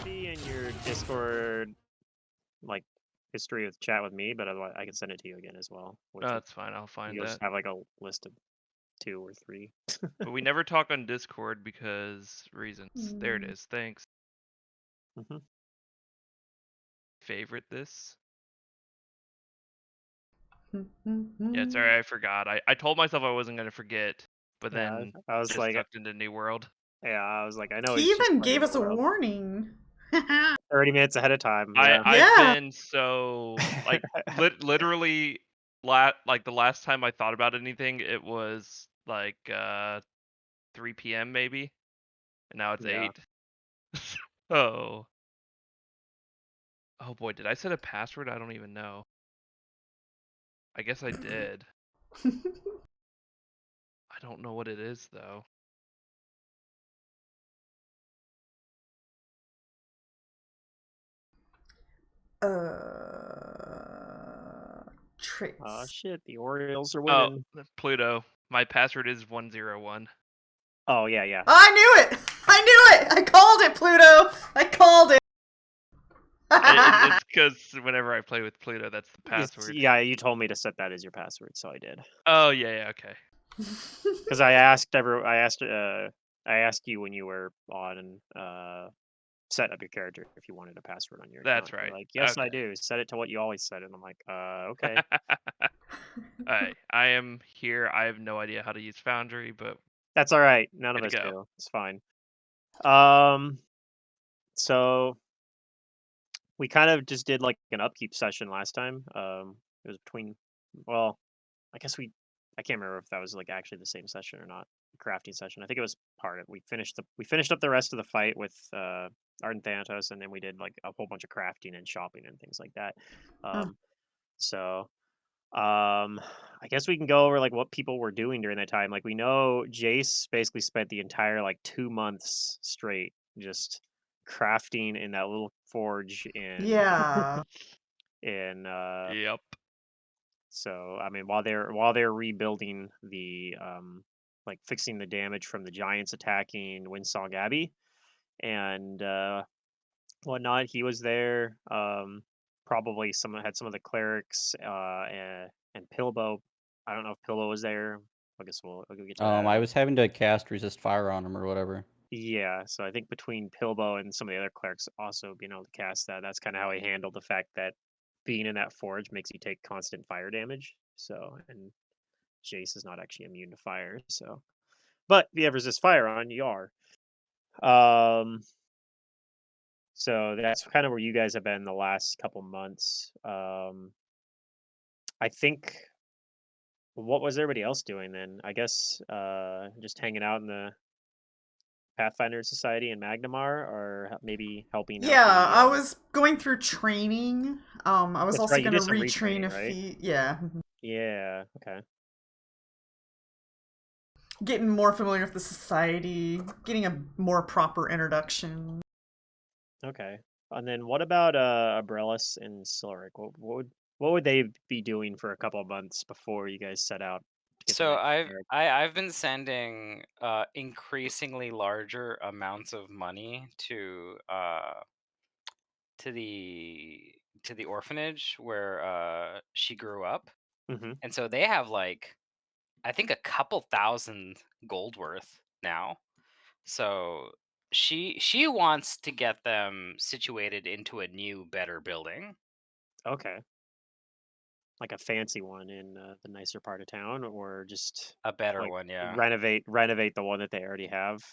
be in your Discord like history with chat with me, but otherwise I can send it to you again as well. No, Which that's fine. I'll find you'll just that. have like a list of two or three. But we never talk on Discord because reasons. There it Mm. is. Thanks. Hmm. Favorite this? Yeah, Mhm. sorry, I forgot. I told myself I wasn't gonna forget, but Yeah, then I was just like, sucked into New World. yeah, I was like, I know He he's just even playing gave New us a World. warning. 30 minutes ahead of time. I Yeah. I've Yeah. been so like literally like the last time I thought about anything, it was like 3 p.m. maybe, and now it's Yeah. 8. Oh. Oh boy, did I set a password? I don't even know. I guess I did. I don't know what it is though. Oh Traits. shit, the Orioles are Oh, winning. Pluto. My password is 101. Oh yeah, yeah. I knew it! I knew it! I called it, Pluto! I called it! It's because whenever I play with Pluto, that's the password. Yeah, you told me to set that as your password, so I did. Oh yeah, okay. Because I asked you when you were on and set up your character if you wanted a password on your That's account. You're right. like, yes, I Okay. do. Set it to what you always set, and I'm like, okay. Alright, I am here. I have no idea how to use Foundry, but That's all right. None of good to us go. do. It's fine. Um, so we kind of just did like an upkeep session last time. It was between, well, I guess I can't remember if that was like actually the same session or not. Crafting session. I think it was part of. We finished up the rest of the fight with Art and Thanatos, and then we did like a whole bunch of crafting and shopping and things like that. Uh, Um, so I guess we can go over like what people were doing during that time. Like we know Jace basically spent the entire like 2 months straight just crafting in that little forge yeah. in Yep. so I mean while they're rebuilding the like fixing the damage from the giants attacking Windsong Abbey and whatnot, he was there. Probably someone had some of the clerics and Pilbo. I don't know if Pilbo was there. I guess we'll get to that. I was having to cast resist fire on him or whatever. Yeah, so I think between Pilbo and some of the other clerics also being able to cast that, that's kind of how he handled the fact that being in that forge makes you take constant fire damage. So, and Jace is not actually immune to fire. So, but if you have resist fire on, you are. Um, so that's kind of where you guys have been the last couple months. I think what was everybody else doing then? I guess just hanging out in the Pathfinder Society in Magnamar, or maybe helping out Yeah, the. I was going through training. I was That's also right. You going to did some retrain retraining, a right? feat. Yeah. Yeah. Okay. Getting more familiar with the society, getting a more proper introduction. Okay. And then what about Abrellis and Silric? What would they be doing for a couple of months before you guys set out to get the So next I've cleric? I've been sending increasingly larger amounts of money to the orphanage where she grew up, Mm-hmm. and so they have like I think a couple thousand gold worth now. So she wants to get them situated into a new, better building, Okay. Like a fancy one in the nicer part of town, or just a better like one, yeah. renovate the one that they already have.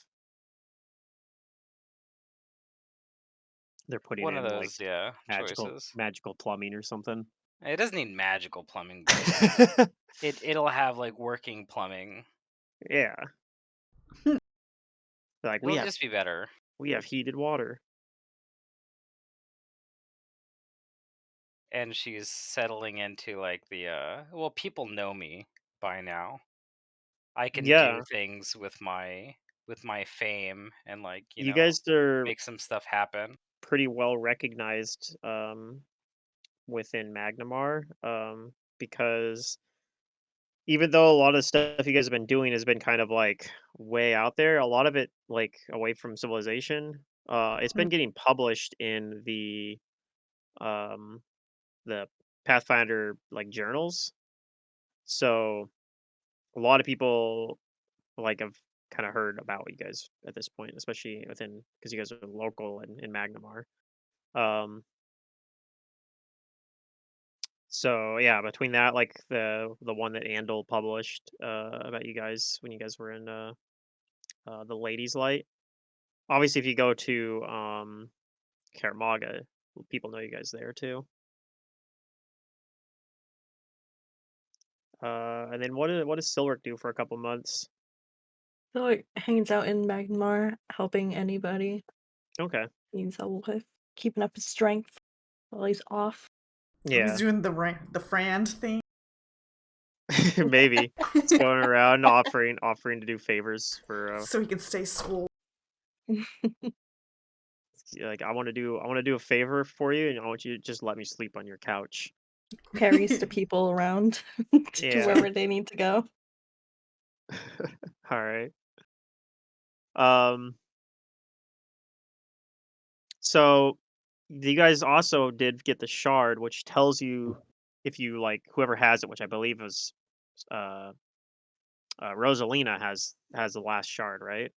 They're putting One of in like those, yeah, magical choices. magical plumbing or something. It doesn't need magical plumbing, but it'll have like working plumbing. Yeah. Like It'll just be better. we have heated water. And she's settling into like the well, people know me by now. I can do Yeah. things with my fame and like, You guys are make some stuff happen. pretty well recognized within Magnamar, because even though a lot of stuff you guys have been doing has been kind of like way out there, a lot of it like away from civilization. It's been getting published in um the Pathfinder like journals. So a lot of people like have kind of heard about you guys at this point, especially within because you guys are local in Magnamar. Um, so yeah, between that, like the one that Andal published about you guys when you guys were in the Ladies Light. Obviously, if you go to Karamaga, people know you guys there too. And then what does Silric do for a couple months? So it hangs out in Magmar, helping anybody Okay, he needs help with, keeping up his strength while he's off. He's yeah, doing the Frand thing. maybe it's going around offering to do favors for So he can stay swole. like I want to do a favor for you, and I want you to just let me sleep on your couch. Carries the people around to Yeah. wherever they need to go. All right. Um. So you guys also did get the shard, which tells you if you like whoever has it, which I believe is uh, Rosalina has the last shard, right?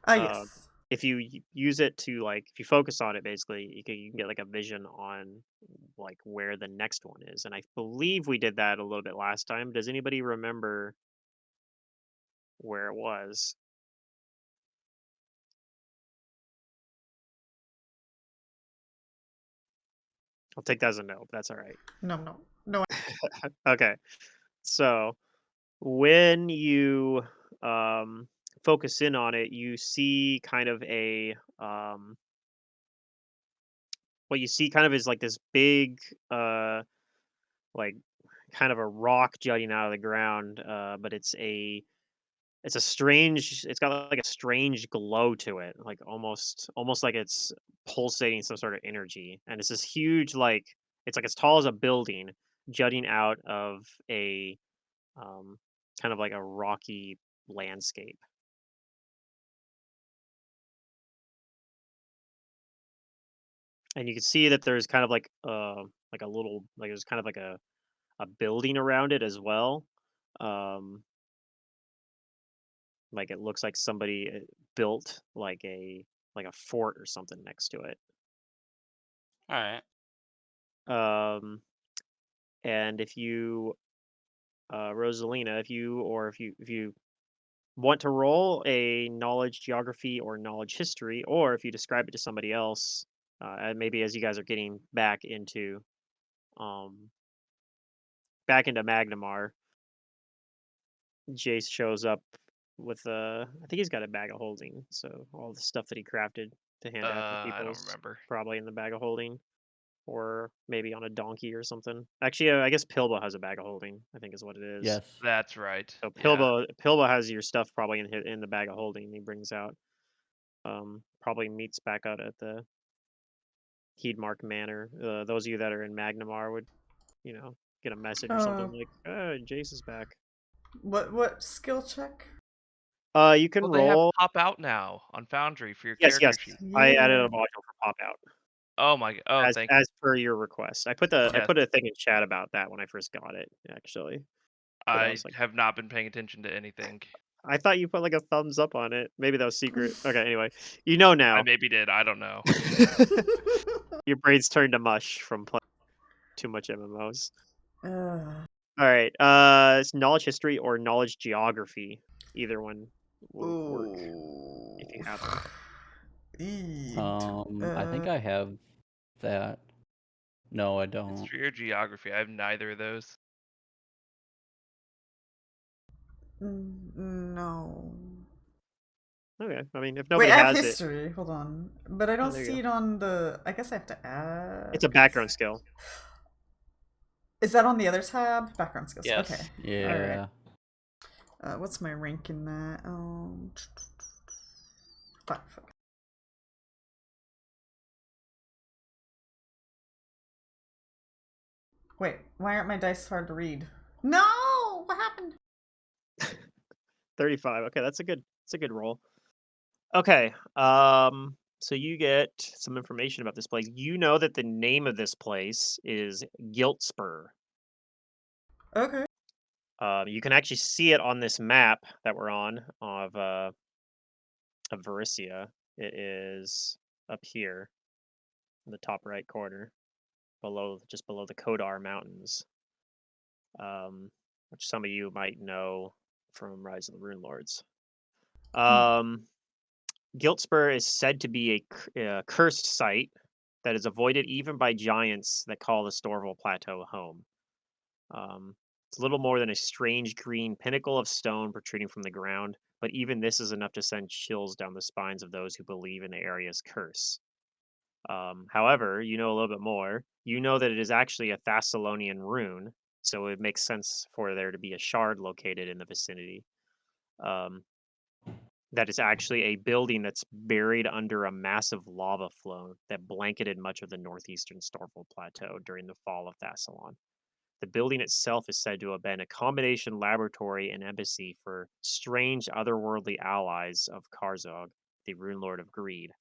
Uh, Yes. if you use it to like if you focus on it, basically you can get like a vision on like where the next one is, and I believe we did that a little bit last time. Does anybody remember where it was? I'll take that as a no. But that's all right. No. Okay, so when you um, focus in on it, you see kind of what you see kind of is like this big like kind of a rock jutting out of the ground, but it's a strange. It's got like a strange glow to it, like almost like it's pulsating some sort of energy, and it's this huge it's like as tall as a building, jutting out of a um, kind of like a rocky landscape. And you can see that there's kind of like a little like there's kind of like a building around it as well. Um, like it looks like somebody built like a fort or something next to it. All right. Um, and if you Rosalina, if you want to roll a knowledge geography or knowledge history, or if you describe it to somebody else, and maybe as you guys are getting um back into Magnamar, Jace shows up with I think he's got a bag of holding, so all the stuff that he crafted to hand out to I people don't is remember. probably in the bag of holding, or maybe on a donkey or something. Actually, I guess Pilba has a bag of holding. I think is what it is. Yes. That's right. So Yeah. Pilba has your stuff probably in the bag of holding. He brings out. Probably meets back out at the Heedmark Manor. Those of you that are in Magnamar would get a message or something Uh, like, Jace is back." what skill check? You can Well, they have roll. pop out now on Foundry for your Yes, yes. character sheet. I added Yeah. a module for pop out Oh, thank you. as per your request. I Yes, put a thing in chat about that when I first got it, actually. But I I was like, have not been paying attention to anything. I thought you put like a thumbs up on it. Maybe that was secret. Okay, anyway, you know I now. maybe did. I don't know. Your brain's turned to mush from playing too much MMOs. uh, All right. It's knowledge history or knowledge geography. Either one will work if you ooh. have it. I think I have that. No, I don't. History or geography? I have neither of those. No. Okay. I mean, if Wait, nobody I have has it, history. Hold on. But I oh, don't there you see go. it on the. I guess I have to add. It's a background skill. Is that on the other tab? Background skills. Okay. Yes. All right. Yeah. What's my rank in that? 5. Okay. Wait, why aren't my dice hard to read? No! What happened? 35. Okay, that's a good roll. Okay. So you get some information about this place. You know that the name of this place is Giltspur. Okay. You can actually see it on this map that we're on of Varicia. It is up here in the top right corner, just below the Kodar Mountains, which some of you might know from Rise of the Rune Lords. Giltspur is said to be a cursed site that is avoided even by giants that call the Storval Plateau home. It's little more than a strange green pinnacle of stone protruding from the ground, but even this is enough to send chills down the spines of those who believe in the area's curse. However, you know a little bit more. You know that it is actually a Thessalonian rune, so it makes sense for there to be a shard located in the vicinity. Um, that is actually a building that's buried under a massive lava flow that blanketed much of the northeastern Storval Plateau during the fall of Thassalon. The building itself is said to have been a combination laboratory and embassy for strange otherworldly allies of Karzog, the Rune Lord of Greed.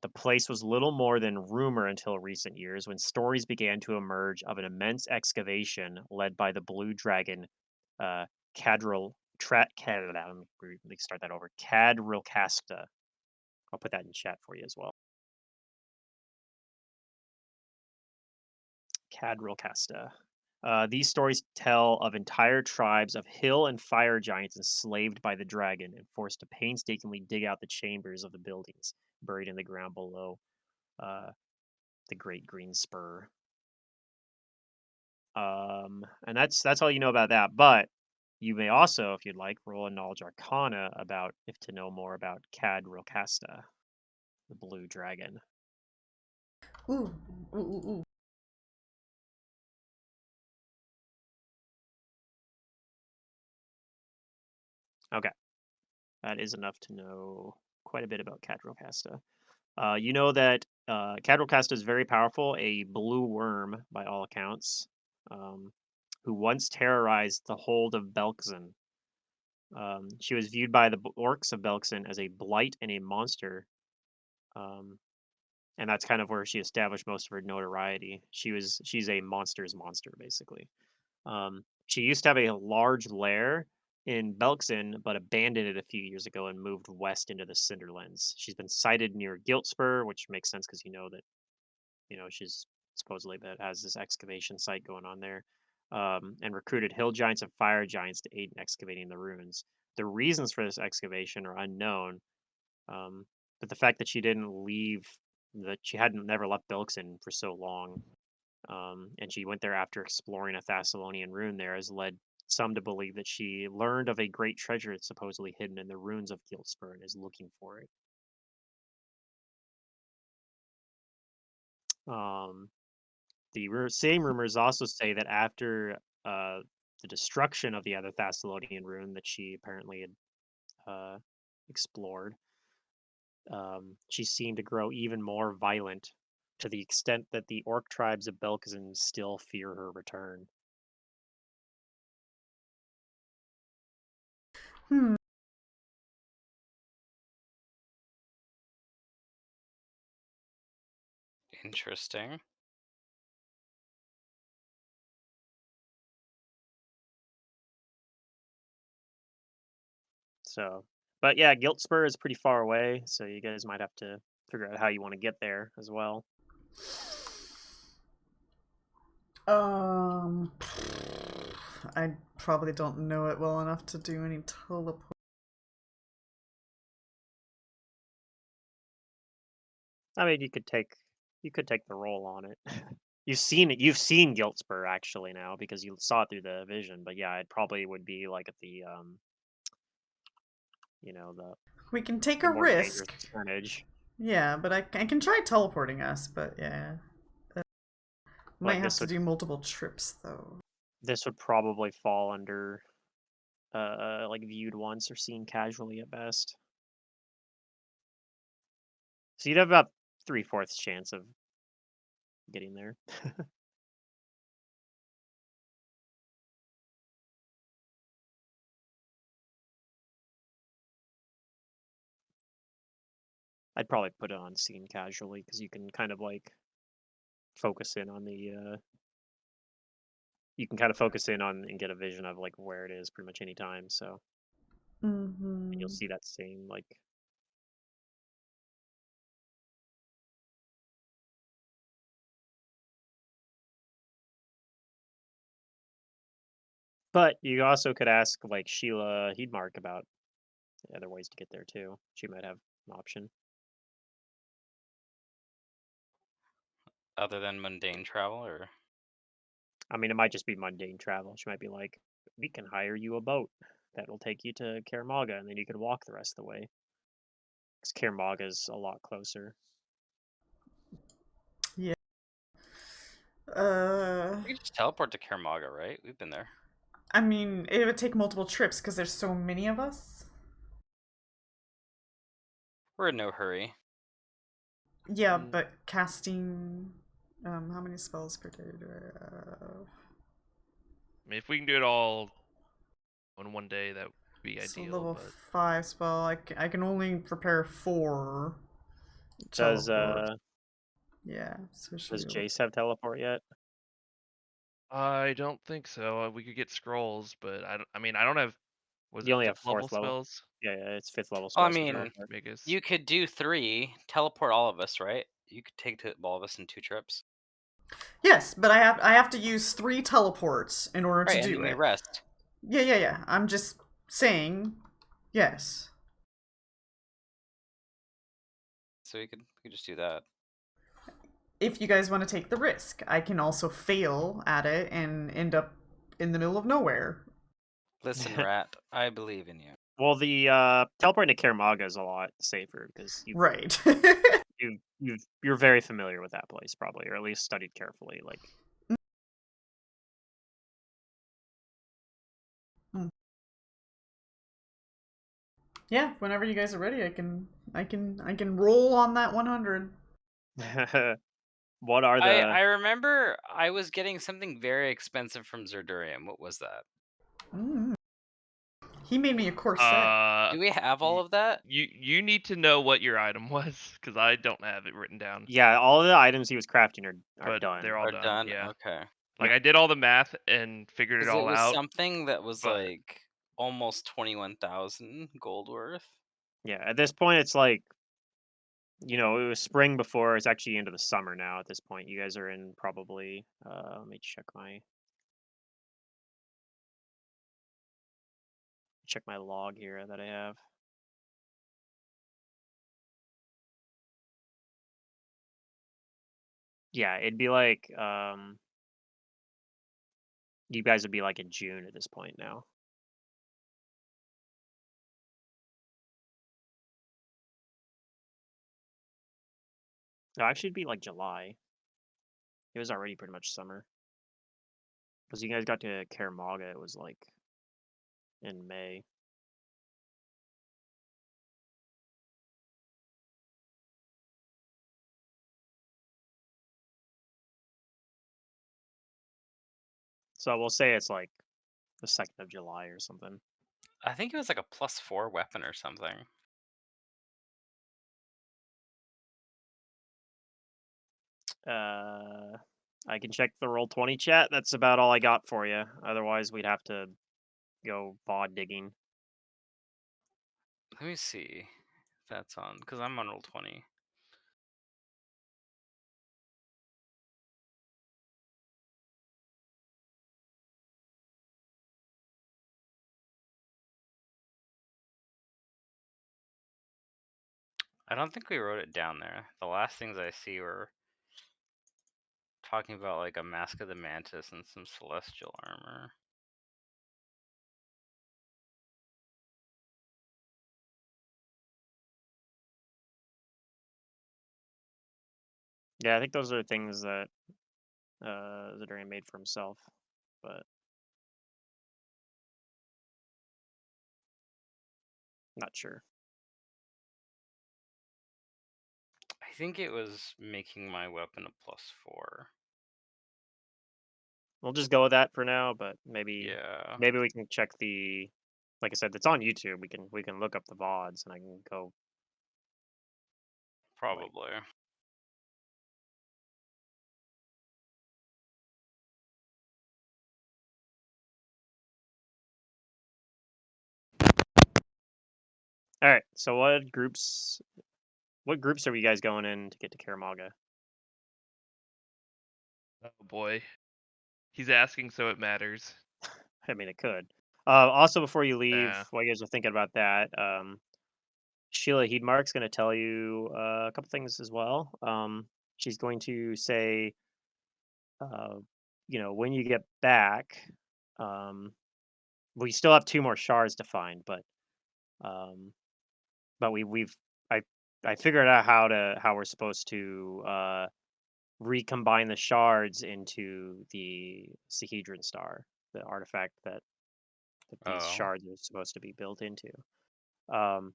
The place was little more than rumor until recent years when stories began to emerge of an immense excavation led by the Blue Dragon Cadril. Let me start that over. Cadrilcasta. I'll put that in chat for you as well. Cadrilcasta. These stories tell of entire tribes of hill and fire giants enslaved by the dragon and forced to painstakingly dig out the chambers of the buildings buried in the ground below the Great Green Spur. And that's all you know about that. But you may also, if you'd like, roll a knowledge arcana about if to know more about Cadrilcasta, the blue dragon. Ooh, ooh, ooh, ooh. Okay. That is enough to know quite a bit about Cadrilcasta. You know that Cadrilcasta is very powerful, a blue worm by all accounts, who once terrorized the hold of Belkzen. She was viewed by the orcs of Belkzen as a blight and a monster, and that's kind of where she established most of her notoriety. She's a monster's monster, basically. She used to have a large lair in Belkzen, but abandoned it a few years ago and moved west into the Cinderlands. She's been sighted near Giltspur, which makes sense because she's supposedly that has this excavation site going on there, and recruited hill giants and fire giants to aid in excavating the ruins. The reasons for this excavation are unknown, but the fact that she hadn't never left Belkzen for so long, and she went there after exploring a Thessalonian rune there, has led some to believe that she learned of a great treasure that's supposedly hidden in the ruins of Giltspur and is looking for it. The same rumors also say that after the destruction of the other Thessalonian rune that she apparently had explored, she seemed to grow even more violent to the extent that the orc tribes of Belkzen still fear her return. Hmm. Interesting. So, but yeah, Giltspur is pretty far away, so you guys might have to figure out how you want to get there as well. I probably don't know it well enough to do any teleport. I mean, you could take the roll on it. You've seen Giltspur actually now because you saw it through the vision. But yeah, it probably would be like at the the We can take the a more dangerous risk. percentage. Yeah, but I can try teleporting us, but yeah. Might But have this to would do multiple trips, though. this would probably fall under like viewed once or seen casually at best. So you'd have about 3/4 chance of getting there. I'd probably put it on scene casually because you can kind of like focus in on the you can kind of focus in on and get a vision of like where it is pretty much any time. So you'll Mm-hmm. see that same like. But you also could ask like Sheila Heedmark about other ways to get there too. She might have an option. Other than mundane travel, or I mean, it might just be mundane travel. She might be like, "We can hire you a boat that will take you to Karamaga, and then you can walk the rest of the way." Because Karamaga is a lot closer. Yeah. Uh, we could just teleport to Karamaga, right? We've been there. I mean, it would take multiple trips because there's so many of us. We're in no hurry. Yeah, Mm. but casting. How many spells per day do I have? I mean, if we can do it all on one day, that would be So ideal. level But 5 spell. I can only prepare 4 Does teleport. Yeah, so should does be able Jace have teleport yet? I don't think so. We could get scrolls, but I mean, I don't have. Was You it only have fifth level fourth level. spells? Yeah, it's fifth level Well, I spells for mean, teleport. Biggest. you could do 3, teleport all of us, right? You could take all of us in 2 trips. Yes, but I have to use 3 teleports in order to Right, and do then you it. rest. Yeah. I'm just saying, yes. So we could just do that. If you guys want to take the risk, I can also fail at it and end up in the middle of nowhere. Listen, Rat, I believe in you. Well, the teleporting to Karamaga is a lot safer because Right. you're very familiar with that place probably, or at least studied carefully. Like Yeah, whenever you guys are ready, I can roll on that 100. what are I the remember I was getting something very expensive from Zerdurium. What was that? Mm. He made me a corset. Do we have all of that? You need to know what your item was because I don't have it written down. yeah, all of the items he was crafting are But done. they're all Are done. done? Yeah. Okay. Like I did all the math and figured it Because it all was out. something that was but- like almost 21,000 gold worth. Yeah, at this point it's like it was spring before. It's actually into the summer now. At this point, you guys are in probably. Let me check my log here that I have. Yeah, it'd be like you guys would be like in June at this point now. No, actually, it'd be like July. It was already pretty much summer. Because you guys got to Karamaga, it was like in May. So we'll say it's like the 2nd of July or something. I think it was like a +4 weapon or something. I can check the Roll20 chat. That's about all I got for you. Otherwise, we'd have to go VOD digging. Let me see if that's on, because I'm on Roll20. I don't think we wrote it down there. The last things I see were talking about like a Mask of the Mantis and some celestial armor. Yeah, I think those are things that Zidarian made for himself, but not sure. I think it was making my weapon a +4. We'll just go with that for now, but maybe Yeah. maybe we can check the like I said, it's on YouTube. We can look up the VODs and I can go Probably. All right. So what groups? What groups are you guys going in to get to Karamaga? Oh boy. He's asking, so it matters. I mean, it could. Also, before you leave, Yeah. while you guys are thinking about that, Sheila Heedmark's going to tell you a couple things as well. She's going to say, uh, when you get back, um, we still have 2 more shards to find, um, but I I figured out how we're supposed to recombine the shards into the Sahedron star, the artifact that these Oh. shards are supposed to be built into. Um,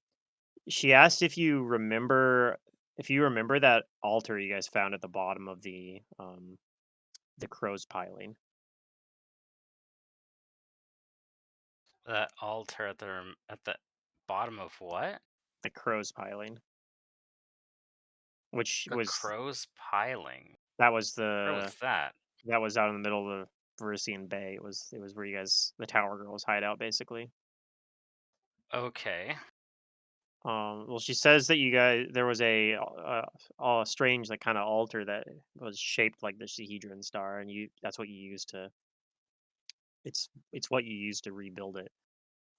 she asked if you remember that altar you guys found at the bottom of the crow's piling. That altar at the bottom of what? The crow's piling, which The was crow's piling. that was Where was the that? that was out in the middle of the Verisian Bay. It was where you guys the Tower Girls hide out basically. Okay. Well, she says that you guys there was a strange like kind of altar that was shaped like the Sahedron star, and that's what you used to. It's what you used to rebuild it.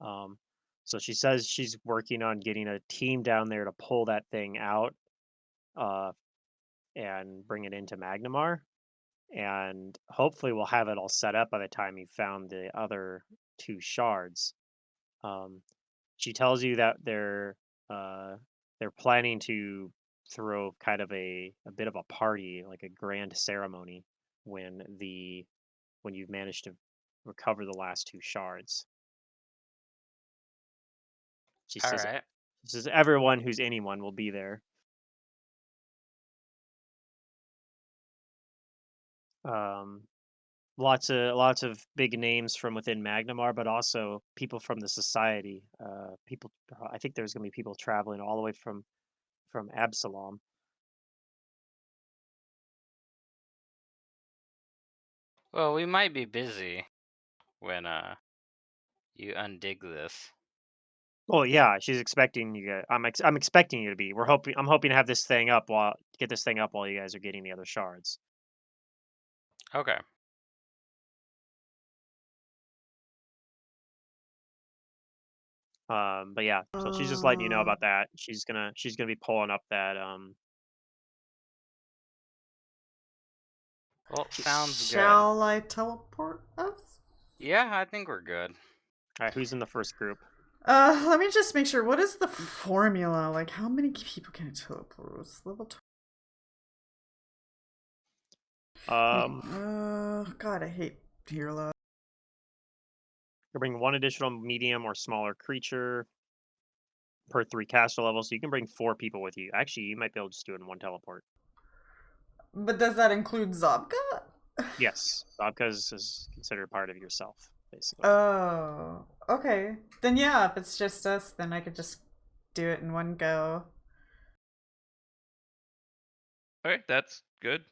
Um, so she says she's working on getting a team down there to pull that thing out, uh, and bring it into Magnamar, and hopefully we'll have it all set up by the time you found the other 2 shards. Um, she tells you that they're planning to throw kind of a bit of a party, like a grand ceremony, when you've managed to recover the last 2 shards. She All says right. everyone who's anyone will be there. Um, lots of big names from within Magnamar, but also people from the society. People, I think there's going to be people traveling all the way from Absalom. Well, we might be busy when you undig this. Well, yeah, she's expecting you guys. I'm expecting you to be. I'm hoping to have this thing up get this thing up while you guys are getting the other shards. Okay. But yeah, so she's just letting you know about that. She's gonna be pulling up that Well, sounds good. Shall I teleport us? Yeah, I think we're good. All right, who's in the first group? Let me just make sure. What is the formula? Like, how many people can I teleport? It's level 20. God, I hate Deerla. You bring 1 additional medium or smaller creature per 3 caster levels, so you can bring 4 people with you. Actually, you might be able to just do it in 1 teleport. But does that include Zabka? Yes, Zabka is considered part of yourself, basically. Oh, okay. Then yeah, if it's just us, then I could just do it in one go. Okay, that's good.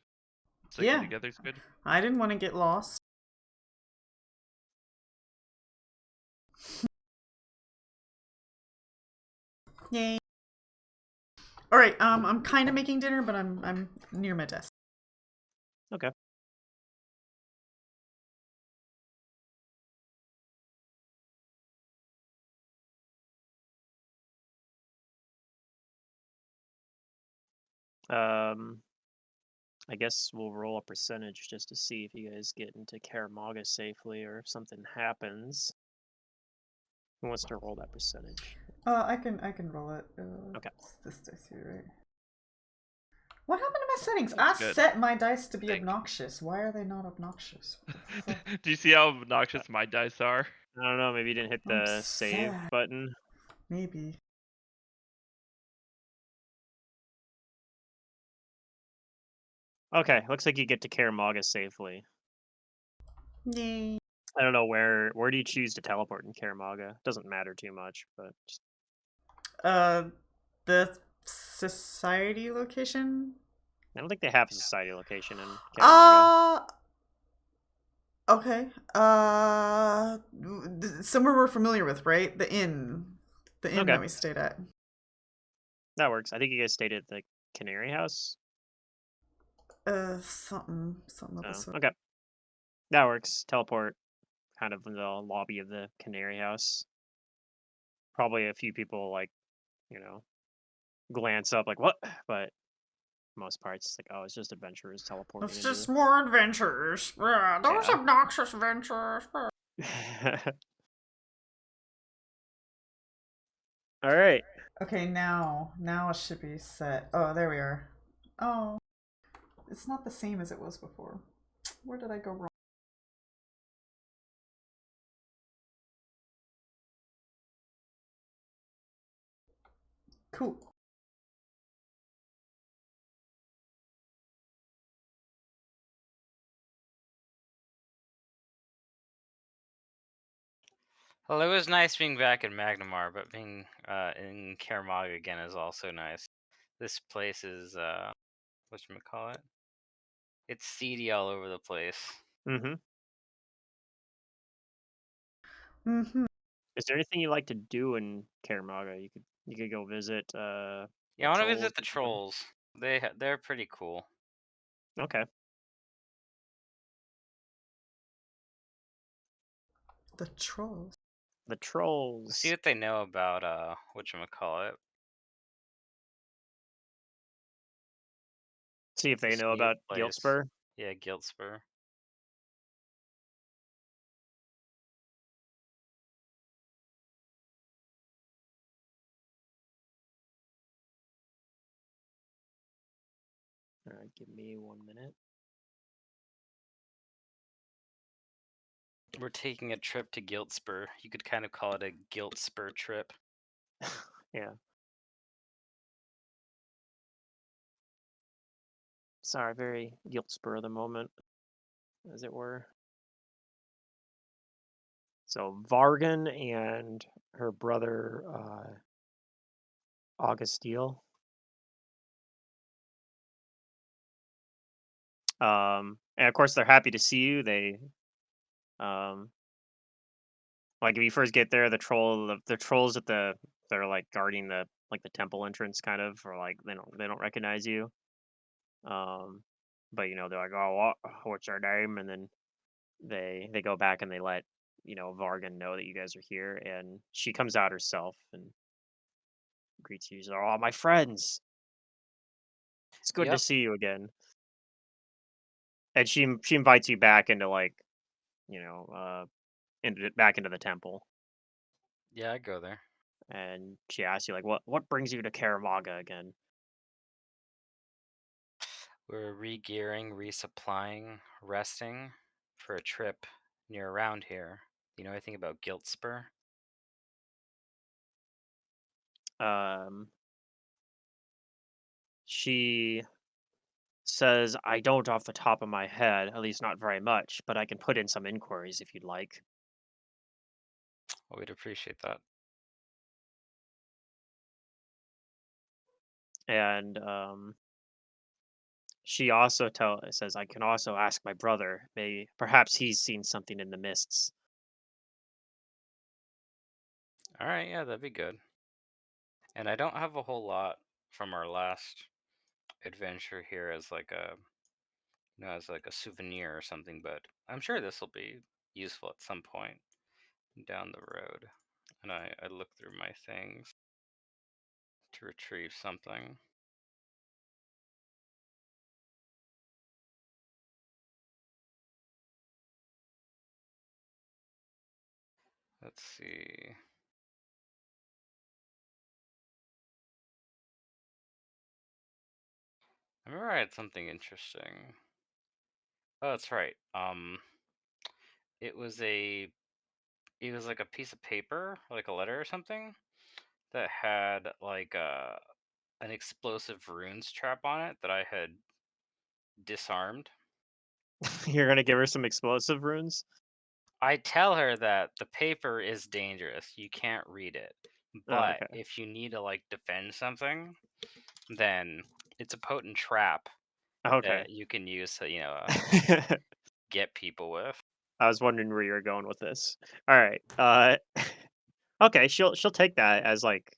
Sticking Yeah. together's good. I didn't want to get lost. Yay. All right. I'm kind of making dinner, but I'm near my desk. Okay. I guess we'll roll a percentage just to see if you guys get into Karamaga safely or if something happens. Who wants to roll that percentage? I can roll it. Okay. It's this dice here, right? What happened to my settings? That's I good. set my dice to be Thank you. obnoxious. Why are they not obnoxious? What the fuck? Do you see how obnoxious my dice are? I don't know, maybe you didn't hit I'm the save sad. button. Maybe. Okay, looks like you get to Karamaga safely. Yay. I don't know where do you choose to teleport in Karamaga? Doesn't matter too much, but The society location? I don't think they have a society location in Karamanga. Okay. Somewhere we're familiar with, right? The inn. The inn Okay. that we stayed at. That works. I think you guys stayed at the Canary House. Something of the Oh, sort. okay. That works. Teleport kind of in the lobby of the Canary House. Probably a few people like, glance up like what? But most parts it's like, oh, it's just adventurers teleporting It's into just more adventures. Those Yeah. obnoxious adventures. All right. Okay, now it should be set. Oh, there we are. Oh, it's not the same as it was before. Where did I go wrong? Cool. Well, it was nice being back in Magnamar, but being in Karamag again is also nice. This place is whatchamacallit? It's seedy all over the place. Mm-hmm. Mm-hmm. Is there anything you like to do in Karamanga? You could go visit Yeah, the I want to trolls visit the or something. trolls. They're pretty cool. Okay. The trolls. The See trolls. what they know about whatchamacallit. See if they This know new about place. Giltspur. Yeah, Giltspur. All right, give me 1 minute. We're taking a trip to Giltspur. You could kind of call it a Giltspur trip. Yeah. Sorry, very Giltspur of the moment, as it were. So Vargan and her brother Augusteel. And of course they're happy to see you. They like if you first get there, the trolls they're like guarding the temple entrance kind of, or like they don't recognize you. But they're like, oh, what's our name? And then they go back and they let Vargan know that you guys are here, and she comes out herself and greets you. She's like, oh, my friends, it's good to Yep. see you again. And she invites you back into like you know back into the temple, Yeah, I go there. and she asks you like, what brings you to Karamaga again? We're re-gearing, resupplying, resting for a trip near around here. You know anything about Giltspur? Um, she says, I don't off the top of my head, at least not very much, but I can put in some inquiries if you'd like. Well, we'd appreciate that. And she also says, I can also ask my brother. Perhaps he's seen something in the mists. All right, yeah, that'd be good. And I don't have a whole lot from our last adventure here as like a souvenir or something, but I'm sure this will be useful at some point down the road. And I look through my things to retrieve something. Let's see. I remember I had something interesting. Oh, that's right. It was like a piece of paper, like a letter or something, that had like an explosive runes trap on it that I had disarmed. You're gonna give her some explosive runes? I tell her that the paper is dangerous. You can't read it. Oh, But okay. if you need to like defend something, then it's a potent trap Okay. that you can use to, I get people with. was wondering where you were going with this. All right. Okay, she'll take that as like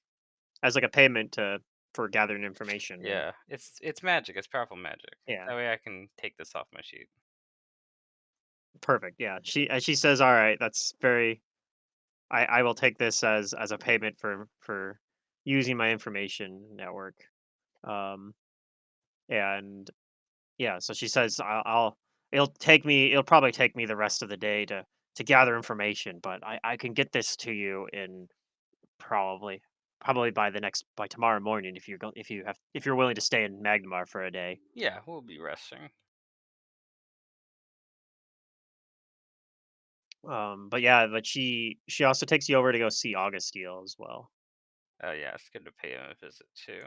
a payment to for gathering information, right? Yeah, it's magic. It's powerful magic. Yeah. That way I can take this off my sheet. Perfect. Yeah. She says, "All right, that's very I will take this as a payment for using my information network." Um and yeah, so she says it'll probably take me the rest of the day to gather information, but I can get this to you in probably by tomorrow morning if you're willing to stay in Magnemar for a day. Yeah, we'll be resting. But yeah, but she also takes you over to go see Augusteel as well. Oh yeah, it's good to pay him a visit too.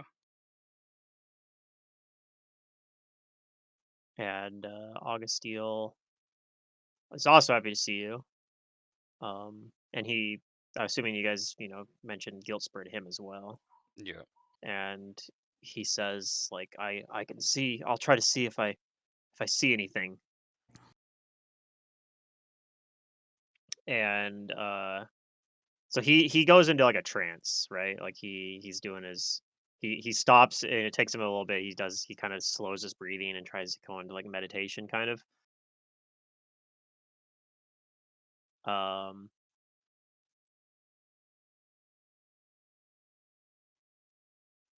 And Augusteel is also happy to see you. And I'm assuming you guys, mentioned Giltspur to him as well. Yeah. And he says, like, I can see. I'll try to see if I see anything. And so he goes into like a trance, right? Like he's doing his he stops and it takes him a little bit. He kind of slows his breathing and tries to go into like meditation kind of. Um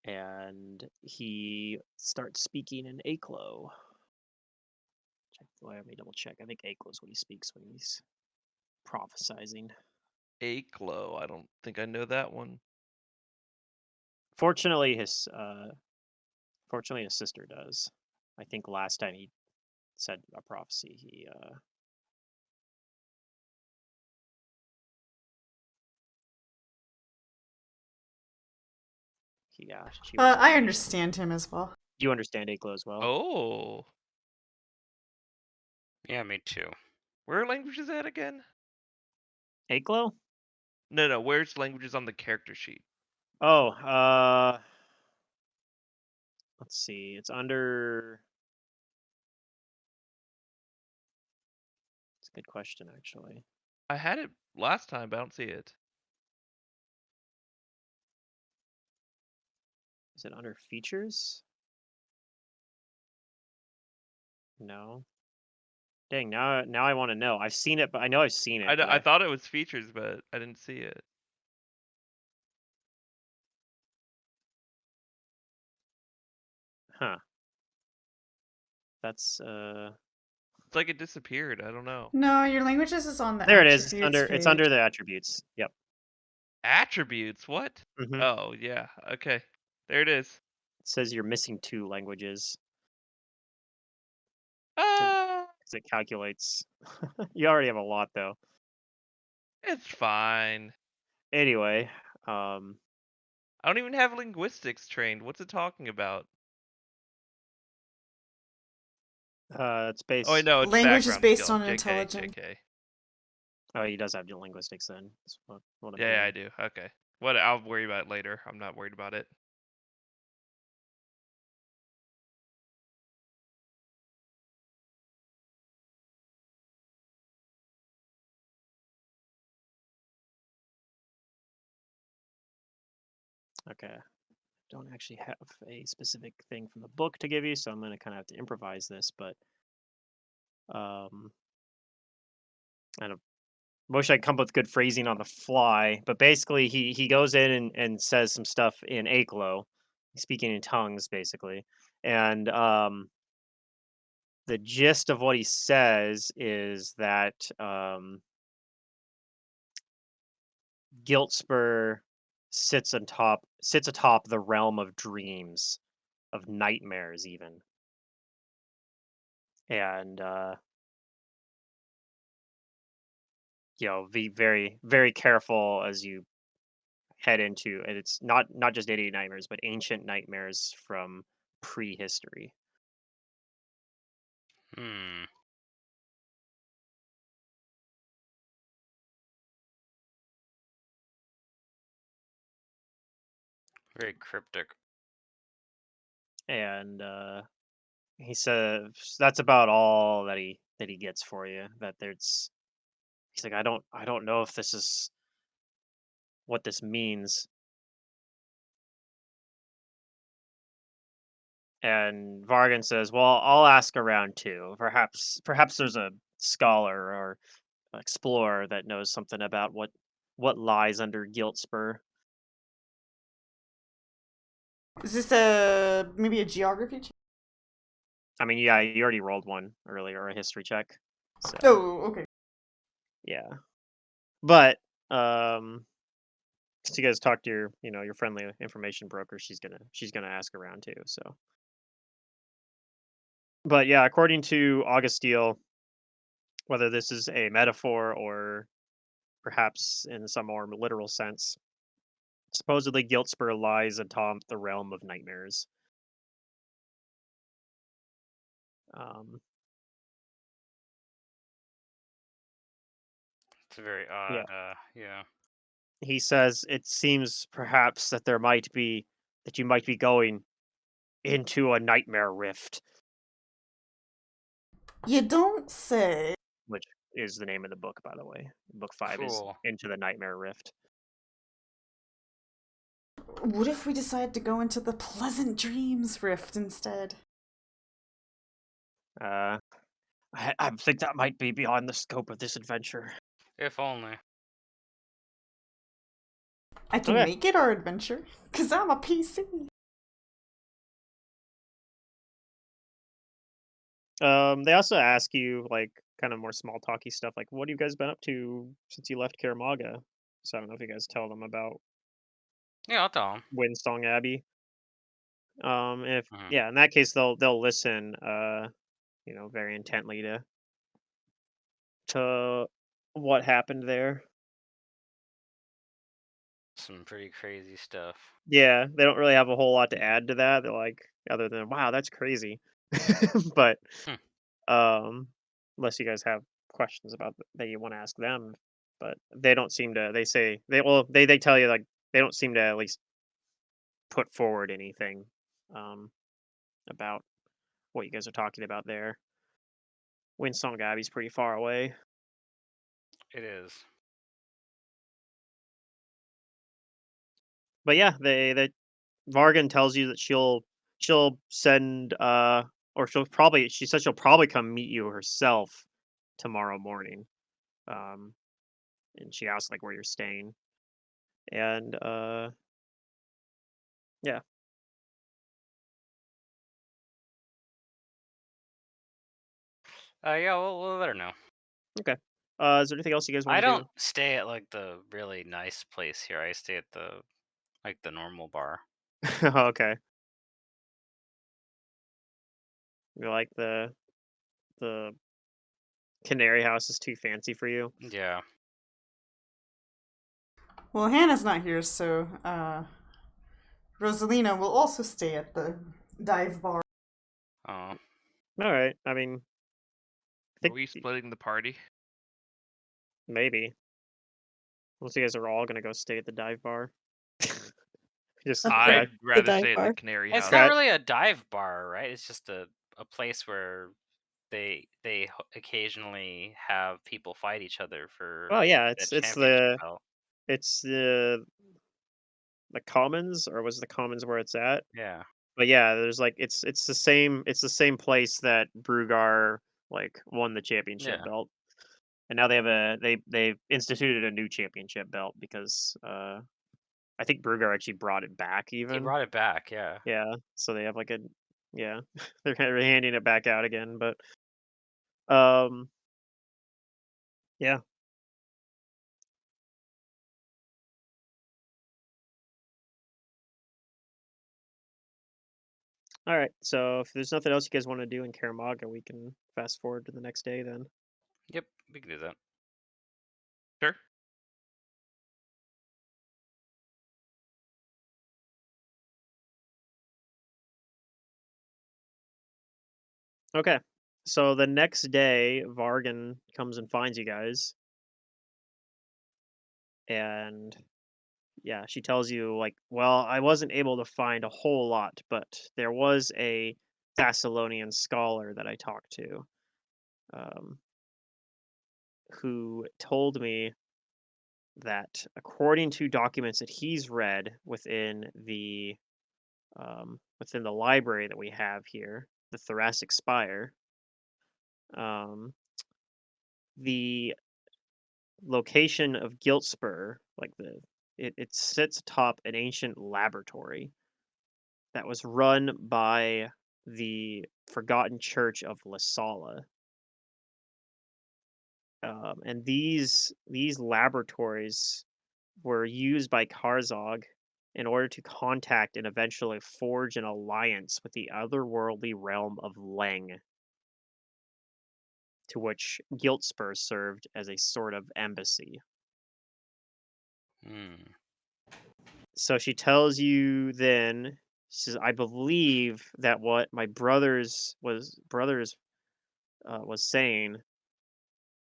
and he starts speaking in Aklo. Let me double check. I think Aklo is what he speaks when he's prophesizing. Aklo. I don't think I know that one. Fortunately, his sister does. I think last time he said a prophecy, she was I giving me. understand him as well. Do you understand Aklo as well? Oh, Yeah, me too. where are languages at again? Aklo? No. Where's languages on the character sheet? Oh, let's see. It's under. It's a good question, actually. I had it last time, but I don't see it. Is it under features? No. Dang, now I want to know. I've seen it, but I know I've seen it, but I thought it was features, but I didn't see it. huh. That's It's like it disappeared. I don't know. No, your languages is on the there it is. attributes It's page. under the attributes. Yep. Attributes? What? Mm-hmm. Oh, yeah. Okay. There it is. It says you're missing 2 languages Ah, because it calculates. You already have a lot though. it's fine. Anyway, um, I don't even have linguistics trained. What's it talking about? it's Oh, I based. know it's Language is background based skill. on JK, intelligence. JK. Oh, he does have linguistics then. That's what I'm Yeah, I hearing. do. Okay. What? I'll worry about it later. I'm not worried about it. Okay. Don't actually have a specific thing from the book to give you, so I'm going to kind of have to improvise this. But um, I don't wish I could come up with good phrasing on the fly. But basically, he goes in and says some stuff in Aklo, speaking in tongues, basically, and the gist of what he says is that Giltspur sits atop the realm of dreams, of nightmares, even, and be very very careful as you head into, and it's not just idiot nightmares but ancient nightmares from prehistory. Hmm. Very cryptic. and he says that's about all that he gets for you. That there's he's like, I don't know if this is what this means. And Vargan says, "Well, I'll ask around too. Perhaps there's a scholar or explorer that knows something about what lies under Giltspur." Is this a maybe a geography check? I mean, yeah, you already rolled one earlier, a history check. So Oh, okay. yeah, but since you guys talked to your your friendly information broker, she's gonna ask around too. So, but yeah, according to Augusteel, whether this is a metaphor or perhaps in some more literal sense, supposedly Giltspur lies atop the realm of nightmares. Um, It's very yeah, odd. Yeah. he says it seems perhaps that you might be going into a nightmare rift, You don't say. which is the name of the book, by the way. Book 5 is Cool. Into the Nightmare Rift. What if we decide to go into the Pleasant Dreams Rift instead? Uh, I think that might be beyond the scope of this adventure. If only. I can Okay. make it our adventure, because I'm a PC. They also ask you like kind of more small talky stuff, like what have you guys been up to since you left Karamaga? So I don't know if you guys tell them about Yeah, I'll tell him. Windsong Abbey. If Mhm. yeah, in that case they'll listen, very intently to what happened there. Some pretty crazy stuff. Yeah, they don't really have a whole lot to add to that. They're like, other than wow, that's crazy. But Hmm. um, unless you guys have questions about that you want to ask them, but they don't seem to. They say they tell you like they don't seem to at least put forward anything um about what you guys are talking about there. Windsong Abbey's pretty far away, It is. but yeah, they Vargan tells you that she'll send or she said she'll probably come meet you herself tomorrow morning. Um and she asked like where you're staying. And yeah. Yeah, we'll let her know. Okay. Is there anything else you guys I want to don't do? stay at like the really nice place here. I stay at the normal bar. Okay. You like the Canary House is too fancy for you? Yeah. Well, Hannah's not here, so Rosalina will also stay at the dive bar. Oh. All right. I mean, I Are think we splitting the party? maybe. Unless you guys are all gonna go stay at the dive bar. Just I'd scratch, The rather dive stay at the bar. Canary It's House. not scratch. really a dive bar, right? It's just a place where occasionally have people fight each other for Oh yeah, a it's championship belt. it's the commons, or was the commons where it's at? Yeah. But yeah, there's like it's the same place that Brugar like won the championship Yeah. belt. And now they have they've instituted a new championship belt because I think Brugar actually brought it back He even. brought it back, yeah. Yeah. So they have like a yeah. They're kind of handing it back out again, but um yeah. All right. So if there's nothing else you guys want to do in Karamaga, we can fast forward to the next day then. Yep, we can do that. Sure. Okay. So the next day, Vargan comes and finds you guys, and yeah, she tells you like, well, I wasn't able to find a whole lot, but there was a Thessalonian scholar that I talked to, um, who told me that according to documents that he's read within the library that we have here, the Thoracic Spire, um, the location of Giltspur, it sits atop an ancient laboratory that was run by the Forgotten Church of La Sala. And these laboratories were used by Karzog in order to contact and eventually forge an alliance with the otherworldly realm of Lang, to which Giltspur served as a sort of embassy. Hmm. So she tells you then, she says, I believe that what my brothers was saying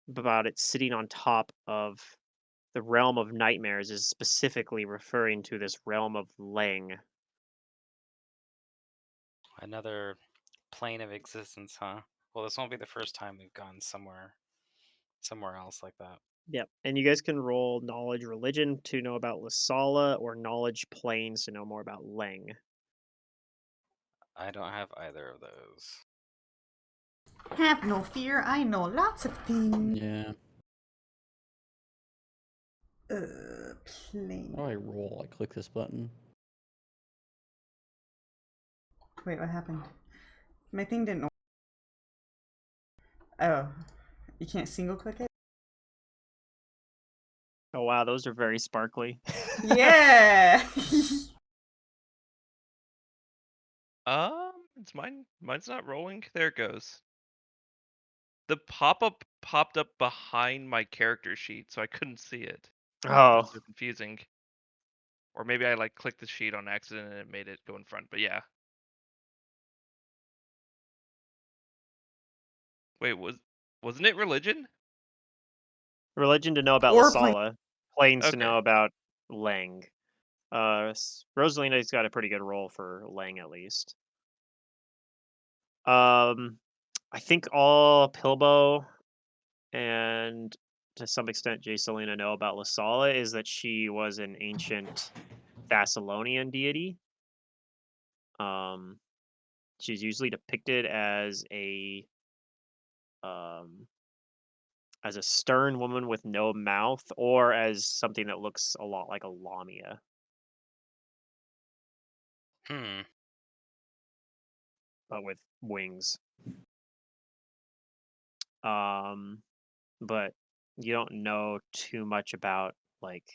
about it sitting on top of the realm of nightmares is specifically referring to this realm of Lang. Another plane of existence, huh? Well, this won't be the first time we've gone somewhere else like that. Yep. And you guys can roll knowledge religion to know about Lasala or knowledge planes to know more about Lang. I don't have either of those. Have no fear, I know lots of things. Yeah. Plane. How do I roll? I click this button. Wait, what happened? My thing didn't. Oh, you can't single click it? Oh wow, those are very sparkly. Yeah! It's mine. Mine's not rolling. There it goes. The pop-up popped up behind my character sheet, so I couldn't see it. It was Oh, so confusing. Or maybe I like clicked the sheet on accident and it made it go in front. But yeah. Wait, wasn't it religion? religion to know about Or plane. Lasala, planes to Okay. know about Lang. Rosalina's got a pretty good roll for Lang at least. I think all Pilbo and to some extent Jay Selena know about Lasala is that she was an ancient Thessalonian deity. Um, she's usually depicted um, as a stern woman with no mouth, or as something that looks a lot like a lamia. Hmm. But with wings. Um, but you don't know too much about like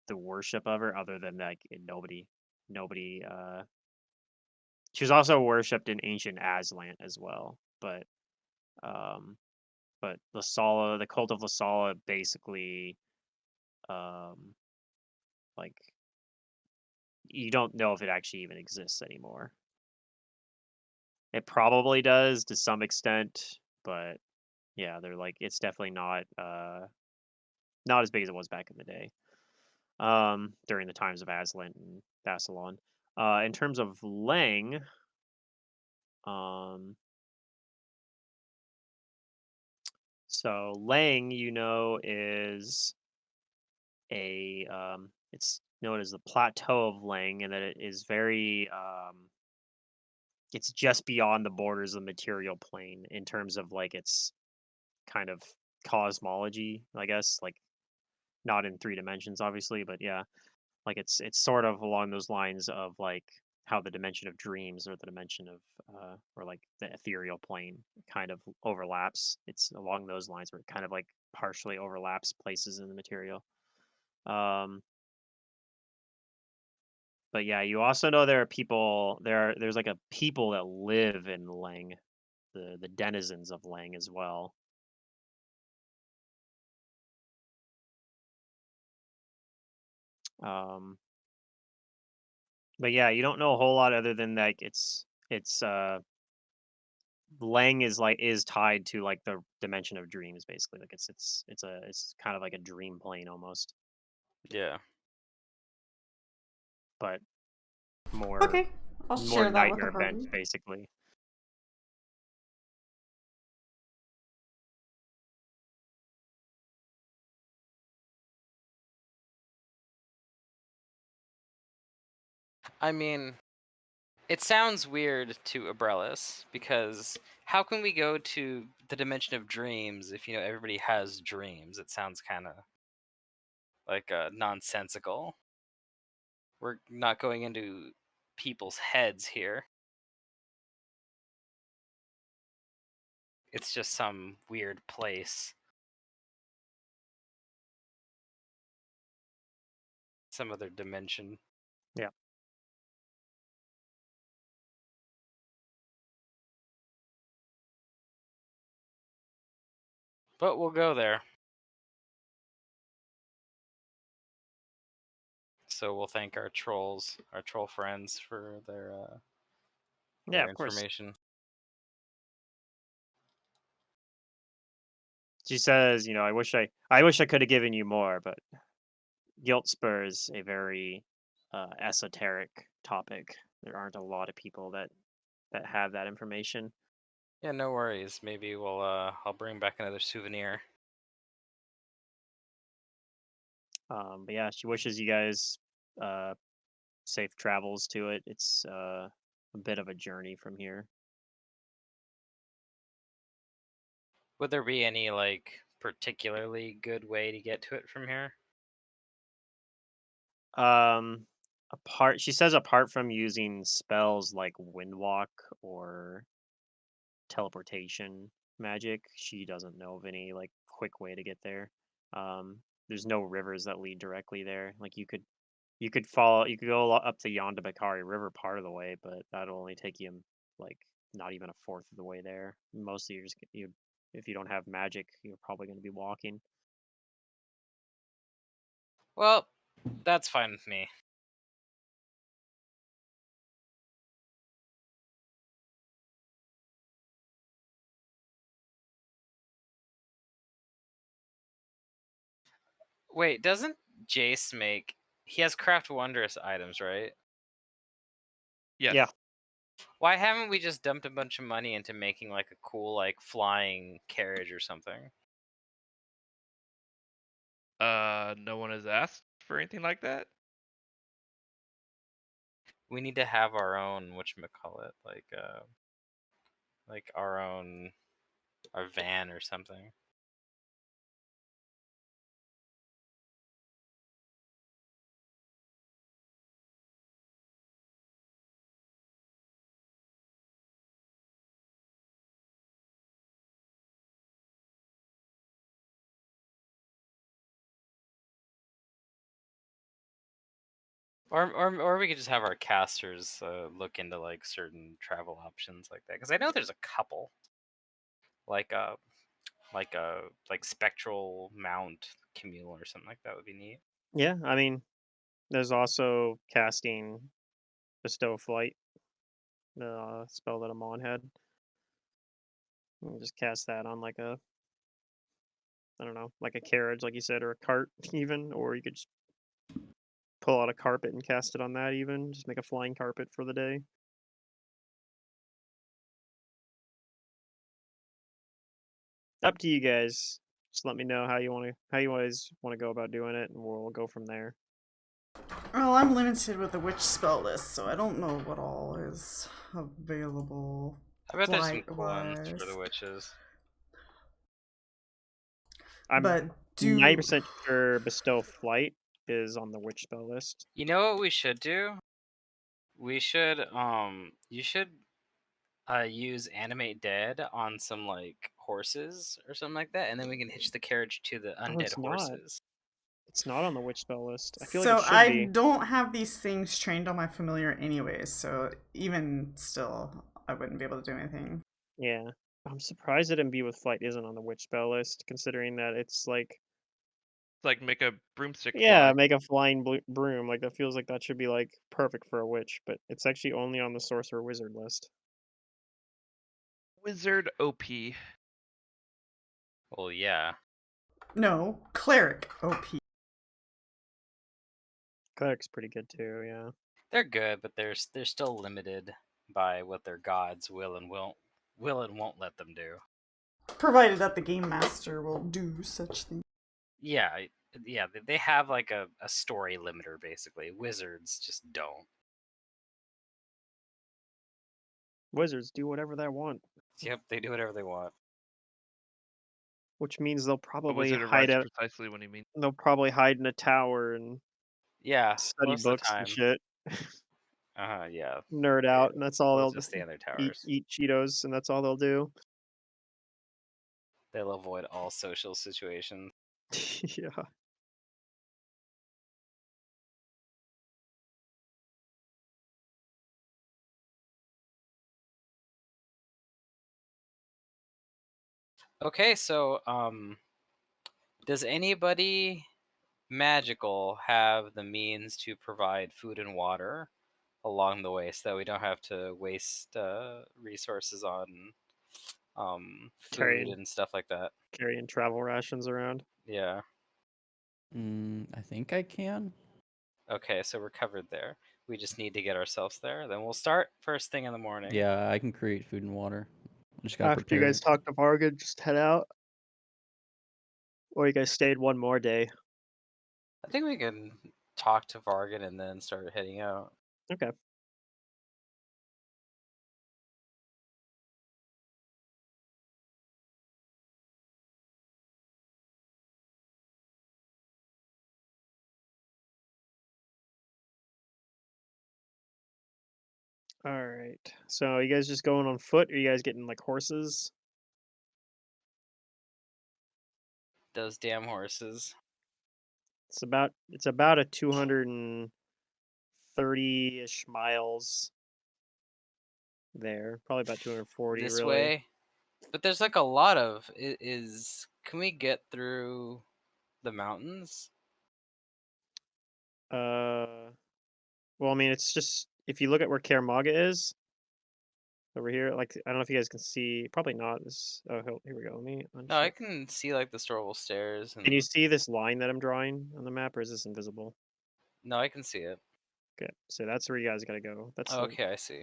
the worship of her, other than like nobody. She was also worshipped in ancient Aslan as well, um, but Lasala, the cult of Lasala, basically, um, like you don't know if it actually even exists anymore. It probably does to some extent, but yeah, they're like it's definitely not as big as it was back in the day. During the times of Aslan and Thassalon. In terms of Lang, um, so Lang, is it's known as the Plateau of Lang, and that it is it's just beyond the borders of the material plane in terms of like its kind of cosmology, I guess, like not in three dimensions, obviously, but yeah, like it's sort of along those lines of like how the dimension of dreams or the dimension of or like the ethereal plane kind of overlaps. It's along those lines where it kind of like partially overlaps places in the material. Um, but yeah, you also know there are people there's like a people that live in Lang, the denizens of Lang as well. Um, but yeah, you don't know a whole lot other than like it's Lang is tied to like the dimension of dreams basically. Like it's kind of like a dream plane almost. Yeah. but more Okay, I'll more share that with the nightmare bent, party. basically. I mean, it sounds weird to Abrellis because how can we go to the dimension of dreams if everybody has dreams? It sounds kind of like nonsensical. We're not going into people's heads here. It's just some weird place. Some other dimension. Yeah. But we'll go there. So we'll thank our trolls, our troll friends, for Yeah, their of course. information. She says, I wish I could have given you more, but guilt spur is a very esoteric topic. There aren't a lot of people that have that information. Yeah, no worries. Maybe I'll bring back another souvenir. But yeah, she wishes you guys uh, safe travels to it. It's a bit of a journey from here. Would there be any particularly good way to get to it from here? She says apart from using spells like windwalk or teleportation magic, she doesn't know of any quick way to get there. There's no rivers that lead directly there. Like you could go up the Yonda River part of the way, but that'll only take you like not even a fourth of the way there. Mostly if you don't have magic, you're probably going to be walking. Well, that's fine with me. Wait, doesn't Jace make... He has craft wondrous items, right? Yes. Yeah. Why haven't we just dumped a bunch of money into making a cool flying carriage or something? No one has asked for anything like that. We need to have our own whatchamacallit, like our van or something. Or we could just have our casters look into certain travel options like that, because I know there's a couple, like a like spectral mount communal or something like that would be neat. Yeah, I mean, there's also casting Bestow Flight, the spell that Amon had. You can just cast that on I don't know, like a carriage, like you said, or a cart even, or you could just pull out a carpet and cast it on that even. Just make a flying carpet for the day. Up to you guys. Just let me know how you guys want to go about doing it, and we'll go from there. Well, I'm limited with the witch spell list, so I don't know what all is available. I bet there's some cool ones for flight-wise. the witches. I'm But do 90% sure Bestow Flight is on the witch spell list. You know what we should do? We should you should use animate dead on some horses or something like that, and then we can hitch the carriage to the Oh, undead it's not. horses. It's not on the witch spell list. I feel like so it should I be. don't have these things trained on my familiar anyways, so even still, I wouldn't be able to do anything. Yeah. I'm surprised that MB with Flight isn't on the witch spell list, considering that it's like, It's like make a broomstick yeah, fly. make a flying broom. Like, that feels like that should be, perfect for a witch, but it's actually only on the sorcerer wizard list. Wizard OP. Well, yeah. No, cleric OP. Cleric's pretty good too, yeah. They're good, but they're still limited by what their gods will and won't let them do. Provided that the game master will do such things. Yeah, they have like a story limiter basically. Wizards just don't. Wizards do whatever they want, Yep, they do whatever they want. which means they'll A probably wizard hide arrives out. precisely when he means. They'll probably hide in a tower and Yeah, study most of the books and time. shit, Yeah. nerd out, and that's all They'll they'll just stay in their eat. towers. Eat Cheetos, and that's all they'll do. They'll avoid all social situations. Yeah. Okay, so does anybody magical have the means to provide food and water along the way so that we don't have to waste resources on food Carrying and stuff like that? carrying travel rations around. Yeah. I think I can. Okay, so we're covered there. We just need to get ourselves there. Then we'll start first thing in the morning. Yeah, I can create food and water. I just gotta After you prepare guys it. talk to Vargan, just head out. Or you guys stayed one more day. I think we can talk to Vargan and then start heading out. Okay. All right. So you guys just going on foot, or you guys getting like horses? Those damn horses. It's about a 230-ish miles there. Probably about 240 This really. way. But there's like a lot of can we get through the mountains? Well, I mean, it's just if you look at where Caramaga is over here, like I don't know if you guys can see. Probably not. Here we go. Let me No, I uncheck. can see like the storable stairs Can you and see this line that I'm drawing on the map, or is this invisible? no, I can see it. Okay, so that's where you guys gotta go. That's Oh, okay, I see.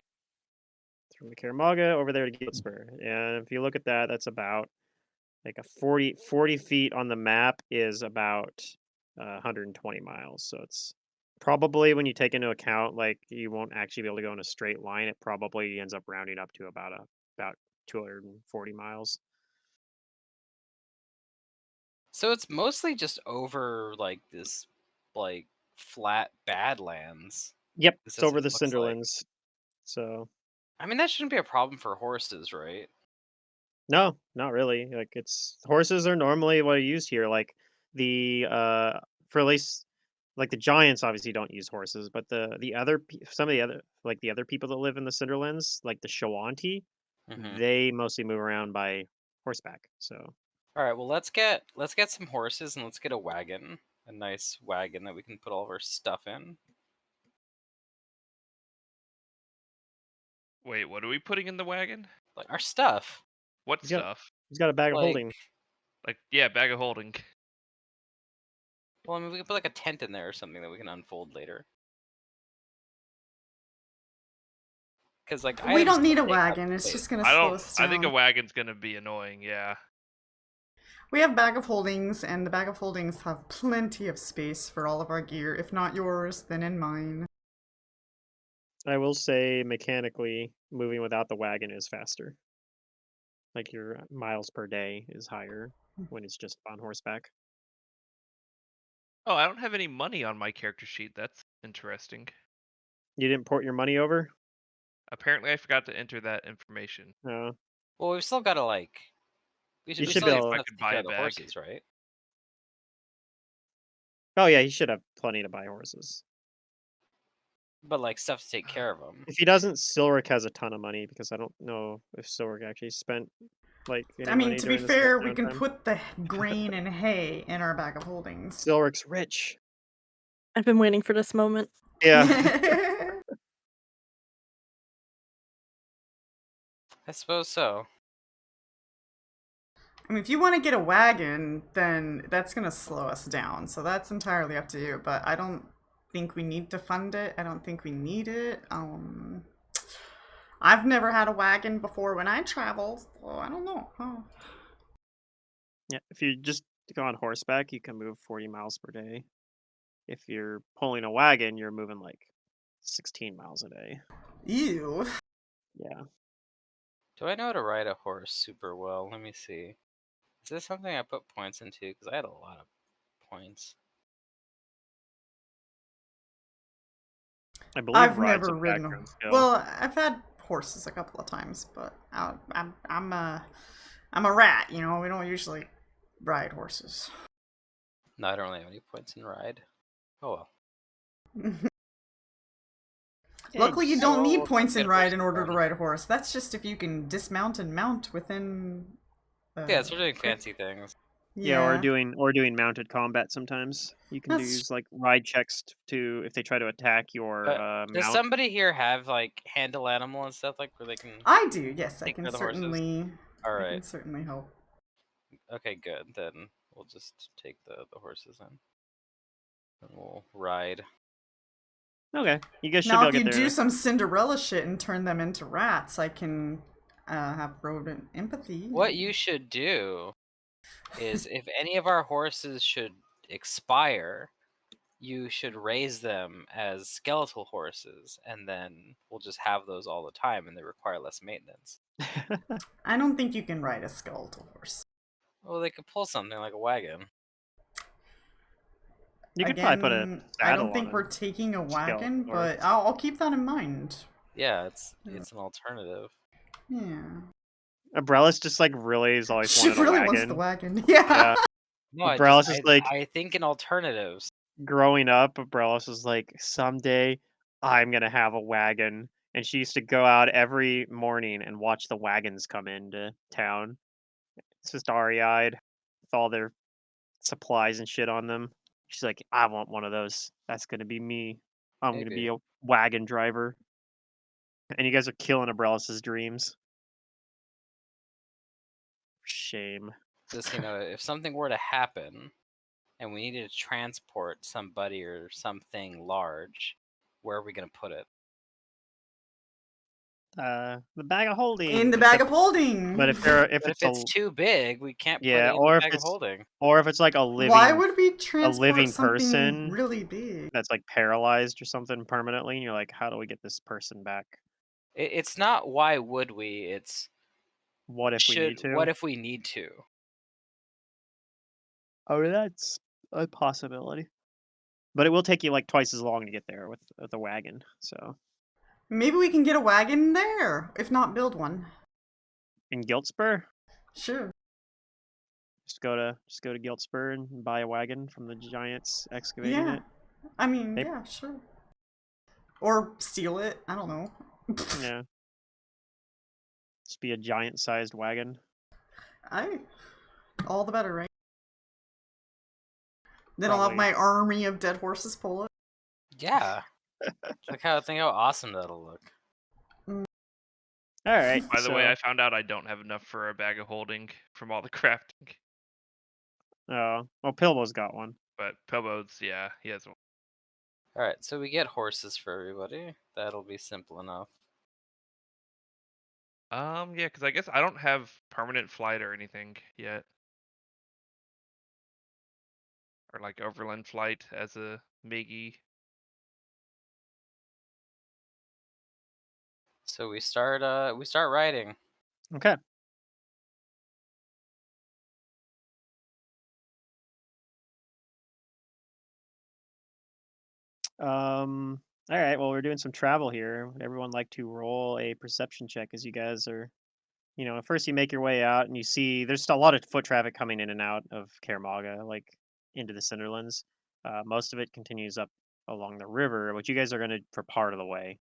from the Caramaga over there to Gilspur. And if you look at that, that's about like a 40 feet on the map is about 120 miles. So it's probably when you take into account like you won't actually be able to go in a straight line. It probably ends up rounding up to about 240 miles. So it's mostly just over like this like flat badlands. Yep, This it's over doesn't the looks like. Cinderlands. So I mean that shouldn't be a problem for horses, right? no, not really. Like it's horses are normally what are used here. Like the for at least like the giants obviously don't use horses, but some of the other like the other people that live in the Cinderlands, like the Shawanti, Mm-hmm. they mostly move around by horseback. So All right, well let's get some horses and let's get a wagon, a nice wagon that we can put all of our stuff in. Wait, what are we putting in the wagon? Like our stuff. What he's got stuff? he's got a bag of Like, holding. Like, yeah, bag of holding. well, I mean, we can put like a tent in there or something that we can unfold later. Because like We items don't need a take up wagon. It's space. just gonna I slow don't. us I think a down. wagon's gonna be annoying. Yeah. We have bag of holdings, and the bag of holdings have plenty of space for all of our gear. If not yours, then in mine. I will say mechanically moving without the wagon is faster. Like your miles per day is higher when it's just on horseback. Oh, I don't have any money on my character sheet. That's interesting. You didn't port your money over? Apparently, I forgot to enter that information. No. Well, we've still got to like. We You we should still be have able. I stuff to could take buy care a of the bag. horses, right? Oh yeah, he should have plenty to buy horses. But like stuff to take care of them. If he doesn't, Silric has a ton of money because I don't know if Silric actually spent like any I mean, money to be during this fair, we can downtime. put the grain and hay in our bag of holdings. Silric's rich. I've been waiting for this moment. Yeah. I suppose so. I mean, if you want to get a wagon, then that's gonna slow us down. So that's entirely up to you. But I don't think we need to fund it. I don't think we need it. I've never had a wagon before when I travel, so I don't know. Oh. Yeah, if you just go on horseback, you can move 40 miles per day. If you're pulling a wagon, you're moving like 16 miles a day. Ew. Yeah. Do I know how to ride a horse super well? Let me see. Is this something I put points into? Because I had a lot of points. I believe I've ride's a never ridden a. background skill. Well, I've had horses a couple of times, but I'm a rat. You know, we don't usually ride horses. No, I don't really have any points in ride. Oh well. Luckily, you Thanks. don't Well, need we'll points in get ride horses in order to then. ride a horse. That's just if you can dismount and mount within. Yeah, so we're doing quick- fancy things. Yeah, or Yeah. doing mounted combat sometimes. You can That's use like ride checks to if they try to attack your Does mount. somebody here have like handle animal and stuff like where they can I do. Yes, I take can care of the horses? certainly. All I right. can certainly help. Okay, good. Then we'll just take the horses in. And we'll ride. Okay, you guys should Now, be able if to you get there. do some Cinderella shit and turn them into rats, I can have rodent empathy. What you should do is if any of our horses should expire, you should raise them as skeletal horses, and then we'll just have those all the time, and they require less maintenance. I don't think you can ride a skeletal horse. Well, they could pull something like a wagon. You could probably put a Again, I saddle don't think on we're taking a wagon, skeletal but horse. I'll keep that in mind. Yeah, it's an alternative. Yeah. Abrellis just like really has always She wanted a really wagon. wants the wagon. Yeah. Yeah. No, Abrellis is like I think in alternatives. growing up. Abrellis was like, someday I'm gonna have a wagon, and she used to go out every morning and watch the wagons come into town. It's just starry-eyed with all their supplies and shit on them. She's like, I want one of those. That's gonna be me. I'm gonna be Maybe. a wagon driver. And you guys are killing Abrellis's dreams. Shame. Just, if something were to happen and we needed to transport somebody or something large, where are we going to put it? The bag of holding. In the bag of holding. But if But if it's it's too big, we can't put yeah, it in the bag of holding. or if it's like a Why living would we transport living something person really big? that's like paralyzed or something permanently, and you're like, how do we get this person back? It's not why would we, it's What if we need to? what if we need to? Oh, that's a possibility. But it will take you like twice as long to get there with the wagon. So Maybe we can get a wagon there, if not build one. in Giltspur, Sure. just go to Giltspur and buy a wagon from the giants excavating Yeah. it. I mean, They- yeah, sure. Or steal it. I don't know. Yeah, just be a giant-sized wagon. All the better, right? Then I'll have Probably. my army of dead horses pull it. Yeah. Think how awesome that'll look. All right. By the way, so- I found out I don't have enough for a bag of holding from all the crafting. Oh, well, Pilbo's got one. But Pilbo's, yeah, he has one. All right, so we get horses for everybody. That'll be simple enough. Yeah, because I guess I don't have permanent flight or anything yet. Or like overland flight as a Miggy. So we start riding. Okay. All right. Well, we're doing some travel here. Would everyone like to roll a perception check as you guys are, first you make your way out and you see there's a lot of foot traffic coming in and out of Karamaga, like into the Cinderlands. Most of it continues up along the river, which you guys are going to for part of the way.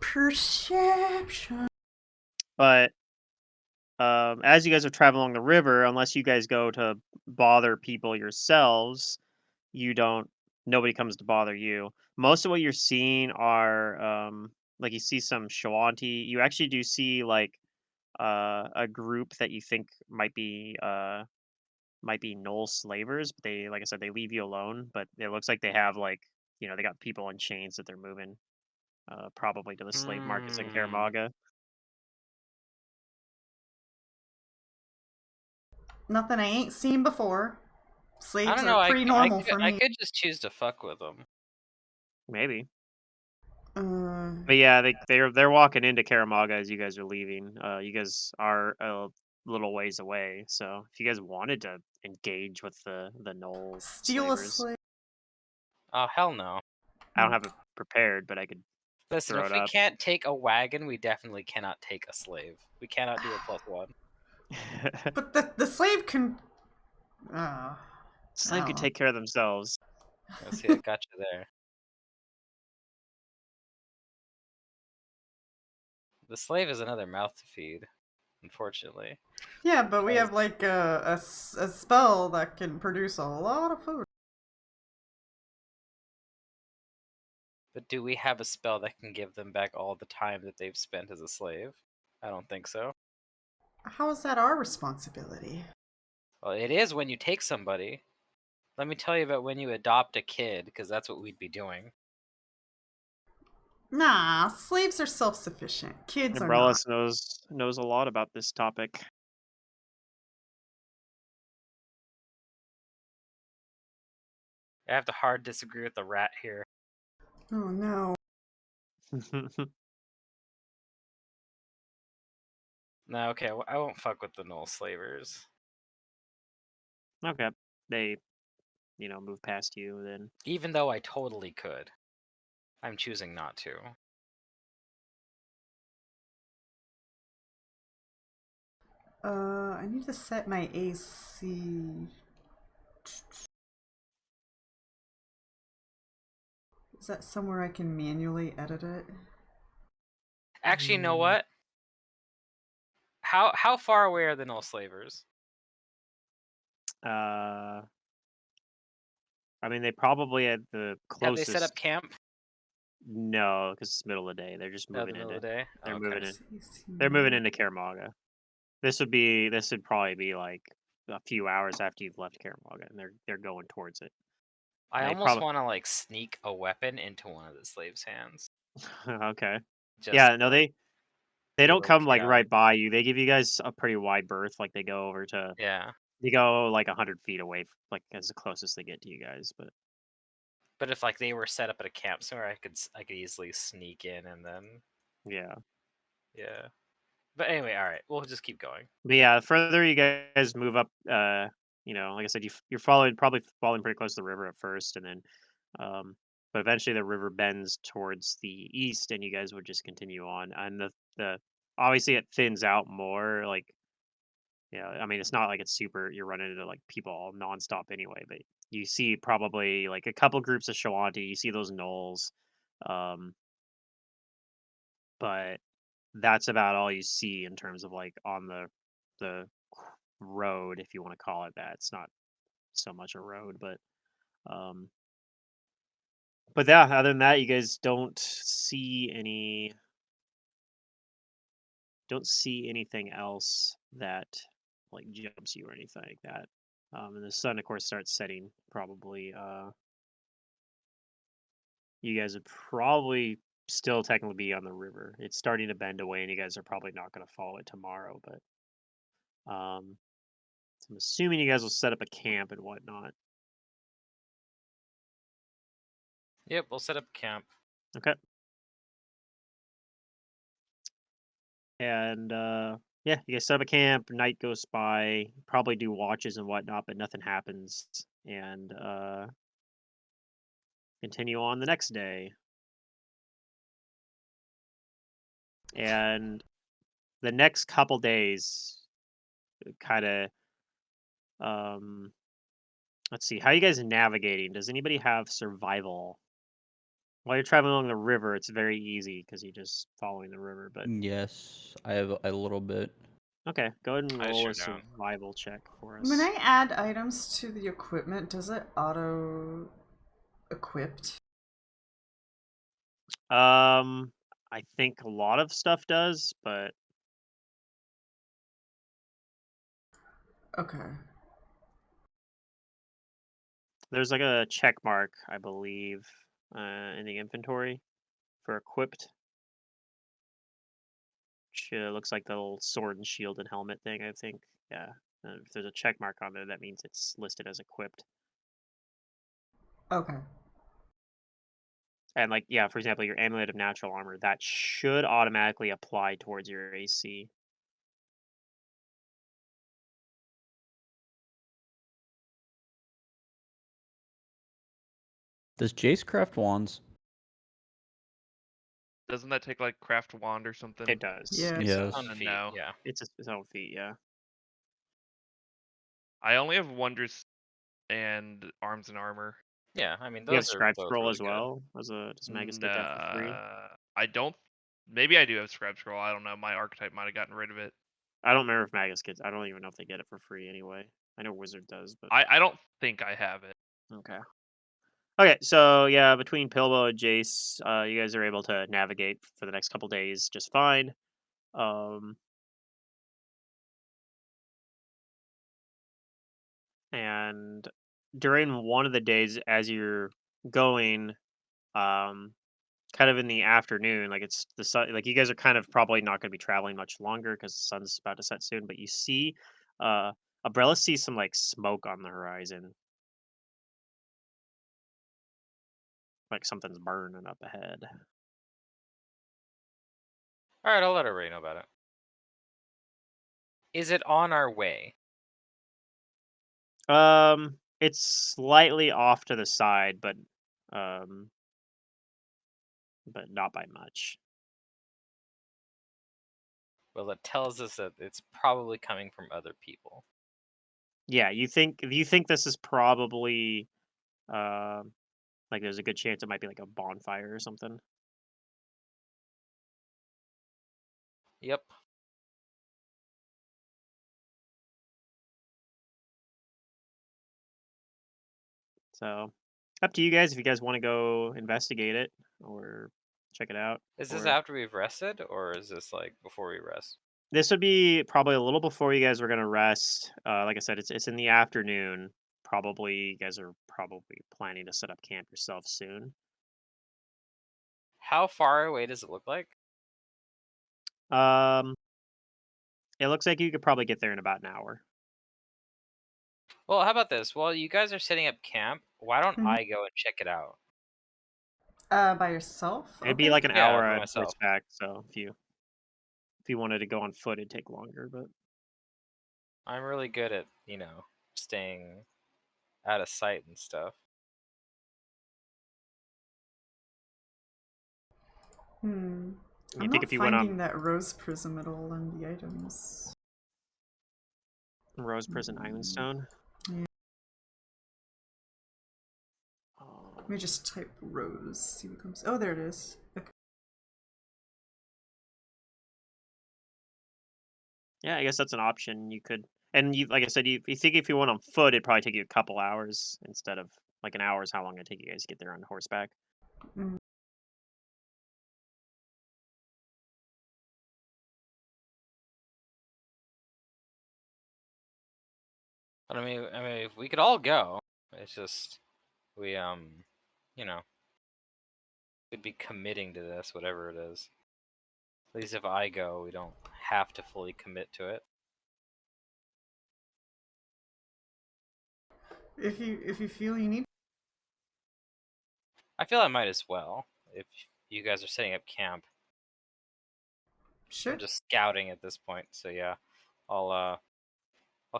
Perception. But as you guys are traveling along the river, unless you guys go to bother people yourselves, nobody comes to bother you. Most of what you're seeing are like you see some Shawanti. You actually do see like a group that you think might be might be Knoll slavers, but they, like I said, they leave you alone. But it looks like they have like, they got people in chains that they're moving, probably to the slave markets in Mm. Karamaga. Nothing I ain't seen before. I Slaves don't are know. pretty normal for I me. could just choose to fuck with them. Maybe. Uh, But yeah, they're walking into Karamaga as you guys are leaving. You guys are a little ways away, so if you guys wanted to engage with the Knoll steal a slavers, slave. Oh hell no! I don't have it prepared, but I could Listen, throw if it we up. can't take a wagon, we definitely cannot take a slave. We cannot do a +1. But the slave can. Slave could Oh. take care of themselves. Let's see, I got you there. The slave is another mouth to feed, unfortunately. Yeah, but we have like a spell that can produce a lot of food. But do we have a spell that can give them back all the time that they've spent as a slave? I don't think so. How is that our responsibility? Well, it is when you take somebody. Let me tell you about when you adopt a kid, because that's what we'd be doing. Nah, slaves are self-sufficient. Kids are Umbrella not. knows a lot about this topic. I have to hard disagree with the rat here. Oh no. No, okay, I won't fuck with the Knoll slavers. Okay, they move past you then. Even though I totally could. I'm choosing not to. I need to set my AC. Is that somewhere I can manually edit it? Actually, you know what? How far away are the Knoll slavers? I mean, they probably had the Have they set closest. up camp? No, because it's middle of the day. They're just No, the moving middle into. of the day. They're Okay. moving in. They're moving into Karamaga. This would probably be like a few hours after you've left Karamaga, and they're going towards it. I They almost probably want to like sneak a weapon into one of the slaves' hands. okay. Just Yeah, no, they be don't come like low-key right eyed. by you. They give you guys a pretty wide berth. Like they go over to. Yeah. They go like 100 feet away, like as close as they get to you guys. But But if like they were set up at a camp somewhere, I could easily sneak in and then yeah. But anyway, all right, we'll just keep going. But yeah, the further you guys move up, like I said, you're probably following pretty close to the river at first, and then, but eventually the river bends towards the east, and you guys would just continue on. And the obviously it thins out more. Like, I mean, it's not like it's super. You're running into like people all nonstop anyway, but you see probably like a couple groups of Shawanti. You see those gnolls, um, but that's about all you see in terms of like on the road, if you want to call it that. It's not so much a road, um but yeah, other than that, you guys don't see anything else that like jumps you or anything like that. And the sun of course starts setting probably. You guys would probably still technically be on the river. It's starting to bend away and you guys are probably not going to follow it tomorrow, but so I'm assuming you guys will set up a camp and whatnot. Yep, we'll set up camp. Okay. And yeah, you guys set up a camp. Night goes by. Probably do watches and whatnot, but nothing happens. And continue on the next day. And the next couple days, kind of. Let's see. How are you guys navigating? Does anybody have survival? While you're traveling along the river, it's very easy because you're just following the river. But Yes, I have a little bit. okay, go ahead and I roll sure a don't. survival check for When us. I add items to the equipment, does it auto equipped? I think a lot of stuff does, but Okay. There's like a check mark, I believe, in the inventory for equipped. Which looks like the little sword and shield and helmet thing, I think. Yeah. If there's a check mark on there, that means it's listed as equipped. Okay. And like, yeah, for example, your amulet of natural armor, that should automatically apply towards your AC. Does Jace craft wands? Doesn't that take like craft wand or something? It does. Yeah. It's Yes. on feet. No. Yeah. It's its own feat, yeah. I only have wondrous and arms and armor. Yeah. I mean, You have those are scribe both scroll really as good. well. Does Magus get that for free? I don't. Maybe I do have scribe scroll. I don't know. My archetype might have gotten rid of it. I don't remember if Magus gets. I don't even know if they get it for free anyway. I know Wizard does, but I don't think I have it. okay. Okay, so yeah, between Pilbo and Jace, you guys are able to navigate for the next couple days just fine. And during one of the days, as you're going, kind of in the afternoon, like it's the sun, like you guys are kind of probably not going to be traveling much longer because the sun's about to set soon. But you see, Umbrella sees some like smoke on the horizon, like something's burning up ahead. All right, I'll let everybody know about it. Is it on our way? It's slightly off to the side, um, but not by much. Well, it tells us that it's probably coming from other people. Yeah, you think this is probably like there's a good chance it might be like a bonfire or something. Yep. So, up to you guys if you guys want to go investigate it or check it out. Is this or- after we've rested, or is this like before we rest? This would be probably a little before you guys were gonna rest. Like I said, it's in the afternoon. Probably you guys are probably planning to set up camp yourself soon. How far away does it look like? Um, it looks like you could probably get there in about an hour. Well, how about this? While you guys are setting up camp, why don't Mhm. I go and check it out? By yourself? It'd be Okay. like an Yeah, hour by on myself. horseback. So if you wanted to go on foot, it'd take longer. But I'm really good at, staying out of sight and stuff. I'm think not if you went on finding that rose prism at all in the items. Rose Prison Ironstone. Yeah. Oh. Let me just type rose, see what comes. Oh, there it is. Okay. Yeah, I guess that's an option. You could, and you, like I said, you think if you went on foot, it'd probably take you a couple hours instead of like an hour is how long it take you guys to get there on horseback. Mm. But I mean, if we could all go, it's just we, we'd be committing to this, whatever it is. At least if I go, we don't have to fully commit to it. If you feel you need. I feel I might as well if you guys are setting up camp. Sure. I'm just scouting at this point, so yeah, I'll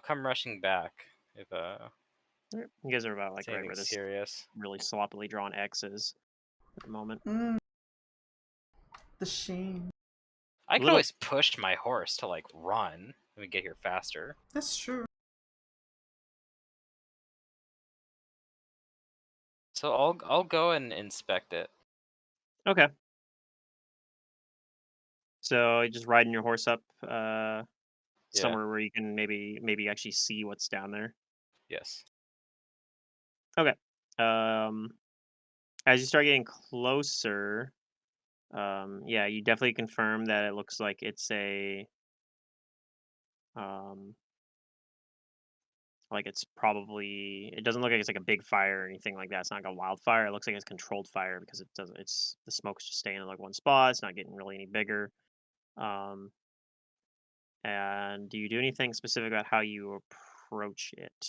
come rushing back if You guys are about like it's right anything where this serious. really sloppily drawn X is at the moment. The shame. I could Little- always push my horse to like run and we get here faster. That's true. So I'll go and inspect it. Okay. So you just riding your horse up somewhere where you can maybe actually see what's down there. Yes. Okay. As you start getting closer, yeah, you definitely confirm that it looks like it's a Like it's probably it doesn't look like it's like a big fire or anything like that. It's not like a wildfire. It looks like it's controlled fire because it doesn't. It's the smoke's just staying in like one spot. It's not getting really any bigger. Um, and do you do anything specific about how you approach it?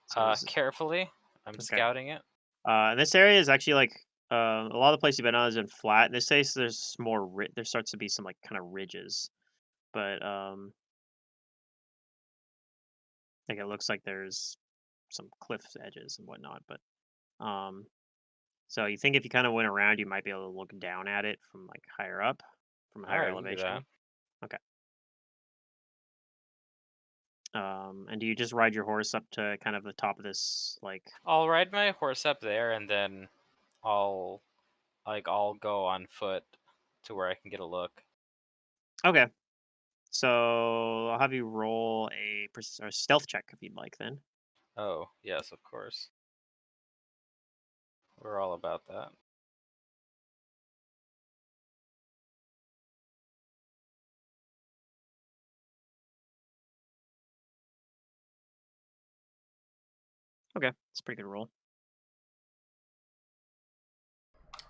So this is Carefully, I'm okay. scouting it. And this area is actually like a lot of the places you've been on has been flat. In this case, there's more. There starts to be some like kind of ridges, but like it looks like there's some cliff edges and whatnot. But um, so you think if you kind of went around, you might be able to look down at it from like higher up, from a All higher right, we can do that. elevation. Okay. And do you just ride your horse up to kind of the top of this like? I'll ride my horse up there, and then I'll I'll go on foot to where I can get a look. Okay. So I'll have you roll a stealth check if you'd like then. Oh, yes, of course. We're all about that. Okay, it's a pretty good roll.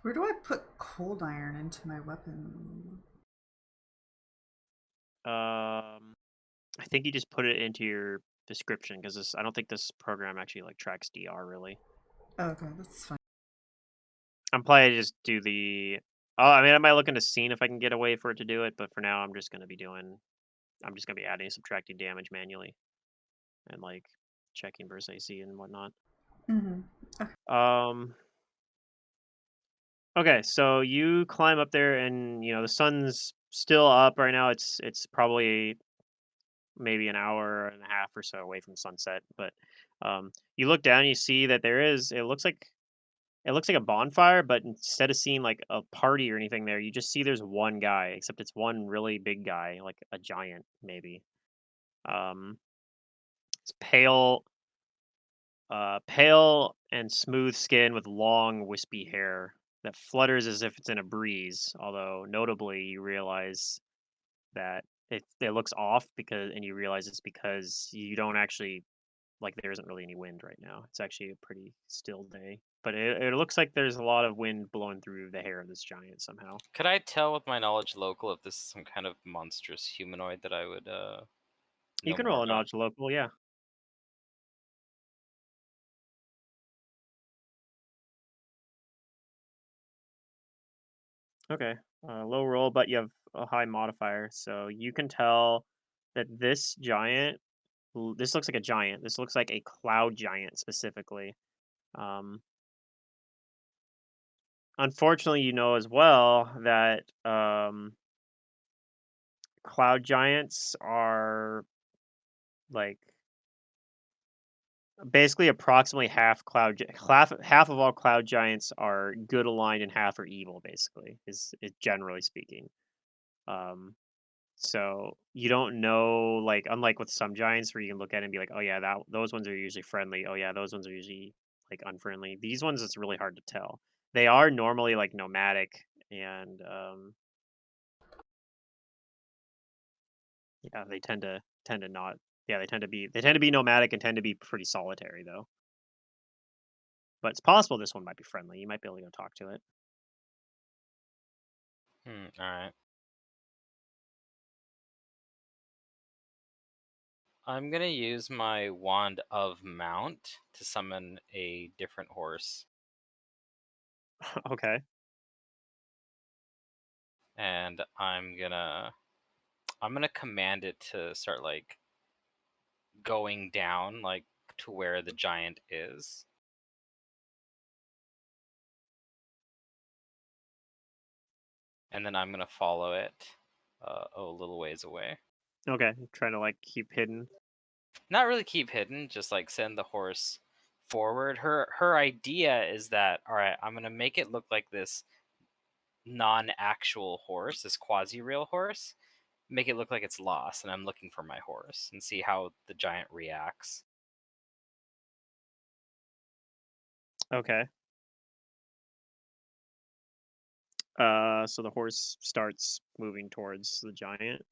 Where do I put cold iron into my weapon? I think you just put it into your description because this. I don't think this program actually like tracks DR really. Oh, okay, that's fine. I'm probably just do the. Oh, I mean, I might look into scene if I can get a way for it to do it, but for now, I'm just gonna be doing. I'm just gonna be adding, subtracting damage manually, and like checking versus AC and whatnot. Mm-hmm. Um. Okay, so you climb up there, and the sun's still up right now. It's probably maybe an hour and a half or so away from sunset, but you look down, you see that there is. It looks like a bonfire, but instead of seeing like a party or anything there, you just see there's one guy, except it's one really big guy, like a giant maybe. Um, it's pale and smooth skin with long wispy hair that flutters as if it's in a breeze. Although notably, you realize that it looks off and you realize it's because you don't actually like there isn't really any wind right now. It's actually a pretty still day, but it looks like there's a lot of wind blowing through the hair of this giant somehow. Could I tell with my knowledge local if this is some kind of monstrous humanoid that I would You know can more roll a about? knowledge local, yeah. Okay, low roll, but you have a high modifier, so you can tell that this giant. This looks like a giant. This looks like a cloud giant specifically. Um, Unfortunately, you know as well that cloud giants are like basically approximately half of all cloud giants are good aligned and half are evil. Basically, is generally speaking. Um, so you don't know, like unlike with some giants where you can look at it and be like, oh yeah, that those ones are usually friendly. Oh yeah, those ones are usually like unfriendly. These ones it's really hard to tell. They are normally like nomadic and yeah, they tend to not. Yeah, they tend to be nomadic and tend to be pretty solitary though. But it's possible this one might be friendly. You might be able to go talk to it. All right. I'm gonna use my wand of mount to summon a different horse, Okay. and I'm gonna command it to start like going down like to where the giant is. And then I'm gonna follow it a little ways away. Okay. Trying to like keep hidden. Not really keep hidden, just like send the horse forward. Her idea is that, all right, I'm gonna make it look like this non-actual horse, this quasi-real horse. Make it look like it's lost, and I'm looking for my horse, and see how the giant reacts. Okay. So the horse starts moving towards the giant.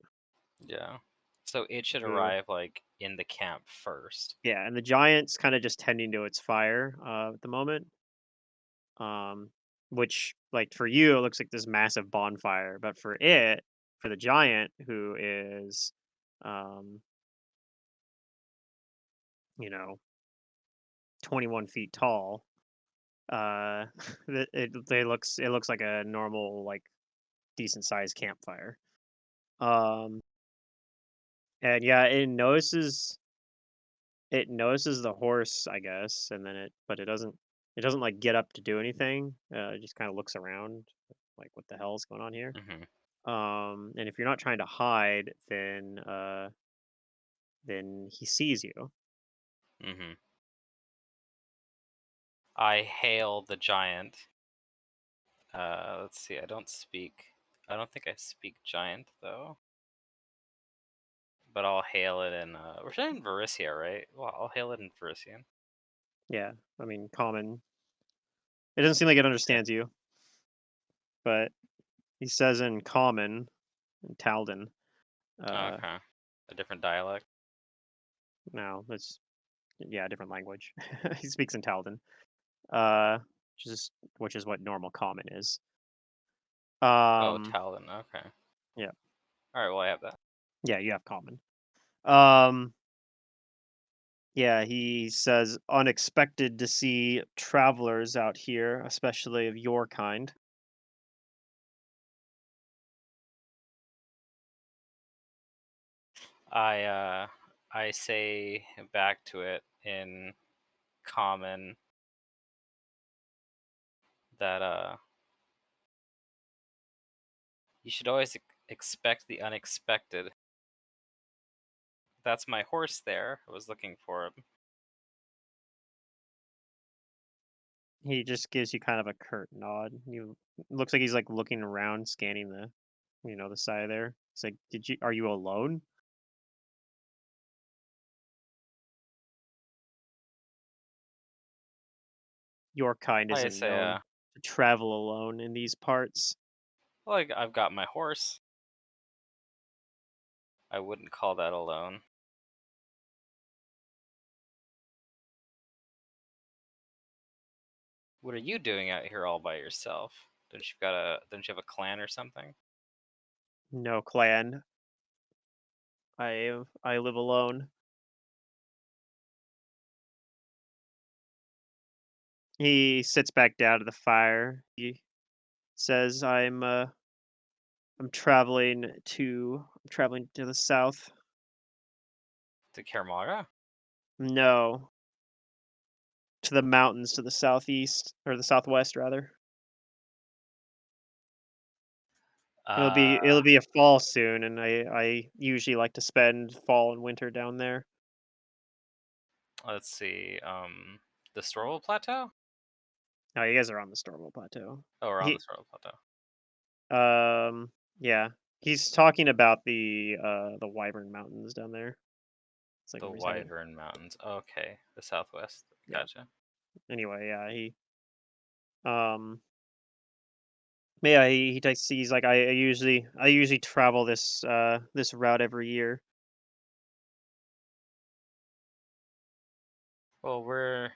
Yeah. So it should who arrive like in the camp first. yeah, and the giant's kind of just tending to its fire at the moment. Um, which like for you it looks like this massive bonfire, but for the giant who is, um, you know, 21 feet tall, uh, it looks like a normal like decent sized campfire. Um, and yeah, it notices the horse, I guess, and then it doesn't like get up to do anything. It just kind of looks around, like what the hell's going on here. Hmm. And if you're not trying to hide, then he sees you. Hmm. I hail the giant. Let's see. I don't speak. I don't think I speak giant though. But I'll hail it in. We're saying Varisia, right? Well, I'll hail it in Varisian. Yeah, I mean, common. It doesn't seem like it Okay. understands you, but he says in common, in Taldan. Uh, Okay. A different dialect. no, it's yeah, a different language. He speaks in Taldan, uh, which is what normal common is. Oh, Um, Talon. Okay. yeah, All right. Well, I have that. yeah, you have common. Um, yeah, he says unexpected to see travelers out here, especially of your kind. I uh, I say back to it in common that you should always expect the unexpected. That's my horse there. I was looking for him. He just gives you kind of a curt nod. You looks like he's like looking around, scanning the side there. He's like, are you alone?" Your kind I isn't say, known to travel alone in these parts. well, I've got my horse. I wouldn't call that alone. What are you doing out here all by yourself? Don't you have a clan or something? No clan. I live alone. He sits back down to the fire. He says, I'm traveling to the south." To Karamara? "No, to the mountains to the southeast or the southwest rather. It'll Uh, be a fall soon, and I usually like to spend fall and winter down there." let's see. The Storval Plateau? Oh, you guys are on the Stormwell Plateau. Oh, we're on the He Storval Plateau. yeah. He's talking about the Wyvern Mountains down there. It's like The where he's heading. Wyvern Mountains. Okay, the southwest. Yeah. Gotcha. Anyway, yeah, um yeah, he's like I usually travel this route every year. Well,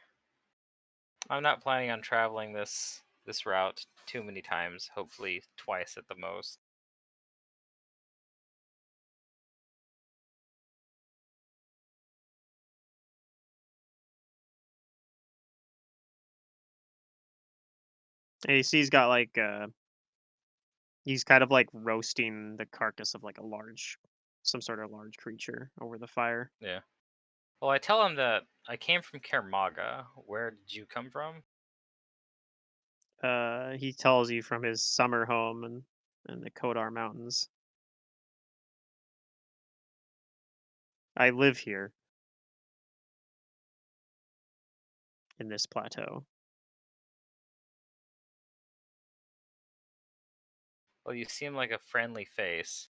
I'm not planning on traveling this route too many times. Hopefully, twice at the most. And you see he's got like he's kind of like roasting the carcass of like some sort of large creature over the fire. Yeah. Well, I tell him that I came from Kermaga. Where did you come from? He tells you from his summer home in the Kodar Mountains. "I live here in this plateau." Well, you seem like a friendly face.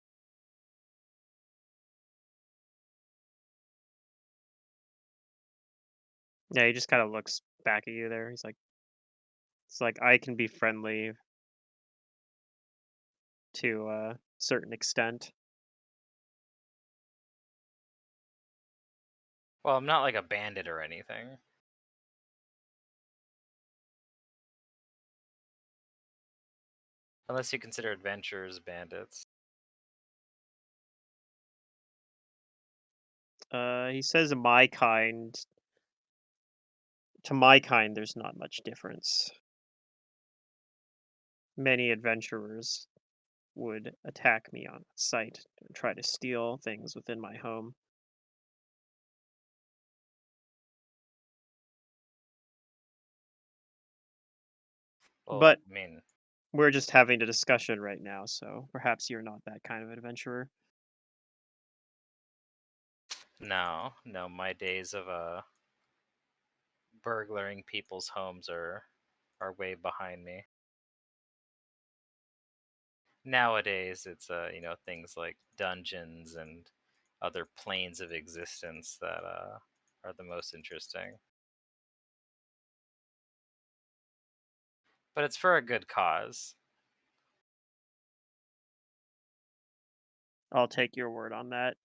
Yeah, he just kind of looks back at you there. It's like I can be friendly to a certain extent. Well, I'm not like a bandit or anything. Unless you consider adventurers bandits. He says my kind. To my kind, there's not much difference. Many adventurers would attack me on sight and try to steal things within my home. Well, But I mean, we're just having a discussion right now, so perhaps you're not that kind of adventurer. no, my days of burglaring people's homes are way behind me. Nowadays, it's things like dungeons and other planes of existence that are the most interesting. But it's for a good cause. I'll take your word on that.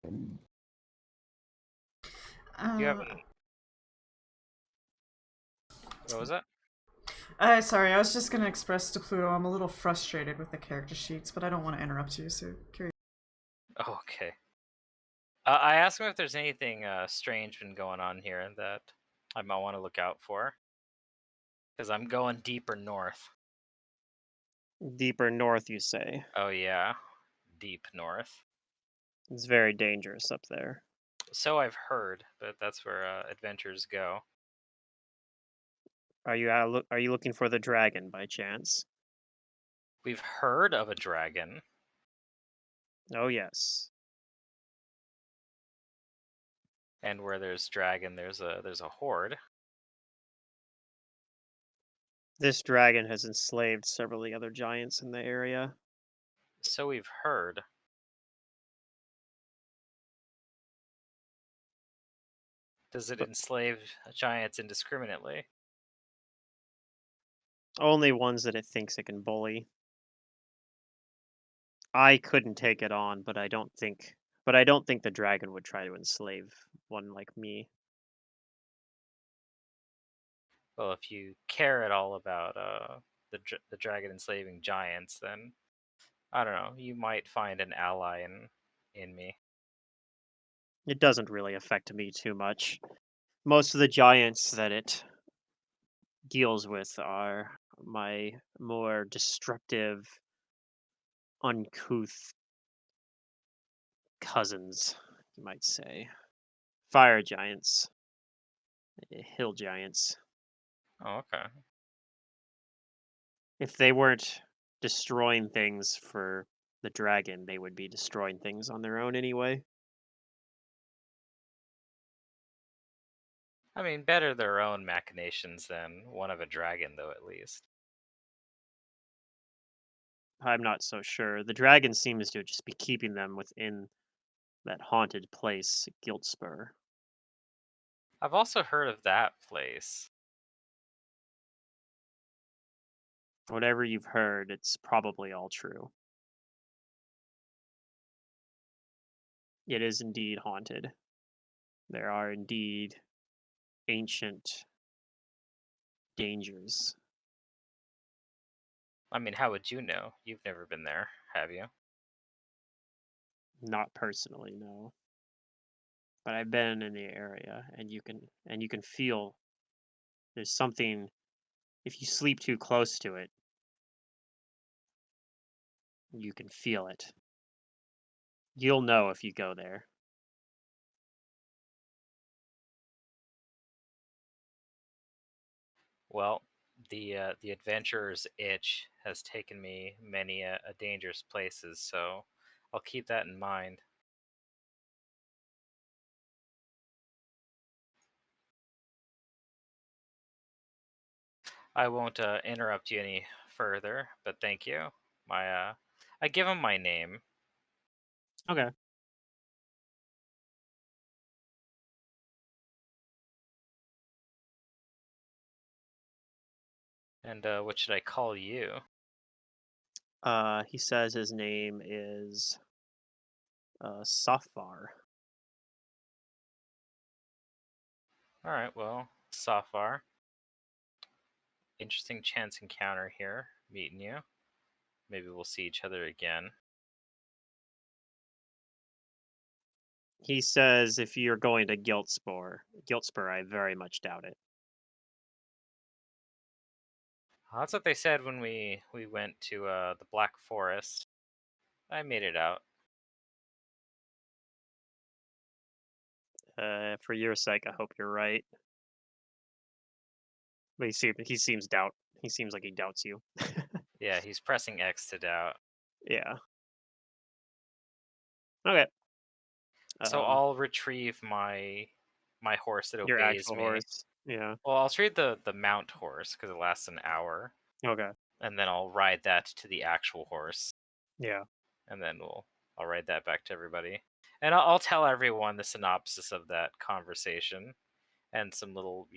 You Uh, haven't. What was that? sorry, I was just gonna express to Pluto I'm a little frustrated with the character sheets, but I don't want to interrupt you, so carry. Oh, okay. I asked him if there's anything strange been going on here that I might want to look out for, because I'm going deeper north. Deeper north, you say. Oh yeah, deep north. It's very dangerous up there. So I've heard, but that's where adventures go. Are you looking for the dragon by chance? We've heard of a dragon, Oh yes. and where there's dragon, there's a horde. This dragon has enslaved several of the other giants in the area. So we've heard. Does it But enslave giants indiscriminately? only ones that it thinks it can bully. I couldn't take it on, but I don't think the dragon would try to enslave one like me. Well, if you care at all about the dragon enslaving giants, then I don't know. You might find an ally in me. It doesn't really affect me too much. Most of the giants that it deals with are my more destructive, uncouth cousins, you might say. Fire giants, hill giants. Oh, okay. If they weren't destroying things for the dragon, they would be destroying things on their own anyway. I mean, better their own machinations than one of a dragon, though, at least. I'm not so sure. The dragon seems to just be keeping them within that haunted place, Guilt Spur. I've also heard of that place. Whatever you've heard, it's probably all true. It is indeed haunted. There are indeed ancient dangers. I mean, how would you know? You've never been there, have you? Not personally, no. But I've been in the area and you can feel there's something if you sleep too close to it, you can feel it. You'll know if you go there. Well, the adventurer's itch has taken me many a dangerous places, so I'll keep that in mind. I won't interrupt you any further, but thank you. My I give him my name, Okay. and what should I call you? He says his name is Safar. All right. Well, Safar. Interesting chance encounter here, meeting you. Maybe we'll see each other again. He says if you're going to Giltspur, I very much doubt it. Well, that's what they said when we went to the Black Forest. I made it out. For your sake, I hope you're right. But he seems doubt. He seems like he doubts you. Yeah, he's pressing X to doubt. Yeah. Okay. So I'll retrieve my horse that your obeys actual me. horse. Yeah. Well, I'll retrieve the mount horse because it lasts an hour, Okay. and then I'll ride that to the actual horse, Yeah. and then I'll ride that back to everybody, and I'll tell everyone the synopsis of that conversation, and some little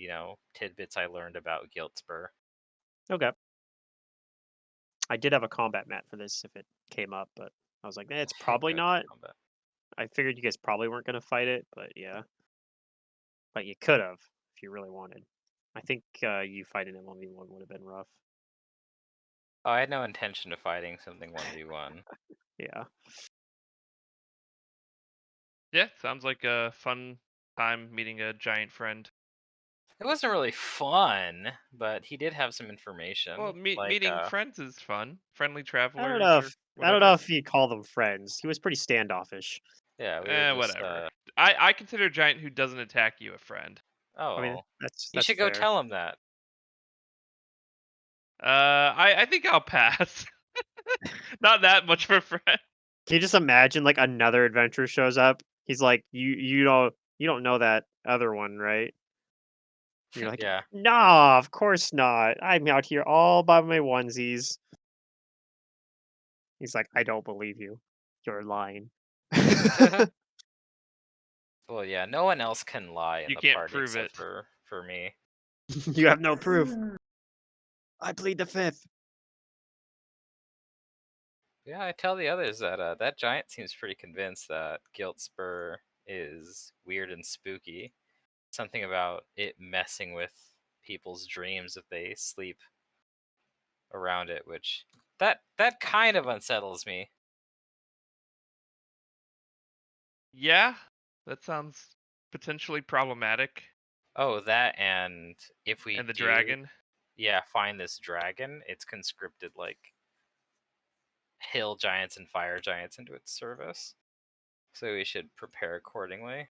tidbits I learned about Giltspur. Okay. I did have a combat mat for this if it came up, but I was like, it's probably not. Combat. I figured you guys probably weren't going to fight it, but yeah. But you could have if you really wanted. I think you fighting in 1v1 would have been rough. Oh, I had no intention of fighting something 1v1. Yeah. Yeah, sounds like a fun time meeting a giant friend. It wasn't really fun, but he did have some information. Well, meeting friends is fun. Friendly I travelers don't know or if whatever. you call them friends. He was pretty standoffish. Yeah, we were just. Whatever. I consider a giant who doesn't attack you a friend. Oh, I mean, that's you should go fair. tell him that. I think I'll pass. Not that much for a friend. Can you just imagine like another adventurer shows up? He's like, you don't know that other one, right? You're like, Yeah. nah, of course not. I'm out here all by my onesies. He's like, I don't believe you. You're lying. Well, yeah, no one else can lie in You the can't party prove except it. for me. You have no proof. I plead the fifth. Yeah, I tell the others that that giant seems pretty convinced that Giltspur is weird and spooky. Something about it messing with people's dreams if they sleep around it, which that kind of unsettles me. Yeah, that sounds potentially problematic. Oh, that, and if we And the do, dragon. yeah, find this dragon, it's conscripted like hill giants and fire giants into its service. So we should prepare accordingly.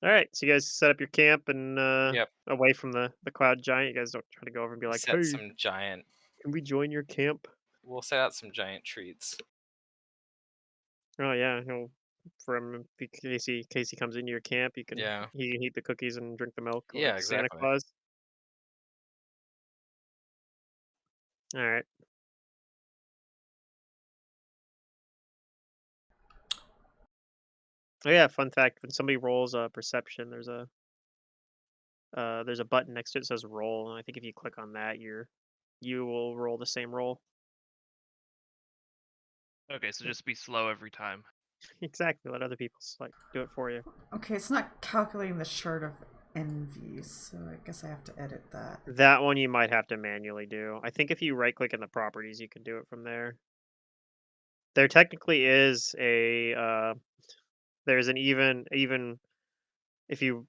All right, so you guys set up your camp and Yep. away from the cloud giant. You guys don't try to go over and be like, Set "Hey, some giant. can we join your camp?" We'll set out some giant treats. Oh yeah, from Casey comes into your camp, Yeah. he can eat the cookies and drink the milk Yeah, like Santa exactly. Claus. All right. Oh yeah, fun fact: when somebody rolls a perception, there's a button next to it that says roll, and I think if you click on that, you will roll the same roll. Okay, so just be slow every time. Exactly. Let other people do it for you. Okay, it's not calculating the shard of envy, so I guess I have to edit that. That one you might have to manually do. I think if you right click in the properties, you can do it from there. There technically is there's an even if you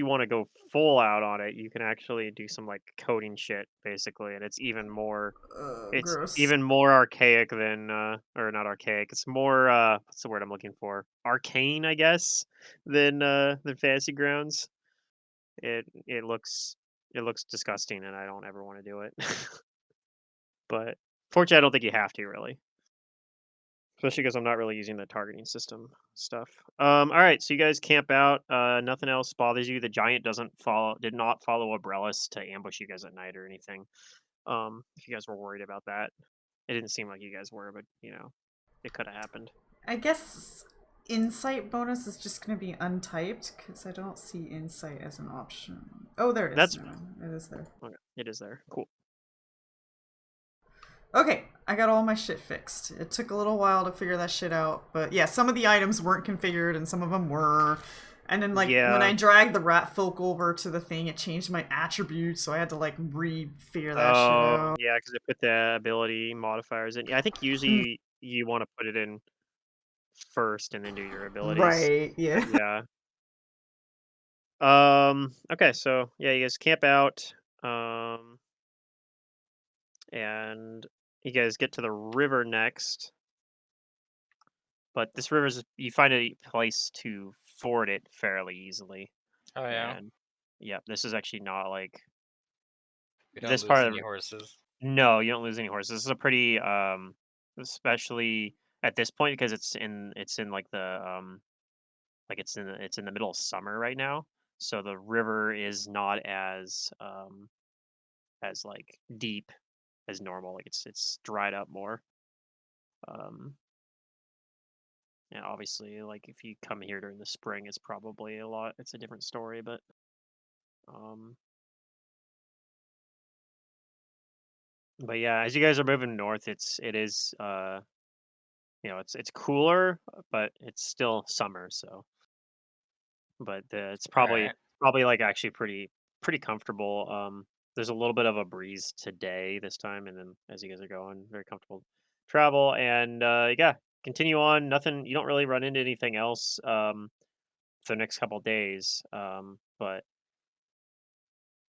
want to go full out on it, you can actually do some like coding shit basically, and it's Gross. even more archaic than or not archaic. It's more what's the word I'm looking for? Arcane, I guess, than Fantasy Grounds. It looks disgusting, and I don't ever want to do it. But fortunately, I don't think you have to really, especially because I'm not really using the targeting system stuff. All right, so you guys camp out. Nothing else bothers you. The giant did not follow Abrellis to ambush you guys at night or anything. If you guys were worried about that, it didn't seem like you guys were, but it could have happened. I guess insight bonus is just going to be untyped because I don't see insight as an option. Oh, there it is. That's No, it is there. okay. It is there. Cool. Okay, I got all my shit fixed. It took a little while to figure that shit out, but yeah, some of the items weren't configured and some of them were. And then, like, when I Yeah. dragged the rat folk over to the thing, it changed my attributes, so I had to, like, re-figure that shit Oh, out. yeah, because it put the ability modifiers in. Yeah, I think usually you want to put it in first and then do your abilities. Right, yeah. Yeah. Okay, so yeah, you guys camp out. And you guys get to the river next. But this river's you find a place to ford it fairly easily. Oh yeah, And yeah, this is actually not like we don't this lose part of any horses. no, you don't lose any horses. This is a pretty especially at this point because it's in like the like it's in the middle of summer right now. So the river is not as like deep as normal. Like it's dried up more. Um and obviously like if you come here during the spring it's probably it's a different story, um but yeah, as you guys are moving north it is it's cooler, but it's still summer, so but it's All probably right. probably like actually pretty comfortable. There's a little bit of a breeze today this time, and then as you guys are going, very comfortable travel, and yeah, continue on. Nothing, you don't really run into anything else for the next couple days. But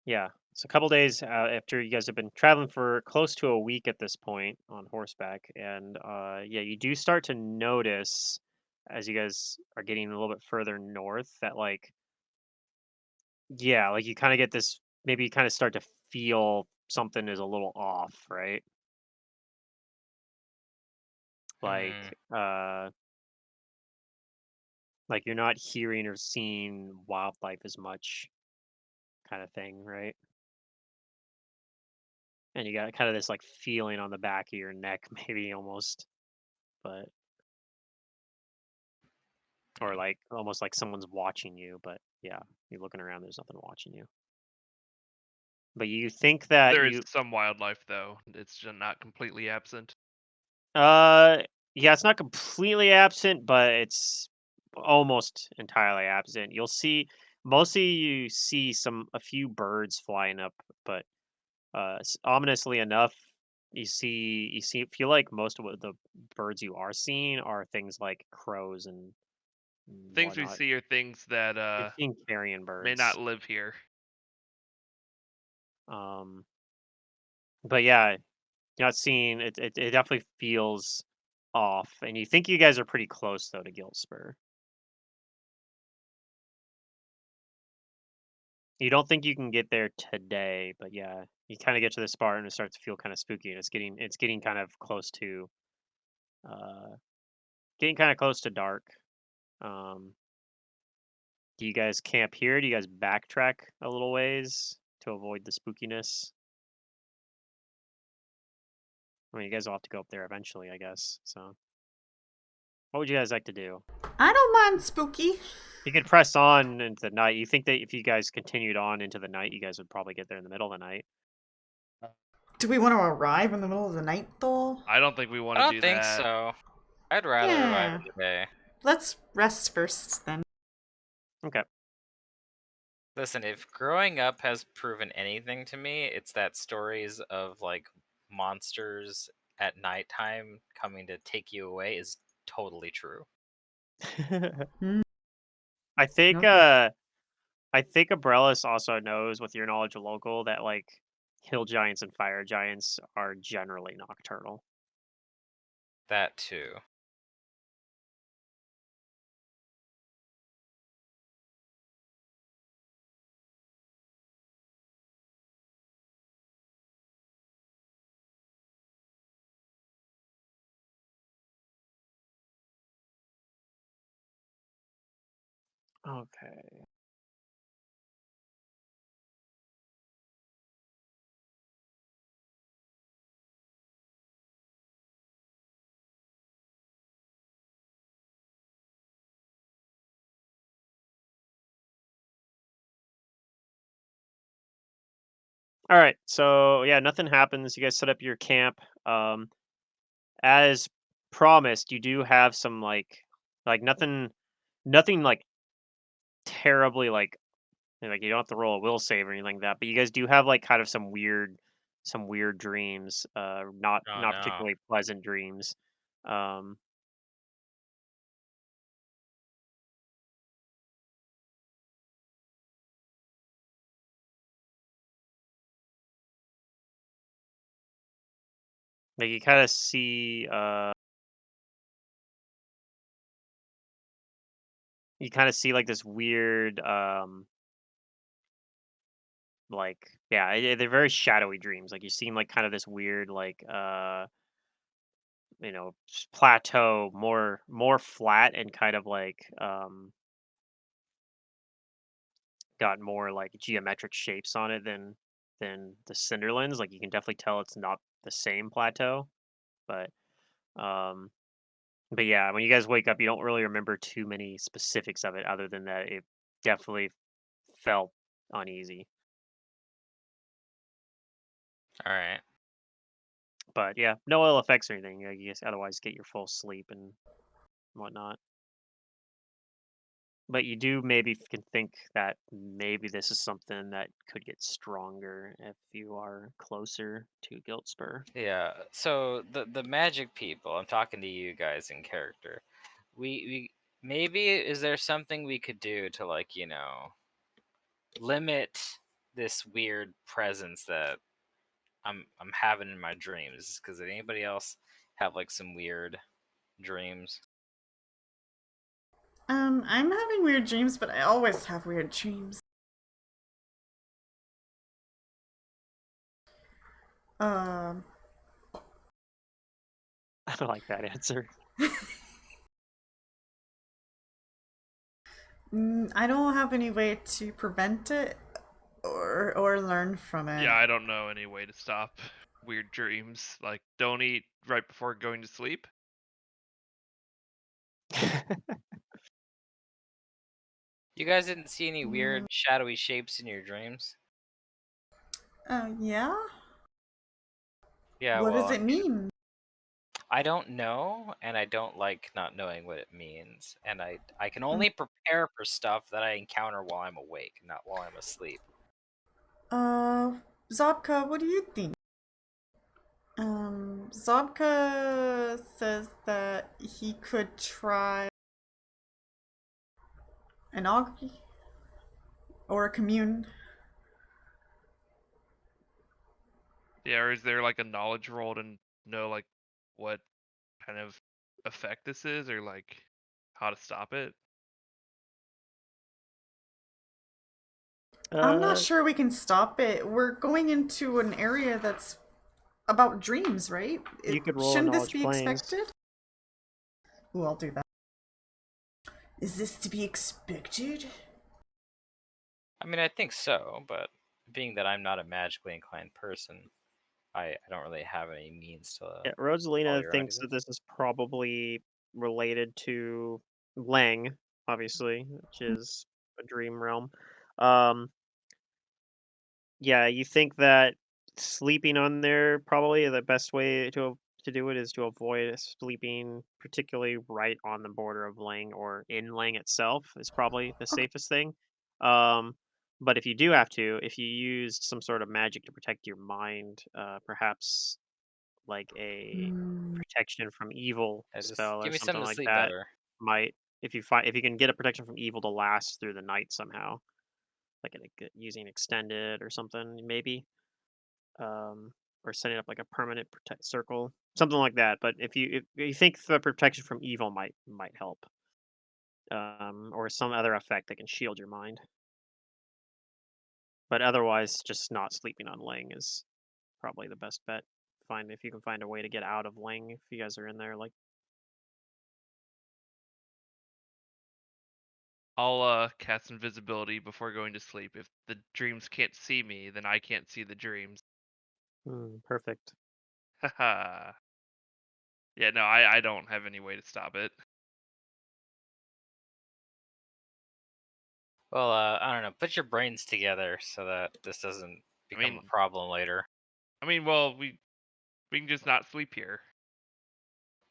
yeah, it's a couple days after you guys have been traveling for close to a week at this point on horseback, and yeah, you do start to notice as you guys are getting a little bit further north that like yeah, like you kind of get this maybe you kind of start to feel something is a little off, right? Hmm. Like like you're not hearing or seeing wildlife as much kind of thing, right? And you got kind of this like feeling on the back of your neck maybe almost, but or like almost like someone's watching you, but yeah, you're looking around, there's nothing watching you. But you think that There is you some wildlife though. It's just not completely absent. uh yeah, it's not completely absent, but it's almost entirely absent. You'll see mostly you see a few birds flying up, but ominously enough, you feel like most of what the birds you are seeing are things like crows and Things we whatnot. see are things that You're seeing carrion may birds. not live here. Um, but yeah, you're not seeing it. It definitely feels off, and you think you guys are pretty close though to Giltspur. You don't think you can get there today, but yeah, you kind of get to this part and it starts to feel kind of spooky, and it's getting kind of close to uh dark. Um, do you guys camp here? Do you guys backtrack a little ways to avoid the spookiness? I mean, you guys will have to go up there eventually, I guess. So, what would you guys like to do? I don't mind spooky. You could press on into the night. You think that if you guys continued on into the night, you guys would probably get there in the middle of the night. Do we want to arrive in the middle of the night, though? I don't think we I want to don't do think that. so. I'd rather arrive Yeah. in the day. Let's rest first, then. Okay. Listen, if growing up has proven anything to me, it's that stories of like monsters at nighttime coming to take you away is totally true. Hmm. I think Okay. Abrellis also knows with your knowledge of local that like hill giants and fire giants are generally nocturnal. That too. Okay. All right. So yeah, nothing happens. You guys set up your camp. As promised, you do have some like nothing like terribly like you don't have to roll a will save or anything like that. But you guys do have like kind of some weird dreams. Oh Not no. particularly pleasant dreams. Um, like you kind of see like this weird like yeah, they're very shadowy dreams. Like you seem like kind of this weird like plateau, more flat and kind of like got more like geometric shapes on it than the Cinderlands. Like you can definitely tell it's not the same plateau, but um but yeah, when you guys wake up, you don't really remember too many specifics of it other than that it definitely felt uneasy. All right. But yeah, no ill effects or anything. I guess otherwise get your full sleep and whatnot. But you do maybe can think that maybe this is something that could get stronger if you are closer to Guilt Spur. Yeah. So the magic people, I'm talking to you guys in character. We maybe is there something we could do to like, limit this weird presence that I'm having in my dreams? Because anybody else have like some weird dreams? I'm having weird dreams, but I always have weird dreams. Um, I like that answer. I don't have any way to prevent it or learn from it. Yeah, I don't know any way to stop weird dreams. Like, don't eat right before going to sleep. You guys didn't see any Mm, weird shadowy shapes in your dreams? yeah? Yeah, What well, does it mean? I don't know, and I don't like not knowing what it means. And I can Mm, only prepare for stuff that I encounter while I'm awake, not while I'm asleep. Uh, Zobka, what do you think? Zobka says that he could try an augury or a commune. Yeah, or is there like a knowledge roll to know like what kind of effect this is, or like how to stop it? I'm not uh, sure we can stop it. We're going into an area that's about dreams, right? you could roll a Shouldn't this knowledge be planes. expected? Ooh, I'll do that. Is this to be expected? I mean, I think so, but being that I'm not a magically inclined person, I don't really have any means to Yeah, follow Rosalina your thinks ideas. that this is probably related to Lang, obviously, which is a dream realm. Um, yeah, you think that sleeping on there probably the best way to do it is to avoid sleeping, particularly right on the border of Lang or in Lang itself is probably the Okay. safest thing. Um, but if you do have to, if you used some sort of magic to protect your mind, perhaps like a Hmm. protection from evil Yeah, just spell or give me something something to like sleep that better. might if you can get a protection from evil to last through the night somehow, like using extended or something maybe, or setting up like a permanent protect circle, something like that. But if you think the protection from evil might help, or some other effect that can shield your mind, but otherwise just not sleeping on Lang is probably the best bet. Find if you can find a way to get out of Lang if you guys are in there like. I'll cast invisibility before going to sleep. If the dreams can't see me, then I can't see the dreams. Perfect. Haha. Yeah, no, I don't have any way to stop it. Well, I don't know. Put your brains together so that this doesn't become mean, a problem later. well, we can just not sleep here.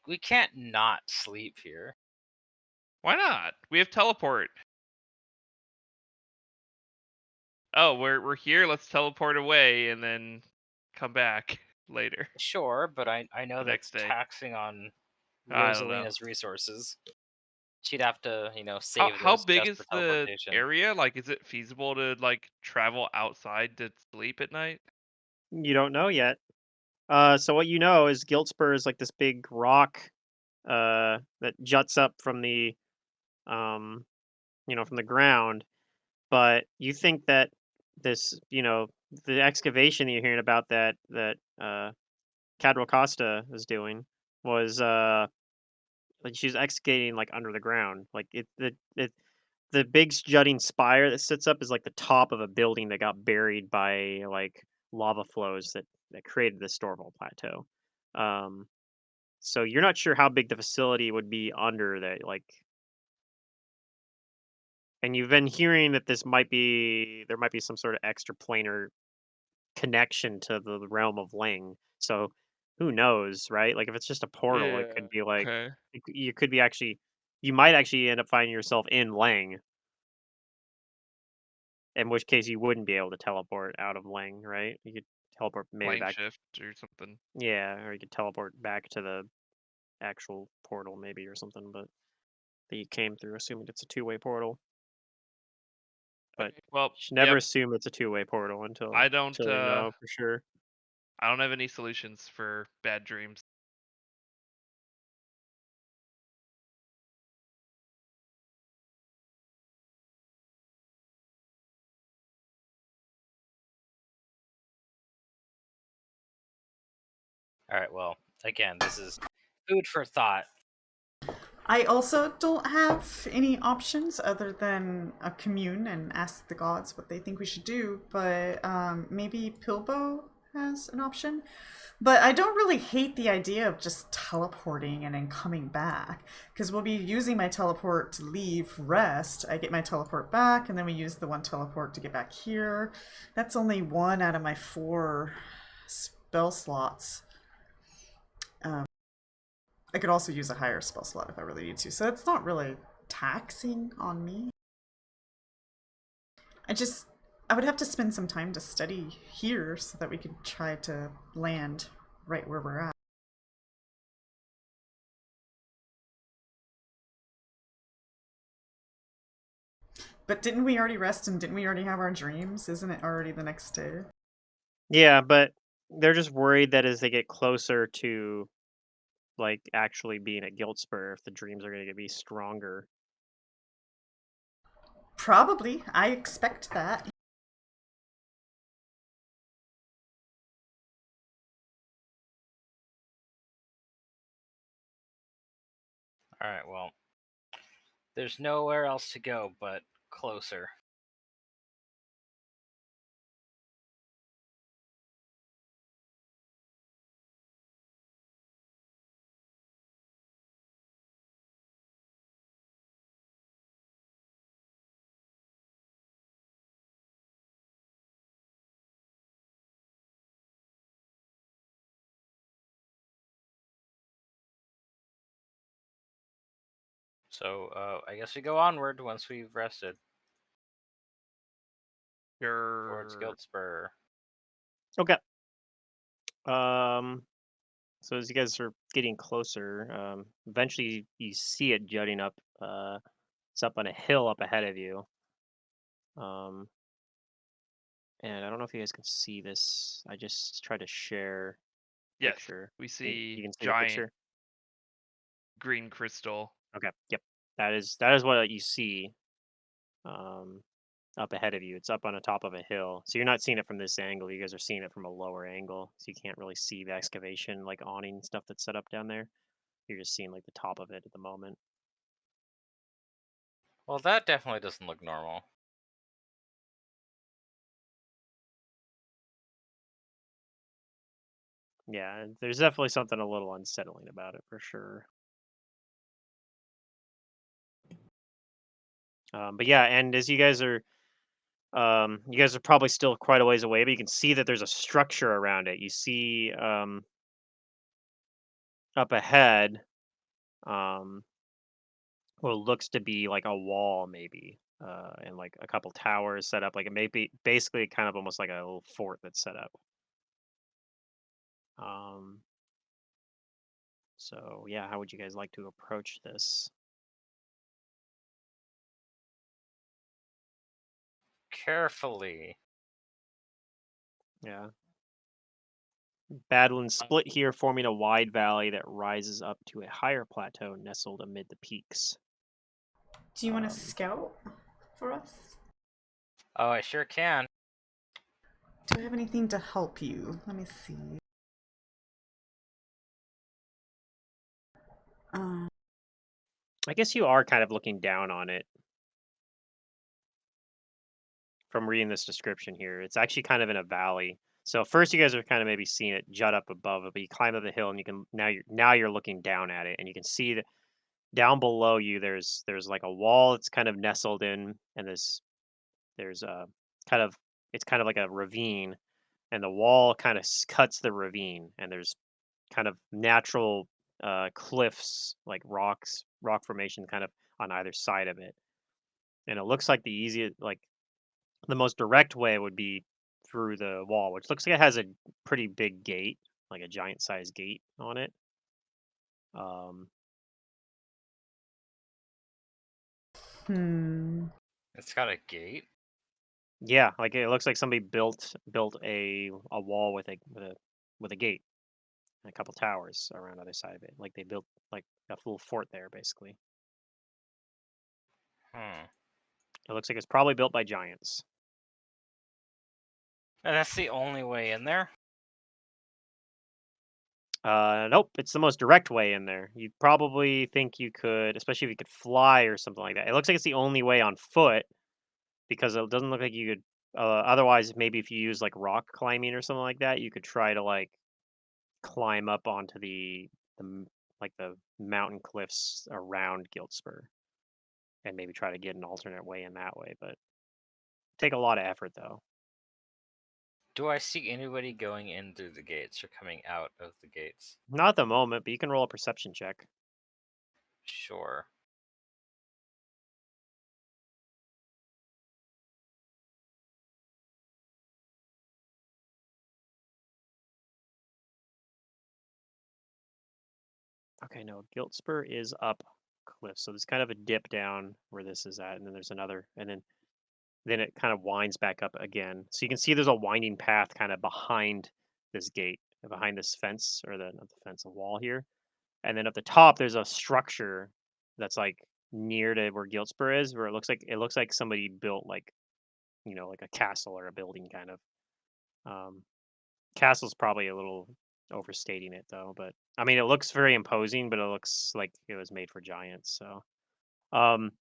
We can't not sleep here. Why not? We have teleport. Oh, we're here. Let's teleport away and then come back later Sure, but I know the next that's day. taxing on I don't know. Rosalina's resources. She'd have to, How save how those big just is for the teleportation. area? Like, is it feasible to like travel outside to sleep at night? You don't know yet. So what you know is Giltspur is like this big rock that juts up from the um, from the ground. But you think that this, the excavation that you're hearing about that Cadwell Costa is doing was like she's excavating like under the ground. Like the big jutting spire that sits up is like the top of a building that got buried by like lava flows that created the Storval Plateau. Um, so you're not sure how big the facility would be under that, like, and you've been hearing that there might be some sort of extra planar connection to the realm of Lang. So who knows, right? Like if it's just a portal, it Yeah. could be like Okay. you could be actually you might actually end up finding yourself in Lang, in which case you wouldn't be able to teleport out of Lang, right? You could teleport maybe Plane back, shift or something. yeah, or you could teleport back to the actual portal maybe or something, but that you came through, assuming it's a two-way portal. But Okay. Well, you should yeah. never assume it's a two-way portal I don't. until you know for sure. I don't have any solutions for bad dreams. All right, well, again, this is food for thought. I also don't have any options other than a commune and ask the gods what they think we should do, but maybe Pilbo has an option. But I don't really hate the idea of just teleporting and then coming back, because we'll be using my teleport to leave rest. I get my teleport back, and then we use the one teleport to get back here. That's only one out of my 4 spell slots. I could also use a higher spell slot if I really need to, so it's not really taxing on me. I just I would have to spend some time to study here so that we could try to land right where we're at. But didn't we already rest and didn't we already have our dreams? Isn't it already the next day? Yeah, but they're just worried that as they get closer to like actually being at Giltspur, if the dreams are going to be stronger. Probably. I expect that. All right, well, there's nowhere else to go but closer. So I guess we go onward once we've rested towards Sure. Guildspur. Okay. Um. So as you guys are getting closer, eventually you see it jutting up. It's up on a hill up ahead of you. Um. And I don't know if you guys can see this. I just tried to share Yes, picture. we You see can see the giant picture. green crystal. Okay. Yep. That is what you see. Um. Up ahead of you. It's up on the top of a hill. So you're not seeing it from this angle. You guys are seeing it from a lower angle. So you can't really see the excavation, like awning stuff that's set up down there. You're just seeing like the top of it at the moment. Well, that definitely doesn't look normal. Yeah, there's definitely something a little unsettling about it for sure. But yeah, and as you guys are You guys are probably still quite a ways away, but you can see that there's a structure around it. You see up ahead um, what looks to be like a wall, maybe, and like a couple towers set up. Like it may be basically kind of almost like a little fort that's set up. Um, so yeah, how would you guys like to approach this? Carefully. Yeah. Badlands split here, forming a wide valley that rises up to a higher plateau nestled amid the peaks. Do you want to Um, scout for us? Oh, I sure can. Do I have anything to help you? Let me see. Um, I guess you are kind of looking down on it from reading this description here. It's actually kind of in a valley. So first, you guys are kind of maybe seeing it jut up above it, but you climb up the hill and you can now you're looking down at it, and you can see that down below you there's like a wall that's kind of nestled in, and there's a kind of it's kind of like a ravine, and the wall kind of cuts the ravine, and there's kind of natural cliffs, like rock formation, kind of on either side of it. And it looks like the easiest, like the most direct way would be through the wall, which looks like it has a pretty big gate, like a giant sized gate on it. Um, hmm. It's got a gate. yeah, like it looks like somebody built a wall with a gate and a couple towers around the other side of it. Like they built like a full fort there, basically. Hmm. It looks like it's probably built by giants. And that's the only way in there? Nope, it's the most direct way in there. You probably think you could, especially if you could fly or something like that. It looks like it's the only way on foot because it doesn't look like you could. Otherwise, maybe if you use like rock climbing or something like that, you could try to like climb up onto like the mountain cliffs around Giltspur and maybe try to get an alternate way in that way. But take a lot of effort though. Do I see anybody going in through the gates or coming out of the gates? Not at the moment, but you can roll a perception check. Sure. Okay, no, Giltspur is up cliff, so there's kind of a dip down where this is at, and then there's another, and then it kind of winds back up again. So you can see there's a winding path kind of behind this gate, behind this fence, or the not the fence, a wall here, and then at the top there's a structure that's like near to where Giltspur is, where it looks like somebody built like like a castle or a building kind of. Um, Castle's probably a little overstating it though, but I mean it looks very imposing, but it looks like it was made for giants. So, um,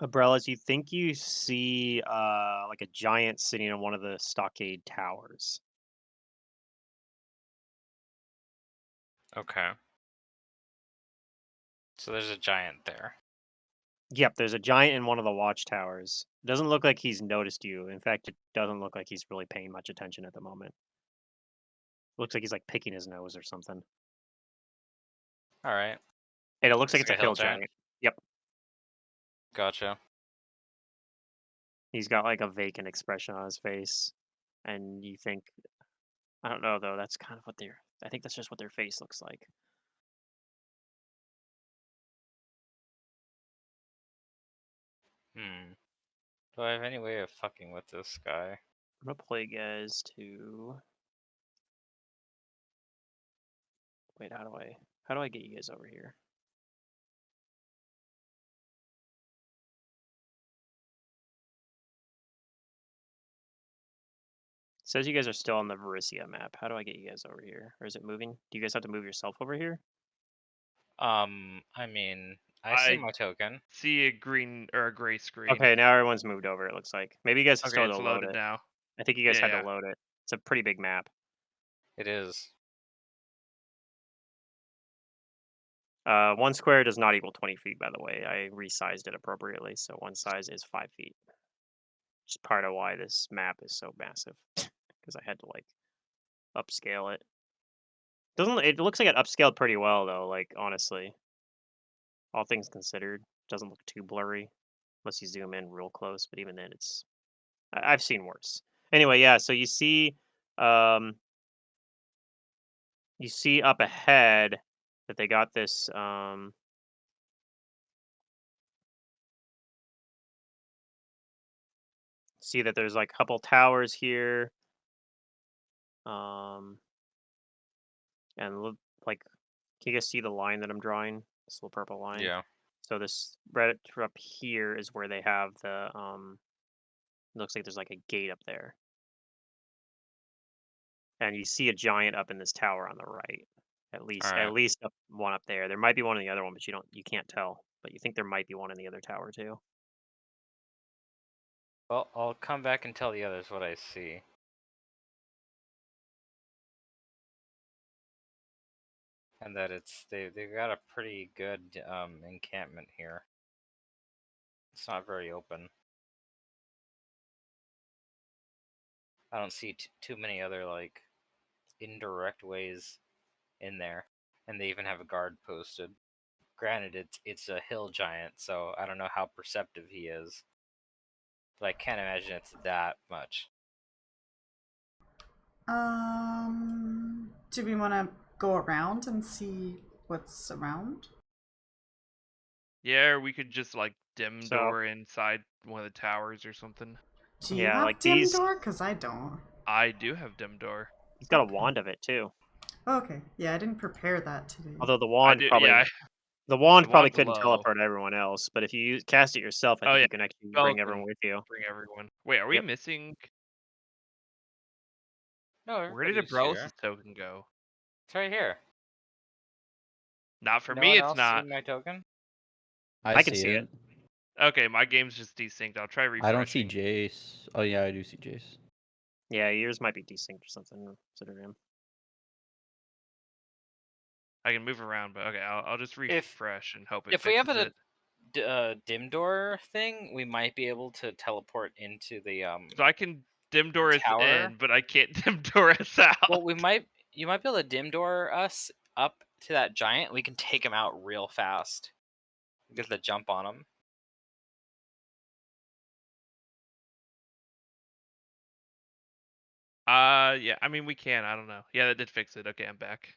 Umbrellas, you think you see like a giant sitting on one of the stockade towers. Okay. So there's a giant there. Yep, there's a giant in one of the watchtowers. Doesn't look like he's noticed you. In fact, it doesn't look like he's really paying much attention at the moment. Looks like he's like picking his nose or something. All right. And it looks like It's it's a like a hill hill giant. giant. Yep. Gotcha. He's got like a vacant expression on his face. And you think, I don't know though, that's kind of what I think that's just what their face looks like. Hmm. Do I have any way of fucking with this guy? I'm gonna play you guys to wait, how do I get you guys over here? It says you guys are still on the Varissia map. How do I get you guys over here? Or is it moving? Do you guys have to move yourself over here? I mean, I see I my token. see a green or a gray screen. Okay, now everyone's moved over, it looks like. Maybe you guys Okay, still had it's to load loaded it. now. I think you guys Yeah, had to yeah. load it. It's a pretty big map. It is. 1 square does not equal 20 feet, by the way. I resized it appropriately, so one size is 5 feet. Just part of why this map is so massive, because I had to like upscale it. Doesn't it looks like it upscaled pretty well though? Like honestly, all things considered, doesn't look too blurry unless you zoom in real close. But even then, I've seen worse. Anyway, yeah. So um, you see up ahead that they got this see that there's like a couple towers here. And look like, can you guys see the line that I'm drawing? This little purple line. Yeah. So this right up here is where they have the it looks like there's like a gate up there. And you see a giant up in this tower on the right. At Alright. least one up there. There might be one in the other one, but you can't tell. But you think there might be one in the other tower too. Well, I'll come back and tell the others what I see. And that they've got a pretty good encampment here. It's not very open. I don't see too many other like indirect ways in there, and they even have a guard posted. Granted, it's a hill giant, so I don't know how perceptive he is, but I can't imagine it's that much. Do we want to go around and see what's around? Yeah, or we could just like dim So door inside one of the towers or something. Do you yeah, have like dim these. door? Cause I don't. I do have dim door. He's got a Okay. wand of it too. Okay, yeah, I didn't prepare that today. Although I do. Yeah, the wand the probably wand's couldn't low. teleport everyone else. But if you cast it yourself, I Oh think yeah, you can actually spell bring everyone can with you. bring everyone. Wait, are we Yep. missing? No, Where did everybody's Abrellis' here. token go? It's right here. Not for No me, one it's else not. see my token? I can see see it. Okay, my game's just desynced. I'll try I don't see refreshing. Jace. Oh yeah, I do see Jace. Yeah, yours might be desynced or something. Consider him. I can move around, but okay, I'll just refresh and hope it If we have fixes it. a dim door thing, we might be able to teleport into the So I can dim door us tower. in, but I can't dim door us out. Well, you might be able to dim door us up to that giant. We can take him out real fast. Get the jump on him. Yeah, I mean we can. I don't know. Yeah, that did fix it. Okay, I'm back.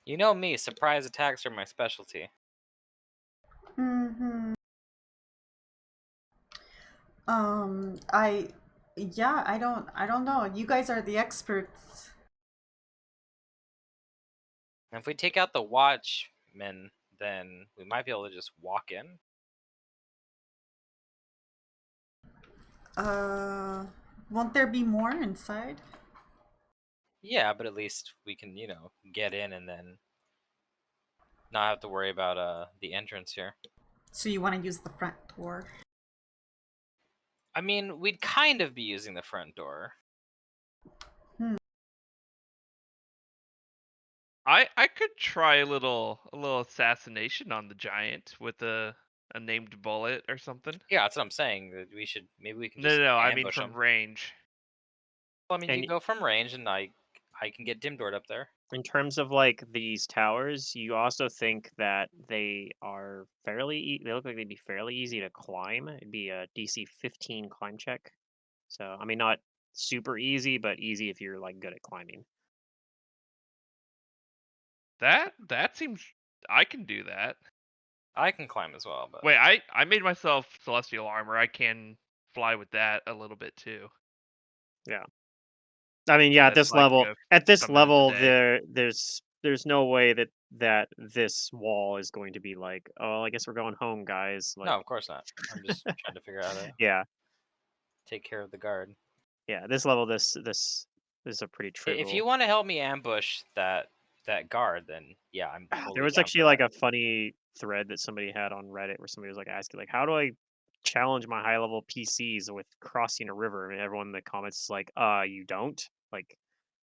You know me, surprise attacks are my specialty. Mm-hmm. I don't know. You guys are the experts. And if we take out the watchmen, then we might be able to just walk in. Won't there be more inside? Yeah, but at least we can, get in and then not have to worry about the entrance here. So you want to use the front door? I mean, we'd kind of be using the front door. I could try a little assassination on the giant with a named bullet or something. Yeah, that's what I'm saying. That maybe we can No, just no, no. I mean ambush from them. range. Well, I mean, And you go from range, and I can get dim doored up there. in terms of like these towers, you also think that they look like they'd be fairly easy to climb. It'd be a DC 15 climb check. So I mean, not super easy, but easy if you're like good at climbing. That seems I can do that. I can climb as well, but Wait, I made myself celestial armor. I can fly with that a little bit too. Yeah. I mean, yeah, That's like at this summon in the level, day. there's no way that this wall is going to be like, oh, I guess we're going home, guys. no, Like, of course not. I'm just trying to figure out how to yeah, take care of the guard. yeah, this level, this is a pretty If you trivial. want to help me ambush that guard, then yeah, I'm There totally was down actually for like that. a funny thread that somebody had on Reddit where somebody was like asking like, how do I challenge my high level PCs with crossing a river? And everyone in the comments is like, you don't like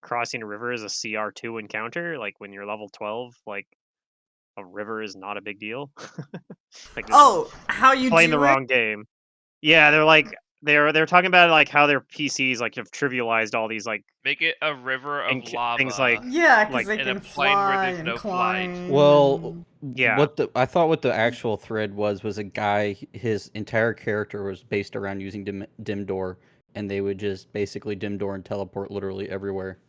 crossing a river is a CR2 encounter. Like when you're level 12, like a river is not a big deal. Like this is Oh, how you playing the do it? wrong game. Yeah, they're like they're talking about like how their PCs like have trivialized all these like Make it a river of things like lava Yeah, because like they in a can plane where fly there's and no flight. climb. Well, Yeah. I thought what the actual thread was a guy. His entire character was based around using dim door, and they would just basically dim door and teleport literally everywhere.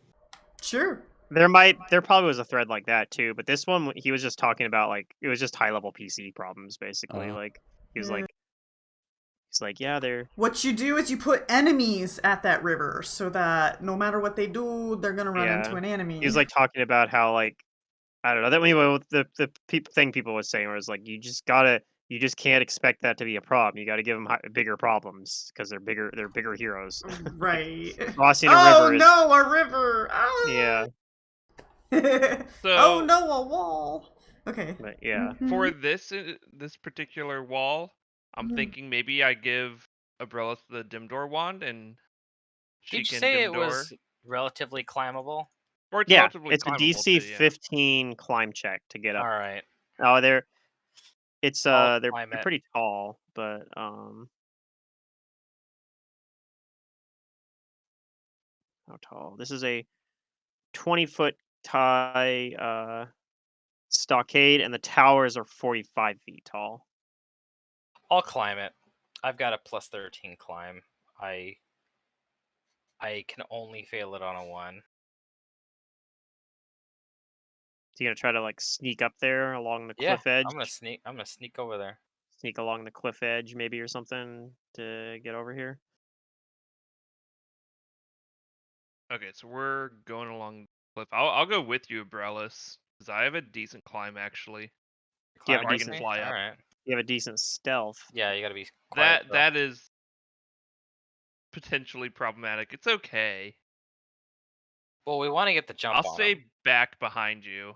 Sure. there probably was a thread like that too, but this one he was just talking about like it was just high level PC problems basically. Like he was Yeah. like he's like yeah they're What you do is you put enemies at that river so that no matter what they do, they're gonna run into an enemy. He was like talking about how like I don't know that anyway the thing people was saying was like you just can't expect that to be a problem. You got to give them bigger problems because they're bigger heroes. Right. Crossing a Oh river is no, a river! Ah! yeah, Oh So no, a wall. Okay. but yeah. for Mhm. this particular wall, I'm Mhm. thinking maybe I give Abrellis the dim door wand and she Did you can say dim it door. was relatively climbable? Or it's Yeah, relatively it's a climbable DC too, yeah. 15 climb check to get up. All right. Oh, they're I'll they're climb it. pretty tall, but how tall? This is a 20-foot high stockade, and the towers are 45 feet tall. I'll climb it. I've got a plus 13 climb. I can only fail it on a 1. So you gonna try to like sneak up there along the Yeah, cliff edge? I'm gonna sneak over there. Sneak along the cliff edge, maybe or something to get over here. Okay, so we're going along the cliff. I'll go with you, Abrellis, because I have a decent climb actually. Do you have Climb a Or I with can decent? me? fly All up. right. You have a decent stealth. Yeah, you gotta be quiet. Though. That is potentially problematic. It's okay. Well, we want to get the jump I'll on stay him. back behind you.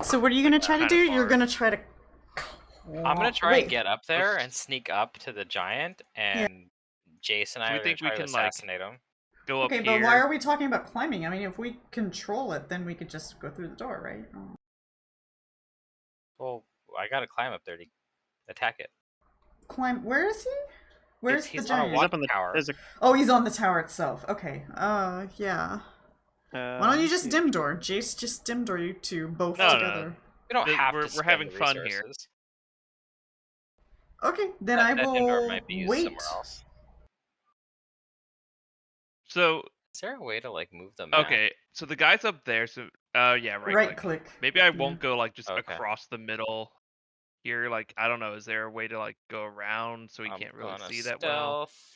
So what are you gonna try to Kinda do? You're far. gonna try to. I'm gonna try Wait. and get up there Let's- and sneak up to the giant, Yeah. and Jason and So I we are gonna think we try to can like assassinate him. go up Okay, here. but why are we talking about climbing? I mean, if we control it, then we could just go through the door, right? Well, I gotta climb up there to attack it. Climb. Where is he? Where's the He's on a giant? He's up on the tower. there's a Oh, he's on the tower itself. Okay. Yeah. Why don't you let's just see. dim door? Jace just dim door you two both No, together. We don't have we're to spend having the fun here. resources. Okay, then I That dim door will might be used wait. somewhere else. So Is there a way to like move them back? okay, so the guy's up there. So yeah, Right click. Maybe I Yeah. won't go like just Okay. across the middle here. Like I don't know. Is there a way to like go around so he I'm can't really gonna see that well? stealth.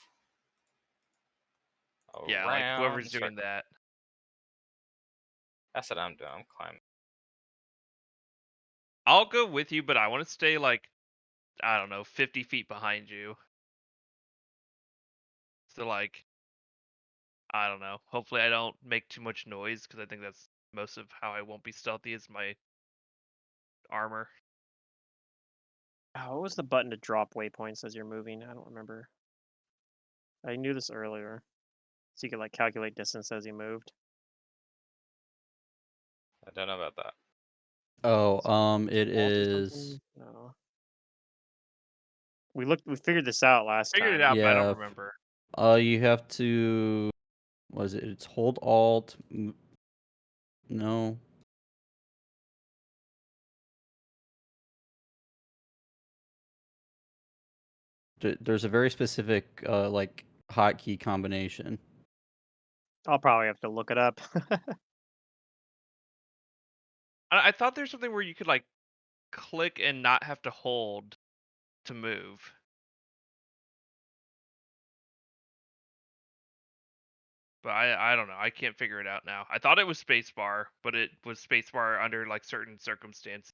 Yeah, like whoever's Around, doing that. That's what I'm doing. I'm climbing. I'll go with you, but I want to stay like I don't know, 50 feet behind you. So like I don't know. Hopefully I don't make too much noise because I think that's most of how I won't be stealthy is my armor. Oh, what was the button to drop waypoints as you're moving? I don't remember. I knew this earlier. So you could like calculate distance as you moved. I don't know about that. Oh, it Alt or is. something? No. We figured this out last Figured time. it out, but I Yeah. don't remember. You have to. What is it? It's hold Alt. No. There's a very specific like hotkey combination. I'll probably have to look it up. I thought there's something where you could like click and not have to hold to move. But I don't know. I can't figure it out now. I thought it was spacebar, but it was spacebar under like certain circumstances.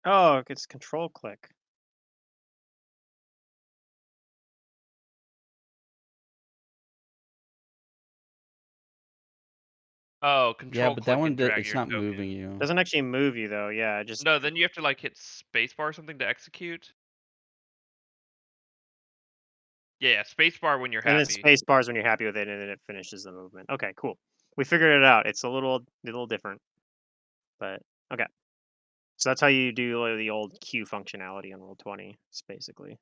Oh, it's control click. Oh, Yeah, control but click that one and drag it's your not token. moving you. Doesn't actually move you though. Yeah, just No, then you have to like hit spacebar or something to execute. Yeah, spacebar when you're And then happy. space bars when you're happy with it, and then it finishes the movement. Okay, cool. We figured it out. It's a little different, but okay. So that's how you do the old Q functionality on Roll20, basically.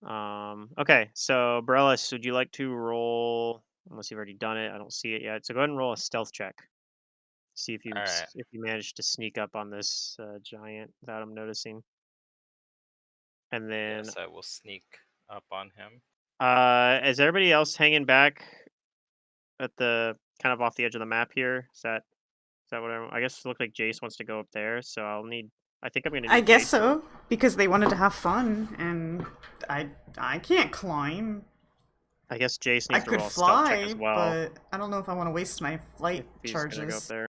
Okay, so Brelis, would you like to roll? Unless you've already done it, I don't see it yet. So go ahead and roll a stealth check. See if All right. if you manage to sneak up on this giant without him noticing. And then, Yes, I will sneak up on him. is everybody else hanging back at the kind of off the edge of the map here? Is that what I guess it looked like Jace wants to go up there, so I think I'm gonna I need guess Jace to so, because they wanted to have fun, and I can't climb. I guess Jace I needs to could roll a stealth check as fly, well but I don't know if I want to waste my flight if he's gonna go up charges. there.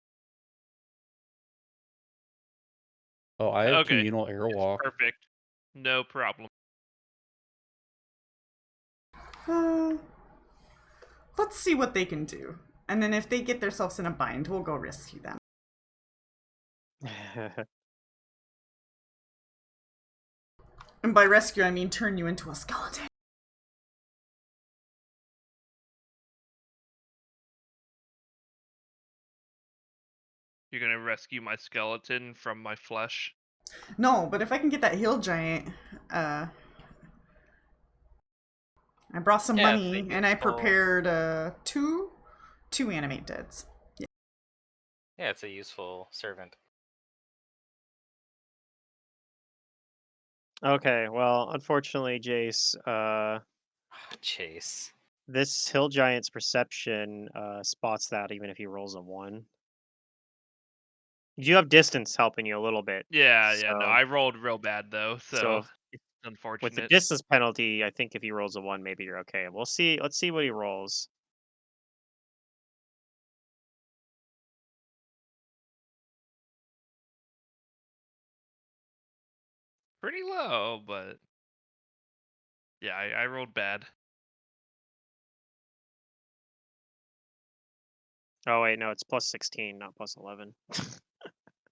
Oh, I have Okay, communal airwalk. perfect. No problem. Uh, let's see what they can do. And then if they get themselves in a bind, we'll go rescue them. And by rescue, I mean turn you into a skeleton. You're gonna rescue my skeleton from my flesh. No, but if I can get that hill giant, I brought some Yeah, it's a money and I useful. prepared two animate deads. Yeah, it's a useful servant. Okay, well, unfortunately, Jace, Chase. this hill giant's perception spots that even if he rolls a 1. You do have distance helping you a little bit. Yeah, no, So, I rolled real bad though, so so if, with the unfortunate. distance penalty, I think if he rolls a 1, maybe you're okay. We'll see. Let's see what he rolls. Pretty low, but yeah, I rolled bad. Oh wait, no, it's plus 16, not plus 11.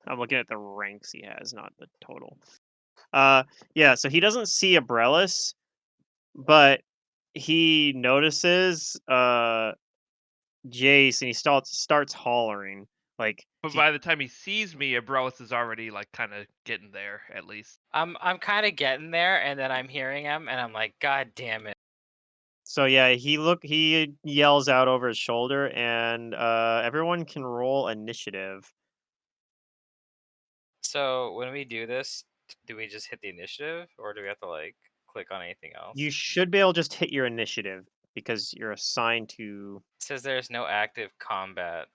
I'm looking at the ranks he has, not the total. Yeah, so he doesn't see Abrellis, but he notices Jace and he starts hollering. Like But by the time he sees me, Abrellis is already like kind of getting there at least. I'm kind of getting there, and then I'm hearing him, and I'm like, God damn it! so yeah, he yells out over his shoulder, and everyone can roll initiative. So when we do this, do we just hit the initiative, or do we have to like click on anything else? You should be able to just hit your initiative because you're assigned to. It says there's no active combat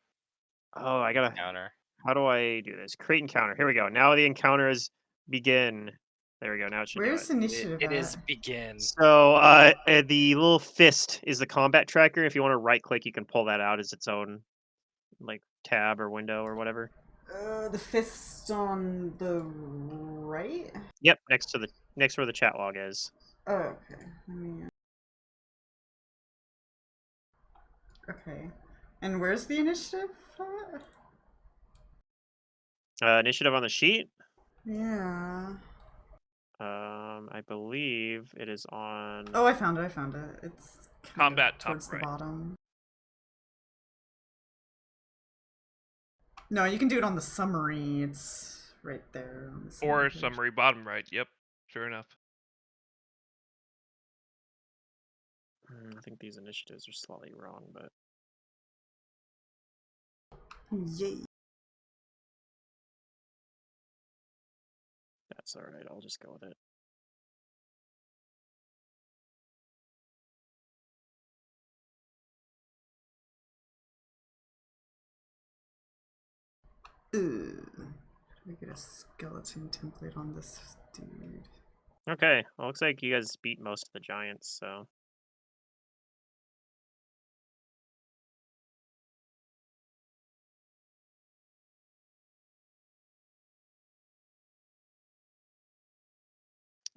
Oh, I gotta. counter. How do I do this? Create encounter. Here we go. Now the encounters begin. There we go. Now it should do Where's it. initiative It at? is begin. So the little fist is the combat tracker. If you want to right click, you can pull that out as its own like tab or window or whatever. The fist on the right? Yep, next where the chat log is. Oh, okay. Let me... Okay. And where's the initiative at? Initiative on the sheet. Yeah. I believe it is on. Oh, I found it. It's kind Combat of top towards right. the bottom. No, you can do it on the summary. It's right there on the Or page. summary bottom right. Yep, sure enough. I think these initiatives are slightly wrong, but Yay. that's all right. I'll just go with it. Ugh. I get a skeleton template on this dude. Okay, well, looks like you guys beat most of the giants, so.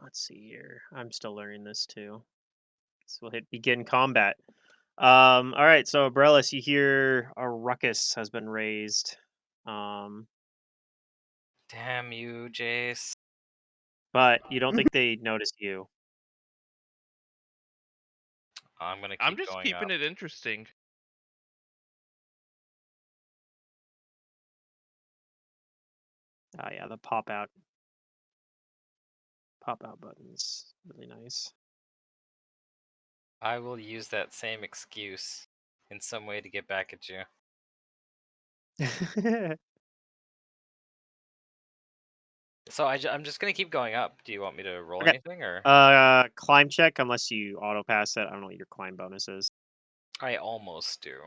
Let's see here. I'm still learning this too. So we'll hit begin combat. All right, so Abrellis, you hear a ruckus has been raised. Damn you, Jace. But you don't think they notice you. I'm gonna I'm keep just going keeping up. it interesting. Oh yeah, the pop out button's really nice. I will use that same excuse in some way to get back at you. So I'm just gonna keep going up. Do you want me to roll Okay. anything, or Climb check unless you auto pass it. I don't know what your climb bonus is. I almost do.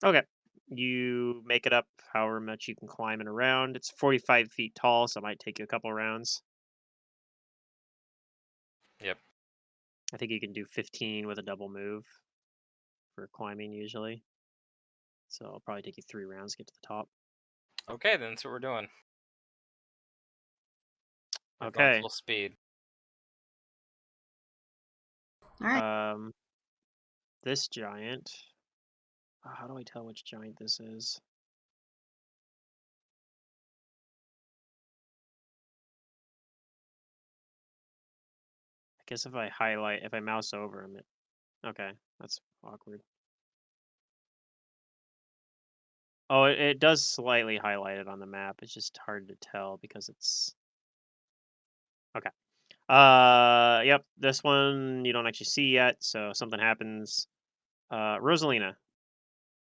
Okay. You make it up however much you can climb and around. It's 45 feet tall, so it might take you a couple rounds. Yep. I think you can do 15 with a double move for climbing usually. So it'll probably take you 3 rounds to get to the top. Okay, then that's what we're doing. We're going Okay. full speed. All right. This giant. How do I tell which giant this is? I guess if I mouse over him, okay, that's awkward. Oh, it does slightly highlight it on the map. It's just hard to tell because it's okay. Yep, this one you don't actually see yet, so something happens. Rosalina,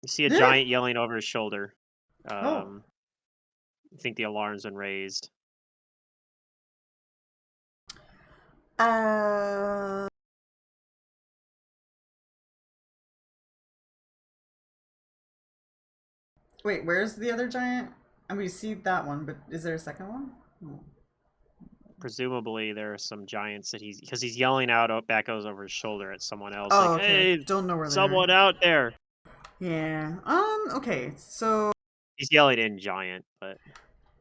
you see a giant yelling over his shoulder. Oh. You think the alarm's been raised. Uh. Wait, where's the other giant? And we see that one, but is there a second one? Oh. Presumably, there are some giants that because he's yelling out back over his shoulder at someone else, Oh, like, okay. "Hey, Don't know where they someone are. out there!" Yeah. Okay. So He's yelling in giant, but I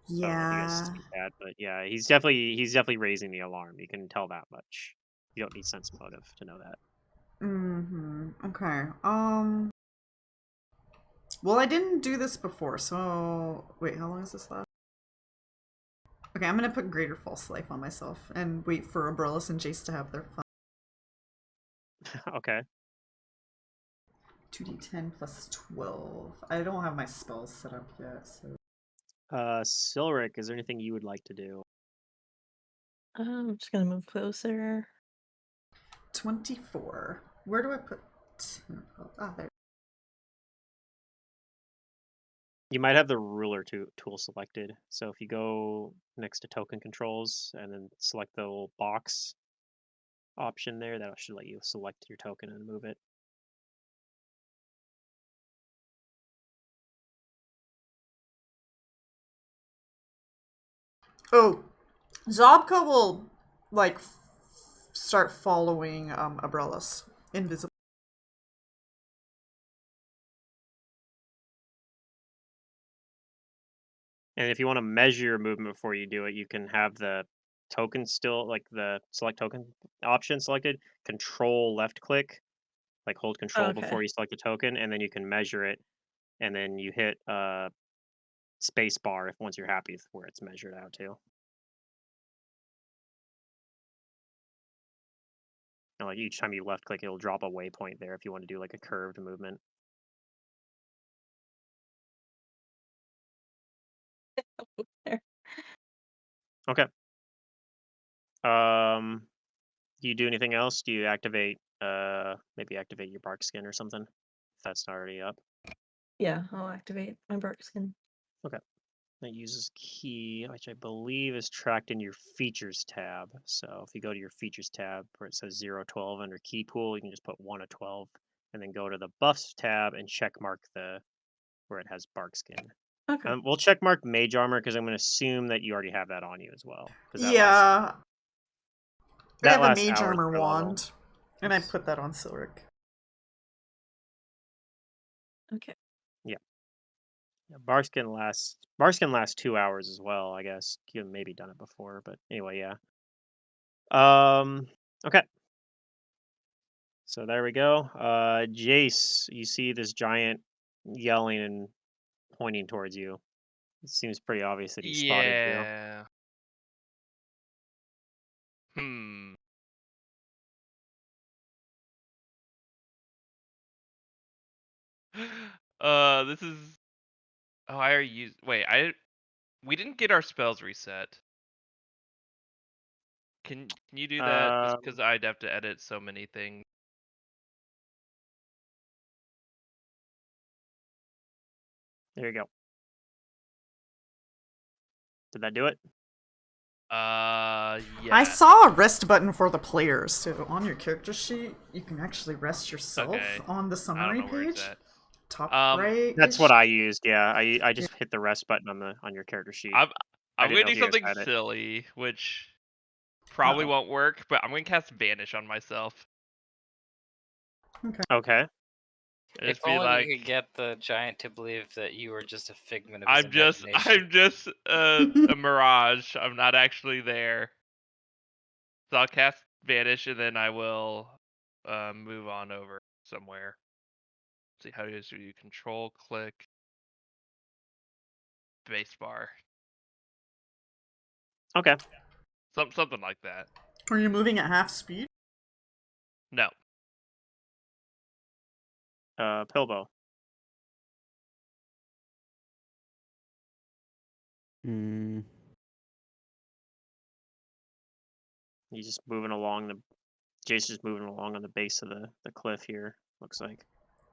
don't know if you guys yeah. see that. But yeah, he's definitely raising the alarm. You can tell that much. You don't need sense motive to know that. Mm-hmm. Okay. Well, I didn't do this before, so wait. How long is this last? Okay, I'm gonna put Greater False Life on myself and wait for Abrellis and Jace to have their fun. Okay. 2d10 plus 12. I don't have my spells set up yet, so. Silric, is there anything you would like to do? I'm just gonna move closer. 24. Where do I put? Ah, there. You might have the ruler tool selected. So if you go next to token controls and then select the little box option there, that should let you select your token and move it. Oh, Zobka will like start following Abrellis invisible. And if you want to measure your movement before you do it, you can have the token still, like the select token option selected, control left click, like hold control Okay. before you select the token, and then you can measure it, and then you hit space bar if once you're happy with where it's measured out to. And like each time you left click, it'll drop a waypoint there if you want to do like a curved movement. There. Okay. Do you do anything else? Do you activate maybe activate your bark skin or something? If that's not already up. Yeah, I'll activate my bark skin. Okay. That uses key, which I believe is tracked in your features tab. So if you go to your features tab where it says 012 under key pool, you can just put 1 of 12 and then go to the buffs tab and check mark where it has bark skin. Okay. We'll check mark mage armor because I'm going to assume that you already have that on you as well. Yeah. I have a lasts mage hours armor per level. wand, and I put that on Silric. Okay. Yeah, Barskin lasts 2 hours as well, I guess. You've maybe done it before, but anyway, yeah. Okay. So there we go. Jace, you see this giant yelling and pointing towards you. It seems pretty obvious that he spotted you. Yeah. Hmm. This is. Oh, I already used. Wait, we didn't get our spells reset. Can you do that? Just because I'd have to edit so many things. There you go. Did that do it? Yeah. I saw a rest button for the players, so on your character sheet, you can actually rest yourself Okay. on the I summary don't know where it's page. at. Top Um, right. That's what I used. Yeah, I just hit the rest button on your character sheet. I'm I I'm didn't gonna know do if you guys something had it. silly, which probably Uh-oh. won't work, but I'm gonna cast Vanish on myself. Okay. And If just be only like, we could get the giant to believe that you were just a figment of his I'm just imagination. a mirage. I'm not actually there. So I'll cast Vanish and then I will move on over somewhere. See how do you control click spacebar. Okay. Something like that. Are you moving at half speed? No. Pilbo. Hmm. He's just moving along the. Jason's moving along on the base of the cliff here. Looks like.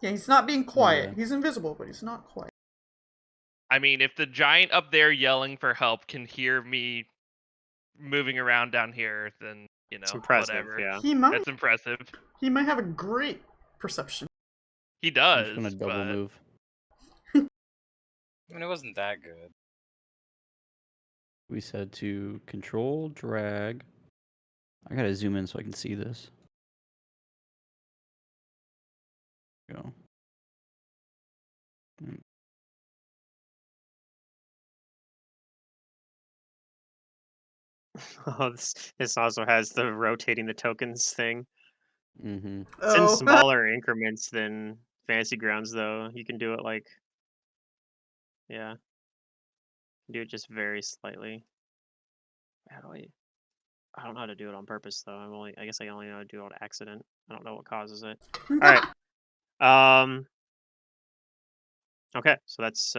Yeah, he's not being quiet. Yeah. He's invisible, but he's not quiet. I mean, if the giant up there yelling for help can hear me moving around down here, then It's impressive. whatever. Yeah. That's impressive. He might have a great perception. He I'm does. just gonna double but move. I mean, it wasn't that good. We said to control drag. I gotta zoom in so I can see this. Go. Oh, this also has the rotating the tokens thing. Mm-hmm. It's in smaller increments than Fantasy Grounds, though. You can do it like, yeah, do it just very slightly. How do I don't know how to do it on purpose though. I guess I only know how to do it on accident. I don't know what causes it. All right. Okay, so that's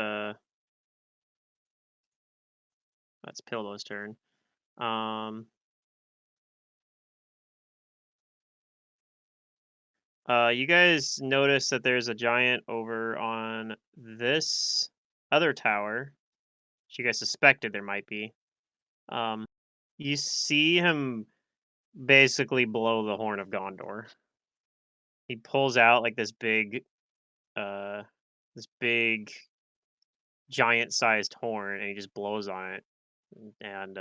Pillo's turn. You guys notice that there's a giant over on this other tower. Which you guys suspected there might be. You see him basically blow the horn of Gondor. He pulls out like this big giant-sized horn, and he just blows on it. And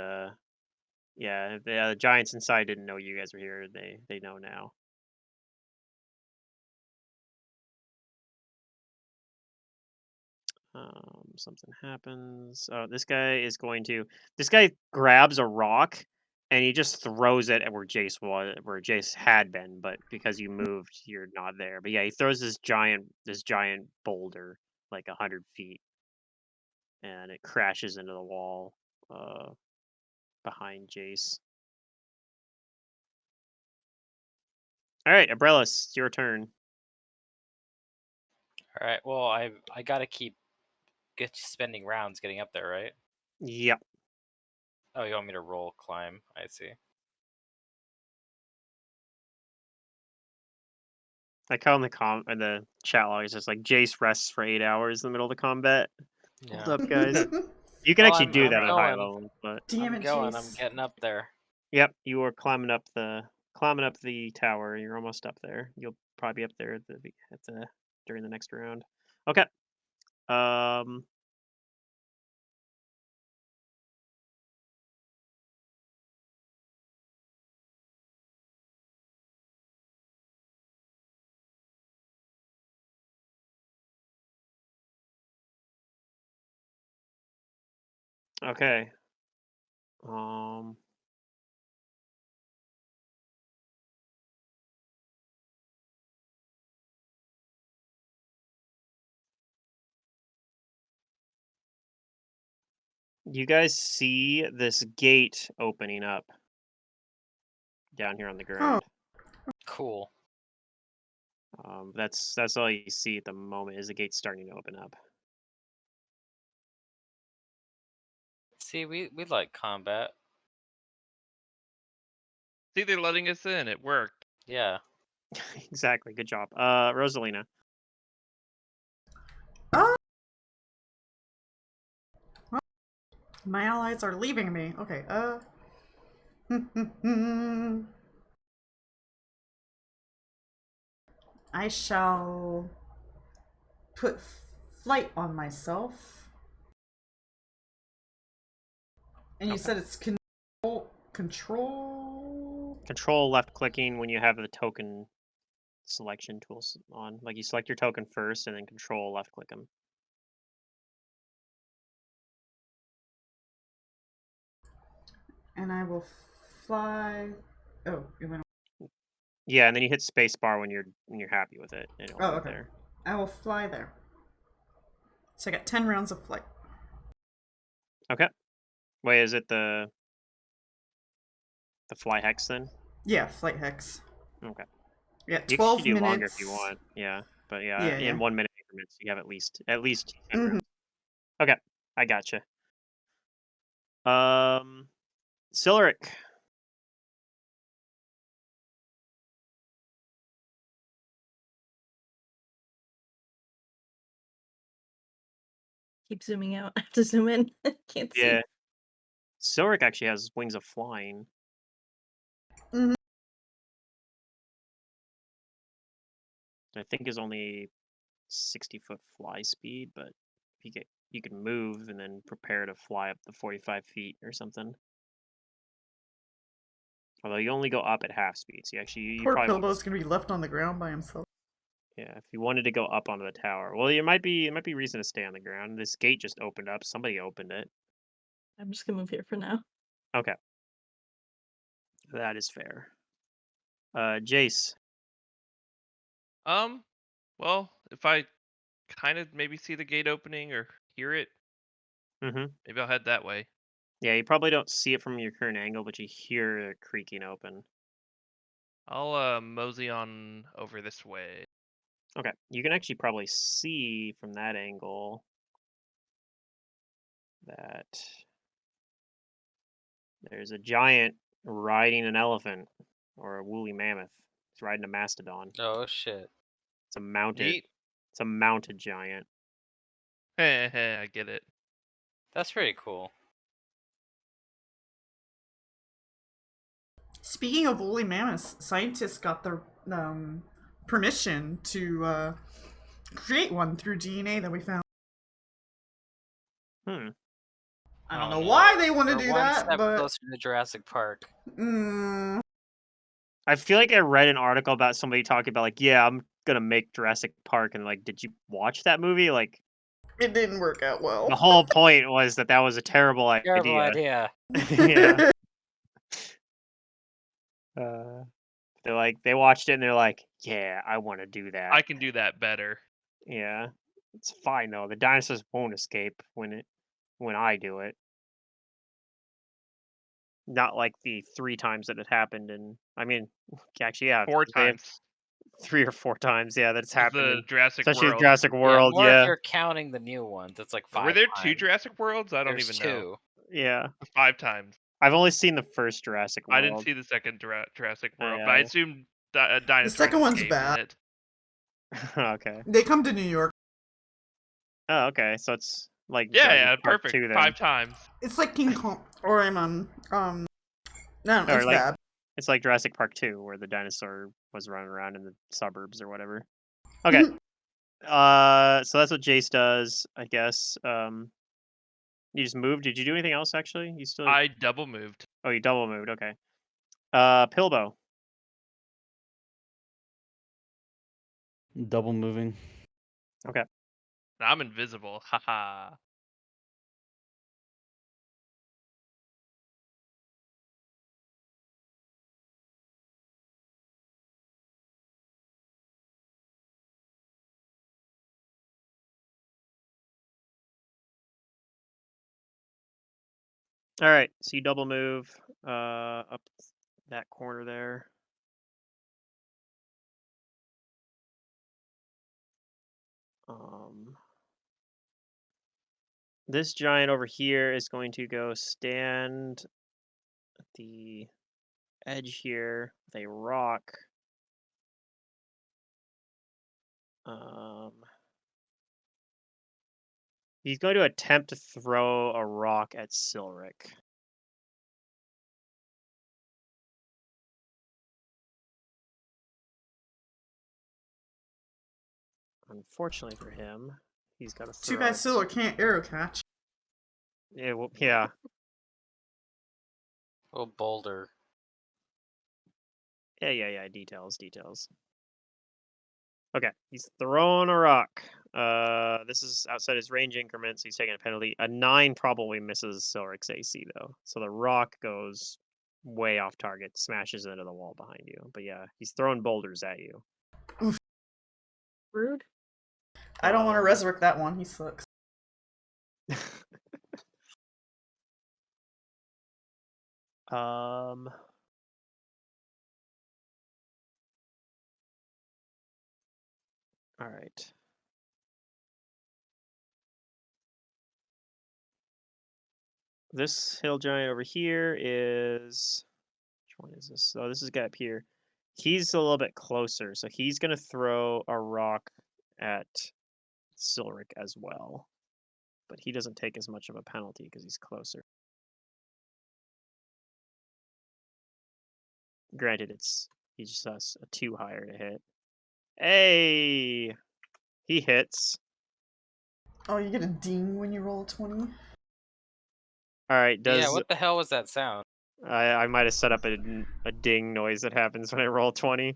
yeah, the giants inside didn't know you guys were here. They know now. Something happens. Oh, this guy grabs a rock and he just throws it at where Jace had been, but because you moved, you're not there. But yeah, he throws this giant boulder like 100 feet, and it crashes into the wall behind Jace. All right, Abrellis, it's your turn. All right. Well, I gotta get spending rounds getting up there, right? Yep. Oh, you want me to roll climb? I see. I call in the chat log. It's just like Jace rests for 8 hours in the middle of the combat. Hold up, guys. You can Well, actually do I'm that on high going. level, but Damn I'm it, going. Jace. I'm getting up there. yep, you are climbing up the tower. You're almost up there. You'll probably be up there at the during the next round. Okay. Um. Okay. Um. You guys see this gate opening up down here on the ground. Cool. That's all you see at the moment is the gate starting to open up. See, we like combat. See, they're letting us in. It worked. Yeah. Exactly. Good job. Rosalina. My allies are leaving me. Okay, I shall put flight on myself. And you said it's control? Control left clicking when you have the token selection tools on. Like you select your token first and then control left click them. And I will fly. Oh, it went. Yeah, and then you hit space bar when you're happy with it. And it'll Oh, move okay. there. I will fly there. So I got 10 rounds of flight. Okay. Wait, is it the fly hex then? Yeah, flight hex. Okay. Yeah, You 12 can do minutes. longer if you want. Yeah, but yeah, Yeah, in yeah. 1 minute increments, you have at least 10 Mhm. rounds. Okay, I gotcha. Silric. Keep zooming out. I have to zoom in. Can't see. Yeah. Silric actually has wings of flying. Mhm. I think is only 60-foot fly speed, but you can move and then prepare to fly up to 45 feet or something. Although you only go up at half speed, so you Poor probably Pilbo's gonna be left on the ground by himself. yeah. If you wanted to go up onto the tower, well, it might be reason to stay on the ground. This gate just opened up. Somebody opened it. I'm just gonna move here for now. Okay, that is fair. Jace. Well, if I kind of maybe see the gate opening or hear it, Mm-hmm. maybe I'll head that way. Yeah, you probably don't see it from your current angle, but you hear it creaking open. I'll mosey on over this way. Okay, you can actually probably see from that angle that there's a giant riding an elephant or a woolly mammoth. He's riding a mastodon. Oh shit. It's a mounted. Neat. It's a mounted giant. I get it. That's pretty cool. Speaking of woolly mammoths, scientists got their permission to create one through DNA that we found. Hmm. I don't Oh, know no. why they want to We're do one that, step but closer to Jurassic Park. I feel like I read an article about somebody talking about like, yeah, I'm gonna make Jurassic Park, and like, did you watch that movie? Like, it didn't work out well. the whole point was that was a terrible Terrible idea. idea. Yeah. They're like, they watched it and they're like, yeah, I want to do that. I can do that better. Yeah, it's fine though. The dinosaurs won't escape when I do it. Not like the 3 times that it happened, and I mean, actually, yeah, 4 they have times. 3 or 4 times, yeah, that's With happened, the in, Jurassic especially with World. Jurassic Yeah, World. more if Yeah, you're counting the new ones. It's like 5 Were there 2 times. Jurassic Worlds? I don't There's even know. 2. yeah. 5 times. I've only seen the first Jurassic I didn't World. see the second Jurassic World, but I Yeah. assume The dinosaurs second one's escaped in bad. it. Okay. They come to New York. Oh, okay. So it's like Yeah, Jurassic yeah, Park perfect. 2 then. 5 times. It's like King Kong, or no, Or it's like bad. it's like Jurassic Park 2 where the dinosaur was running around in the suburbs or whatever. Okay. So that's what Jace does, I guess. You just moved. Did you do anything else actually? You still I double moved. Oh, you double moved. Okay. Pilbo. Double moving. Okay. I'm invisible. Haha. All right, so you double move up that corner there. This giant over here is going to go stand at the edge here with a rock. He's going to attempt to throw a rock at Silric. Unfortunately for him, he's got to throw Too bad it. Scylla can't arrow catch. Yeah, well, yeah. Oh, boulder. Yeah. Details. Okay, he's throwing a rock. This is outside his range increment, so he's taking a penalty. A 9 probably misses Silric's AC, though. So the rock goes way off target, smashes into the wall behind you. But yeah, he's throwing boulders at you. Rude. I don't want to resurrect that one. He sucks. All right. This hill giant over here is... Which one is this? Oh, this is guy up here. He's a little bit closer, so he's going to throw a rock at Silric as well. But he doesn't take as much of a penalty because he's closer. Granted, he's just a 2 higher to hit. Hey! He hits. Oh, you get a ding when you roll a 20? Alright, Yeah, what the hell was that sound? I might have set up a ding noise that happens when I roll 20.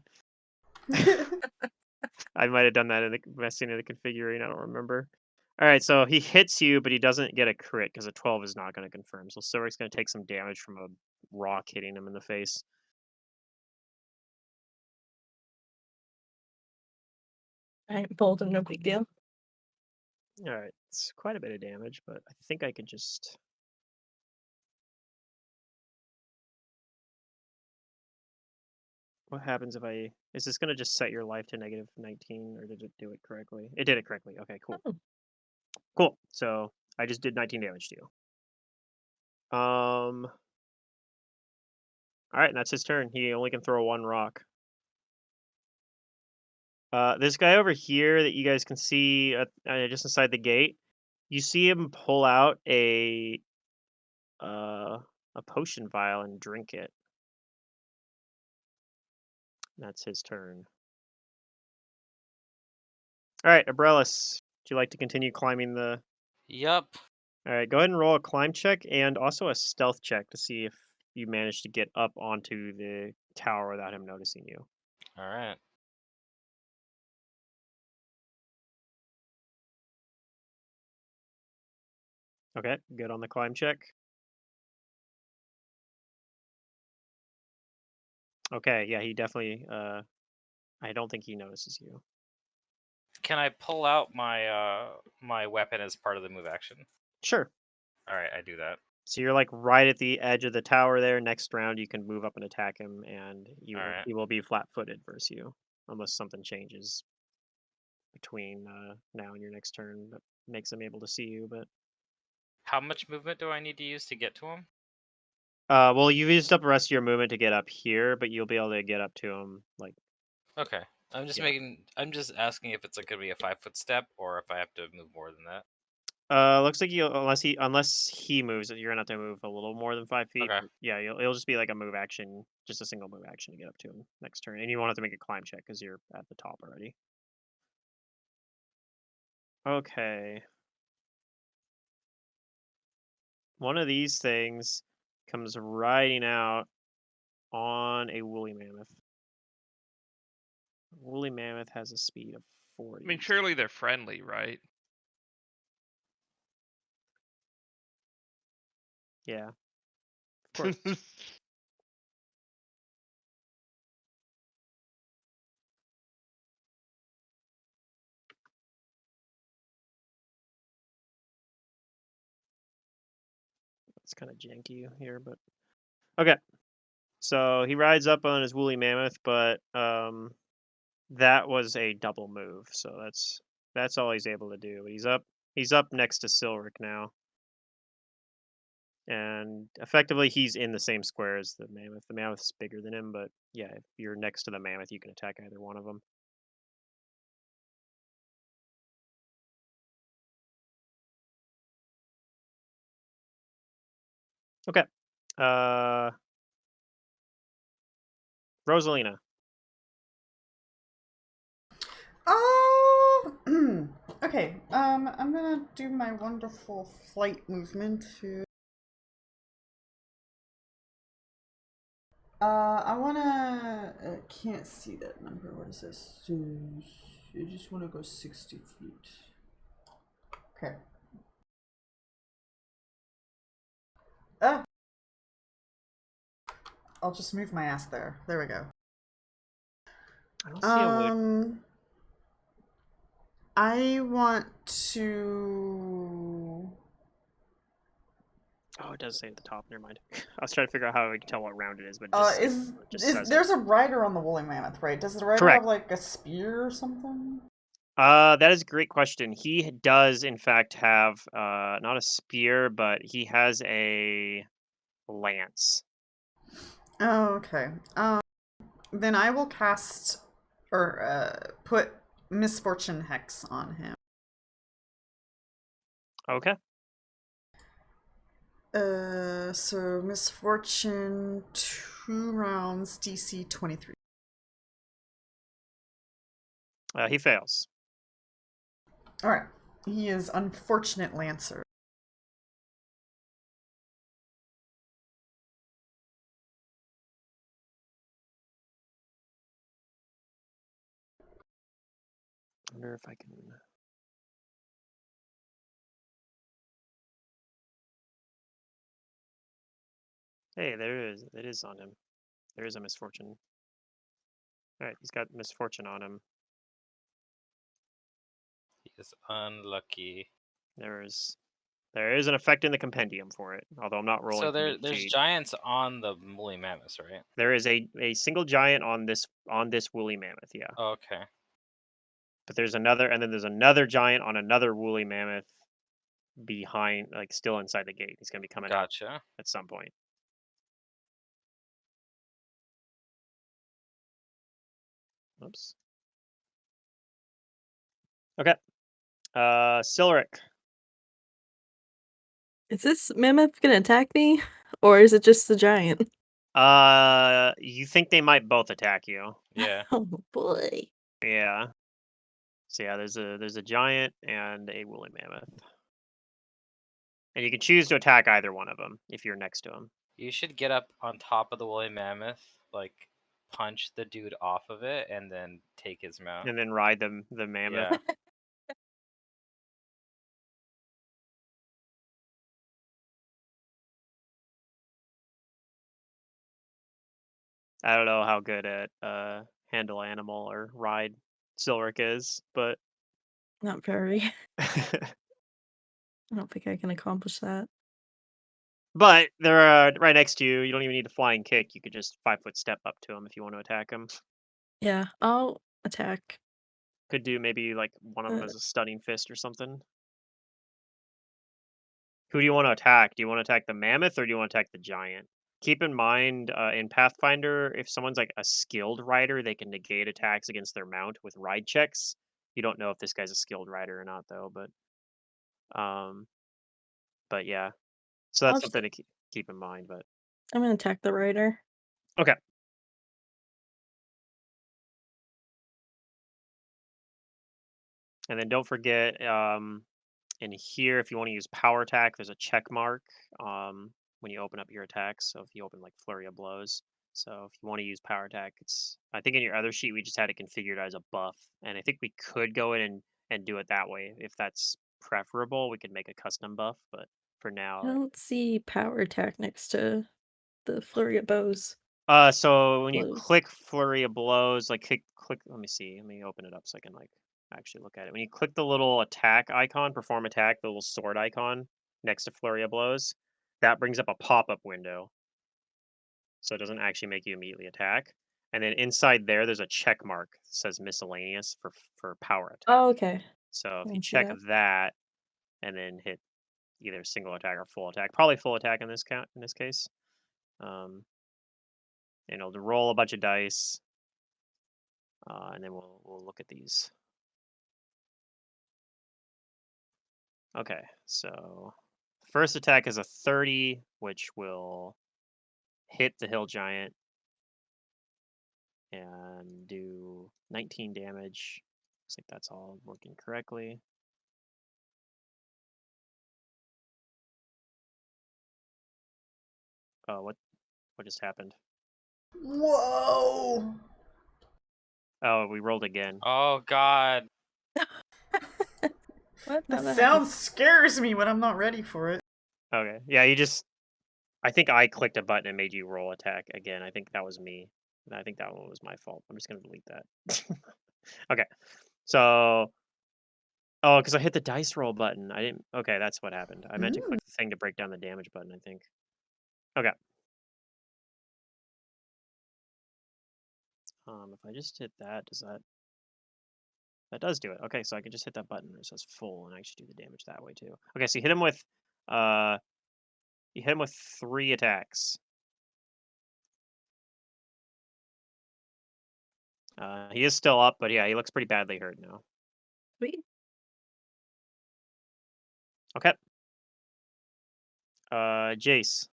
I might have done that in the messing in the configuring. I don't remember. All right, so he hits you, but he doesn't get a crit because a 12 is not going to confirm. So Silric's going to take some damage from a rock hitting him in the face. Alright, boulder, no big deal. All right, it's quite a bit of damage, but I think I could just... What happens if I... Is this going to just set your life to negative 19, or did it do it correctly? It did it correctly. Okay, cool. Oh. Cool. So I just did 19 damage to you. All right, and that's his turn. He only can throw 1 rock. This guy over here that you guys can see just inside the gate, you see him pull out a potion vial and drink it. That's his turn. All right, Abrellis, would you like to continue climbing the... Yup. All right, go ahead and roll a climb check and also a stealth check to see if you manage to get up onto the tower without him noticing you. All right. Okay, good on the climb check. Okay, yeah, he definitely... I don't think he notices you. Can I pull out my my weapon as part of the move action? Sure. All right, I do that. So you're like right at the edge of the tower there. Next round, you can move up and attack him, and Alright. he will be flat-footed versus you, unless something changes between now and your next turn that makes him able to see you. But How much movement do I need to use to get to him? well, you've used up the rest of your movement to get up here, but you'll be able to get up to him. Like, Okay. I'm just Yeah. I'm just asking if it's like gonna be a 5-foot step or if I have to move more than that. looks like you unless he moves, you're gonna have to move a little more than 5 feet. Okay. But yeah, it'll just be like a move action, just a single move action to get up to him next turn, and you won't have to make a climb check because you're at the top already. Okay. One of these things comes riding out on a woolly mammoth. Woolly mammoth has a speed of 40. I mean, surely they're friendly, right? Yeah. Of course. Let's kind of janky here, but okay. So he rides up on his woolly mammoth, but that was a double move, so that's all he's able to do. He's up next to Silric now, and effectively he's in the same square as the mammoth. The mammoth's bigger than him, but yeah, if you're next to the mammoth, you can attack either one of them. Okay. Rosalina. Oh, okay. I'm gonna do my wonderful flight movement to. I wanna. Can't see that number. What is this? I just wanna go 60 feet. Okay. Ah. I'll just move my ass there. There we go. I don't see a wood. I want to. Oh, it does say at the top. Never mind. I was trying to figure out how I can tell what round it is, but it just says There's it. a rider on the woolly mammoth, right? Does the rider Correct. have like a spear or something? That is a great question. He does, in fact, have not a spear, but he has a lance. Oh, okay. Then I will cast or put Misfortune Hex on him. Okay. So Misfortune, 2 rounds, DC 23. He fails. All right. He is Unfortunate Lancer. I wonder if I can. Hey, there it is. It is on him. There is a misfortune. All right, he's got misfortune on him. He is unlucky. There is an effect in the compendium for it, although I'm not rolling. So there's giants on the woolly mammoths, right? There is a single giant on this woolly mammoth, yeah. Oh, okay. But there's another giant on another woolly mammoth behind, like still inside the gate. He's gonna be coming out Gotcha. at some point. Oops. Okay. Silric. Is this mammoth gonna attack me? Or is it just the giant? You think they might both attack you? Yeah. Oh boy. Yeah. So yeah, there's a giant and a woolly mammoth, and you can choose to attack either one of them if you're next to them. You should get up on top of the woolly mammoth, like punch the dude off of it, and then take his mount. And then ride the mammoth. Yeah. I don't know how good at handle animal or ride Silric is, but Not very. I don't think I can accomplish that. but they're right next to you. You don't even need a flying kick. You could just 5-foot step up to them if you want to attack them. Yeah, I'll attack. Could do maybe like one of them Uh, as a stunning fist or something. Who do you want to attack? Do you want to attack the mammoth or do you want to attack the giant? Keep in mind, in Pathfinder, if someone's like a skilled rider, they can negate attacks against their mount with ride checks. You don't know if this guy's a skilled rider or not, though. Um, but yeah, so I'll that's just, something to keep in mind. But I'm gonna attack the rider. okay, and then don't forget, in here, if you want to use power attack, there's a check mark when you open up your attacks. So if you open like flurry of blows, so if you want to use power attack, it's I think in your other sheet we just had it configured as a buff, and I think we could go in and do it that way if that's preferable. We could make a custom buff, but for I now, don't see power attack next to the flurry of bows. so when you Blows. click flurry of blows, like click. Let me see. Let me open it up so I can like actually look at it. When you click the little attack icon, perform attack, the little sword icon next to flurry of blows, that brings up a pop-up window. So it doesn't actually make you immediately attack. And then inside there's a check mark that says miscellaneous for power attack. Oh, okay. So if I you can see check that. that and then hit either single attack or full attack, probably full attack in this case. And it'll roll a bunch of dice, and then we'll look at these. Okay, so first attack is a 30, which will hit the hill giant and do 19 damage. Looks like that's all working correctly. Oh, what just happened? Whoa! Oh, we rolled again. Oh God. What? The How'd that happen? sound scares me when I'm not ready for it. Okay, yeah, I think I clicked a button and made you roll attack again. I think that was me. And I think that one was my fault. I'm just gonna delete that. Okay, so because I hit the dice roll button. I didn't. Okay, that's what happened. I meant to click the thing to break down the damage button, I think. Okay. If I just hit that, that does do it. Okay, so I can just hit that button. It says full, and I should do the damage that way too. Okay, so you hit him with 3 attacks. He is still up, but yeah, he looks pretty badly hurt now. Sweet. Okay. Jace.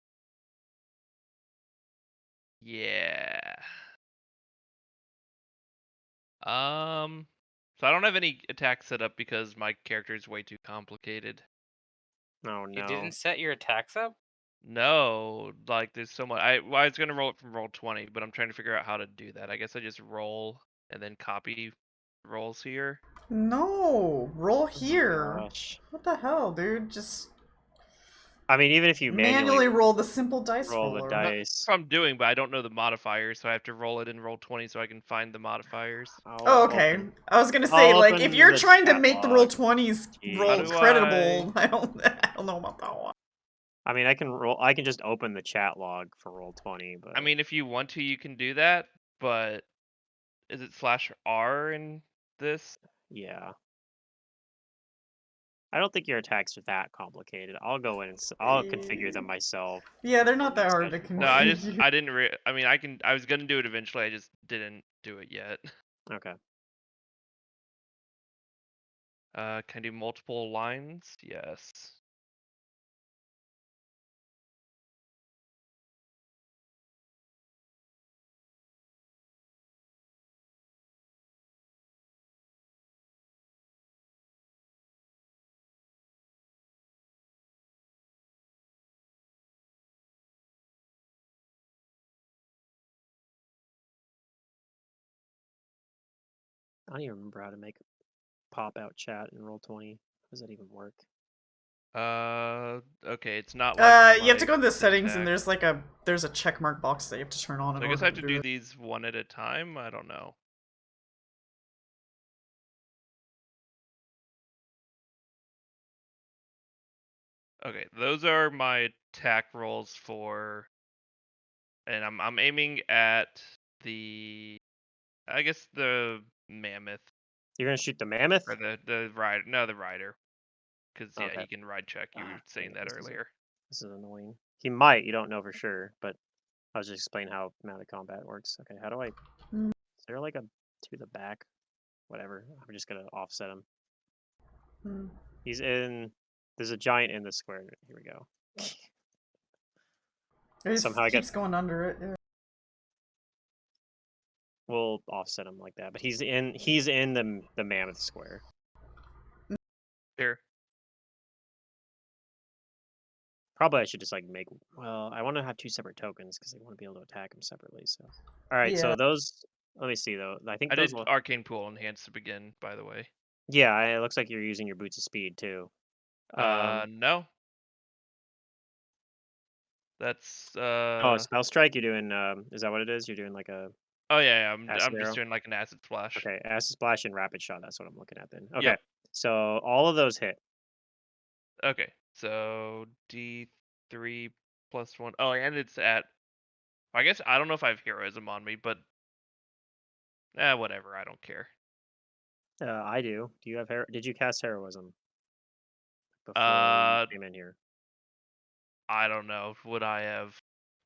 Yeah. So I don't have any attacks set up because my character is way too complicated. Oh You no. didn't set your attacks up? No, like there's so much. I was gonna roll it from roll 20, but I'm trying to figure out how to do that. I guess I just roll and then copy rolls here. No, roll here. Gosh. What the hell, dude? Just I mean, even if you manually roll the simple dice roll the roller. That's dice. what I'm doing, but I don't know the modifiers, so I have to roll it in roll 20 so I can find the modifiers. Oh, okay. I was gonna say, I'll like, if open you're the trying to chat make the roll log. 20s Jeez. roll How do creditable, I don't know about that one. I mean, I can just open the chat log for roll 20, but I mean, if you want to, you can do that, but is it /R in this? yeah. I don't think your attacks are that complicated. I'll go in and I'll configure them myself. Yeah, they're not that next hard to session. No, configure. I didn't. I mean, I was gonna do it eventually. I just didn't do it yet. Okay. Can I do multiple lines? Yes. I don't even remember how to make pop out chat in roll 20. How does that even work? Okay, it's not like You have to go into the settings and syntax. there's a check mark box that you have to turn on So in I guess order I have to to do it. these one at a time. I don't know. Okay, those are my attack rolls for, and I'm aiming at I guess the mammoth You're gonna shoot the mammoth? or the rider. No, the rider, because yeah, Okay. he can ride check. You were saying that earlier. This is annoying. He might. You don't know for sure, but I was just explaining how mounted combat works. Okay, how do I? Is there like a to the back? Whatever. I'm just gonna offset him. Hmm. He's in. There's a giant in the square. Here we go. It just Somehow I keeps going under it. Yeah. We'll offset him like that, but he's in the mammoth square. Here. Probably I should just like make. Well, I want to have 2 separate tokens because I want to be able to attack them separately. So, all right. So Yeah. those. Let me see though. I think I those. did Arcane Pool Enhanced to begin, by the way. Yeah, it looks like you're using your boots of speed too. No. That's Oh, spell strike. You're doing. Is that what it is? You're doing like a Oh yeah, acid I'm just arrow? doing like an acid splash. Okay, acid splash and rapid shot. That's what I'm looking at then. Okay, Yep. so all of those hit. Okay, so D3 3 plus 1. Oh, and it's at. I guess I don't know if I have heroism on me, but whatever. I don't care. I do. Do you have Did you cast heroism before you Uh, came in here? I don't know. Would I have?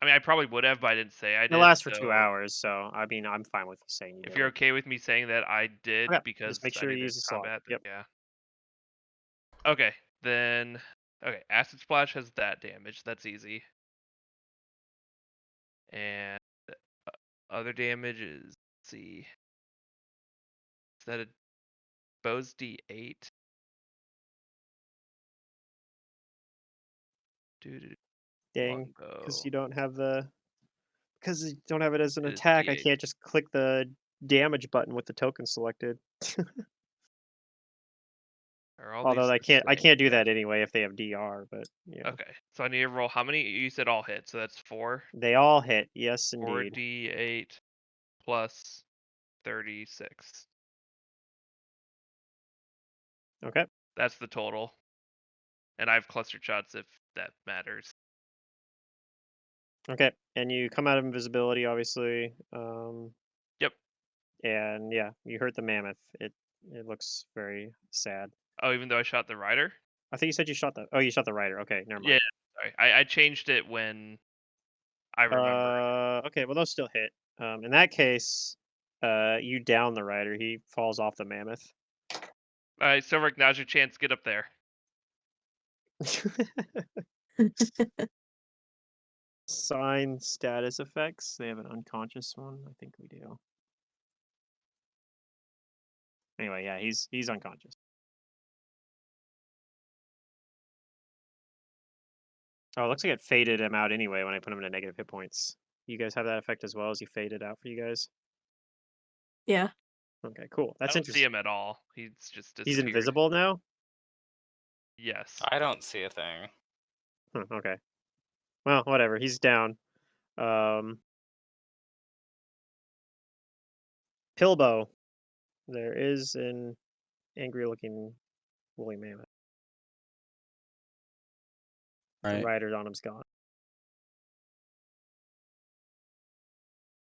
I mean, I probably would have, but I didn't say I It did. lasts for 2 So hours, so I mean, I'm fine with you saying you if did you're it. okay with me saying that I did Okay, because just make I sure you did it in use the slot. combat, then Yep. yeah. Okay, then. Okay, acid splash has that damage. That's easy. And other damage is, let's see, is that a bow's D8? Dang, because Longbow. you don't have because you don't have it as an It is attack. I D8. can't just click the damage button with the token selected. Are all Although these I the can't same? do Yeah. that anyway if they have DR. But yeah, Okay, so I need to roll how many? You said all hit, so that's 4. they all hit. Yes, indeed. 4d8 plus 36. Okay. That's the total. And I have cluster shots if that matters. Okay, and you come out of invisibility, obviously. Yep. And yeah, you hurt the mammoth. It looks very sad. Oh, even though I shot the rider? I think you said you shot the. Oh, you shot the rider. Okay, never Yeah, mind. sorry. I changed it when I remember. Okay, well those still hit. In that case, you down the rider. He falls off the mammoth. Alright, Silveric, now's your chance. Get up there. Sign status effects. They have an unconscious one. I think we do. Anyway, yeah, he's unconscious. Oh, it looks like it faded him out anyway when I put him into negative hit points. You guys have that effect as well as you faded out for you guys? Yeah. Okay, cool. I That's don't see interesting. him at all. He's just He's disappeared. invisible now? Yes. I don't see a thing. Okay. Well, whatever. He's down. Pilbow. There is an angry looking woolly mammoth. The Right. rider on him's gone.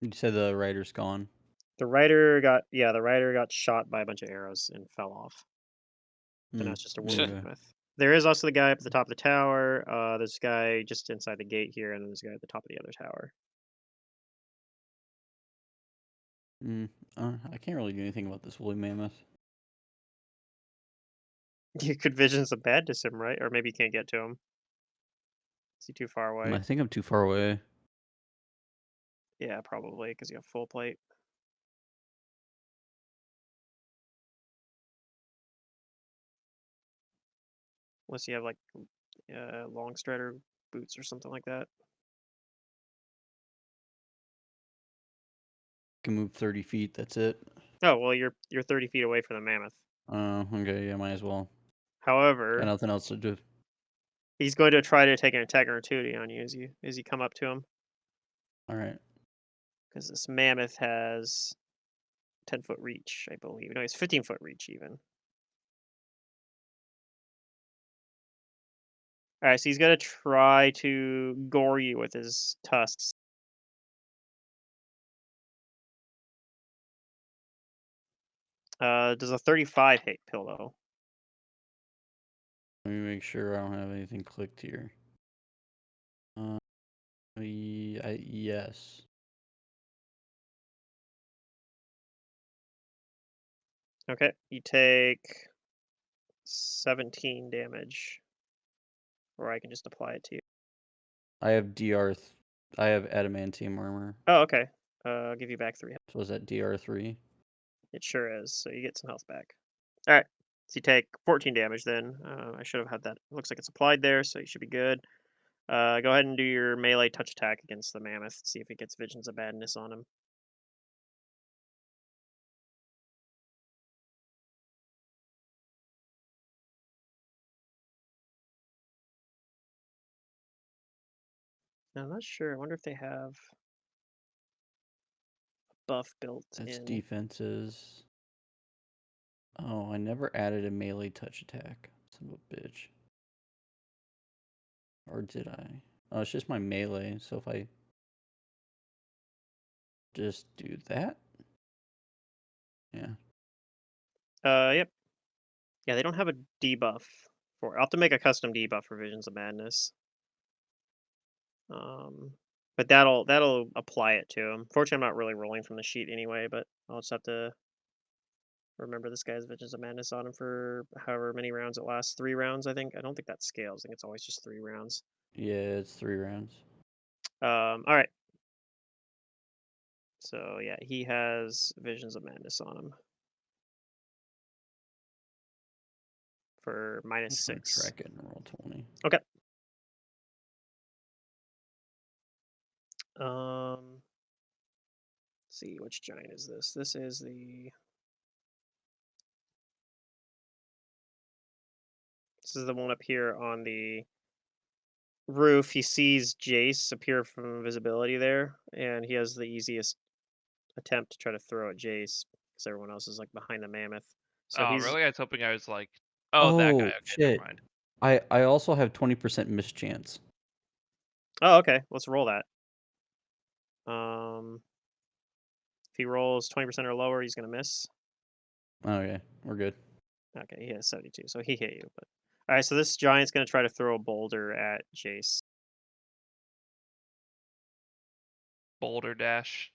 You said the rider's gone. The rider got shot by a bunch of arrows and fell off. And now Hmm. it's just a woolly Okay. mammoth. There is also the guy up at the top of the tower. There's a guy just inside the gate here, and then there's a guy at the top of the other tower. I can't really do anything about this woolly mammoth. You could vision some badness him, right? Or maybe you can't get to him. Is he too far away? I think I'm too far away. Yeah, probably, because you have full plate. Unless you have, like, long strider boots or something like that. Can move 30 feet. That's it. Oh, well, you're 30 feet away from the mammoth. Okay. Yeah, might as well. Got However, nothing else to do. he's going to try to take an attack opportunity on you as you come up to him. All right. Because this mammoth has 10-foot reach, I believe. No, he's 15-foot reach even. All right, so he's gonna try to gore you with his tusks. Does a 35 hit Pillow? Let me make sure I don't have anything clicked here. Yes. Okay, you take 17 damage, or I can just apply it to you. I have I have adamantium armor. Oh, okay. I'll give you back 3 health. So was that DR3? It sure is. So you get some health back. All right. So you take 14 damage then. I should have had that. It looks like it's applied there, so you should be good. Go ahead and do your melee touch attack against the mammoth. See if it gets visions of badness on him. Now, I'm not sure. I wonder if they have a buff built That's in. defenses. Oh, I never added a melee touch attack. Son of a bitch. Or did I? Oh, it's just my melee. So if I just do that, yeah. Yep. Yeah, they don't have a debuff for. I'll have to make a custom debuff for Visions of Madness. But that'll apply it to him. Fortunately, I'm not really rolling from the sheet anyway, but I'll just have to remember this guy's Visions of Madness on him for however many rounds it lasts. 3 rounds, I think. I don't think that scales. I think it's always just 3 rounds. Yeah, it's 3 rounds. All right. So yeah, he has Visions of Madness on him for I'm -6. just gonna track it and roll 20. Okay. Let's see, which giant is this? This is the. This is the one up here on the roof. He sees Jace appear from visibility there, and he has the easiest attempt to try to throw at Jace because everyone else is like behind the mammoth. So Oh, he's. really? I was hoping I was like, oh, that guy. Oh, Okay, never shit. mind. I also have 20% mischance. Oh, okay. Let's roll that. If he rolls 20% or lower, he's gonna miss. Okay, we're good. Okay, he has 72, so he hit you. But all right, so this giant's gonna try to throw a boulder at Jace. Boulder Dash.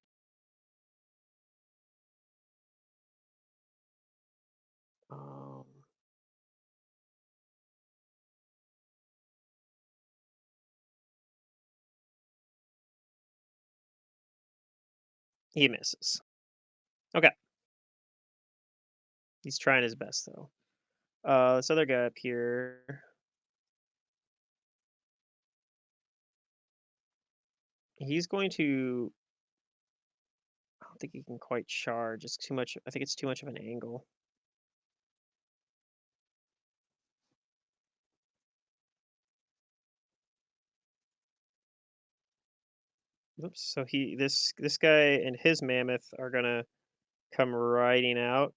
Um, he misses. Okay, he's trying his best though. This other guy up here, he's going to. I don't think he can quite charge. It's too much. I think it's too much of an angle. Oops. So this guy and his mammoth are gonna come riding out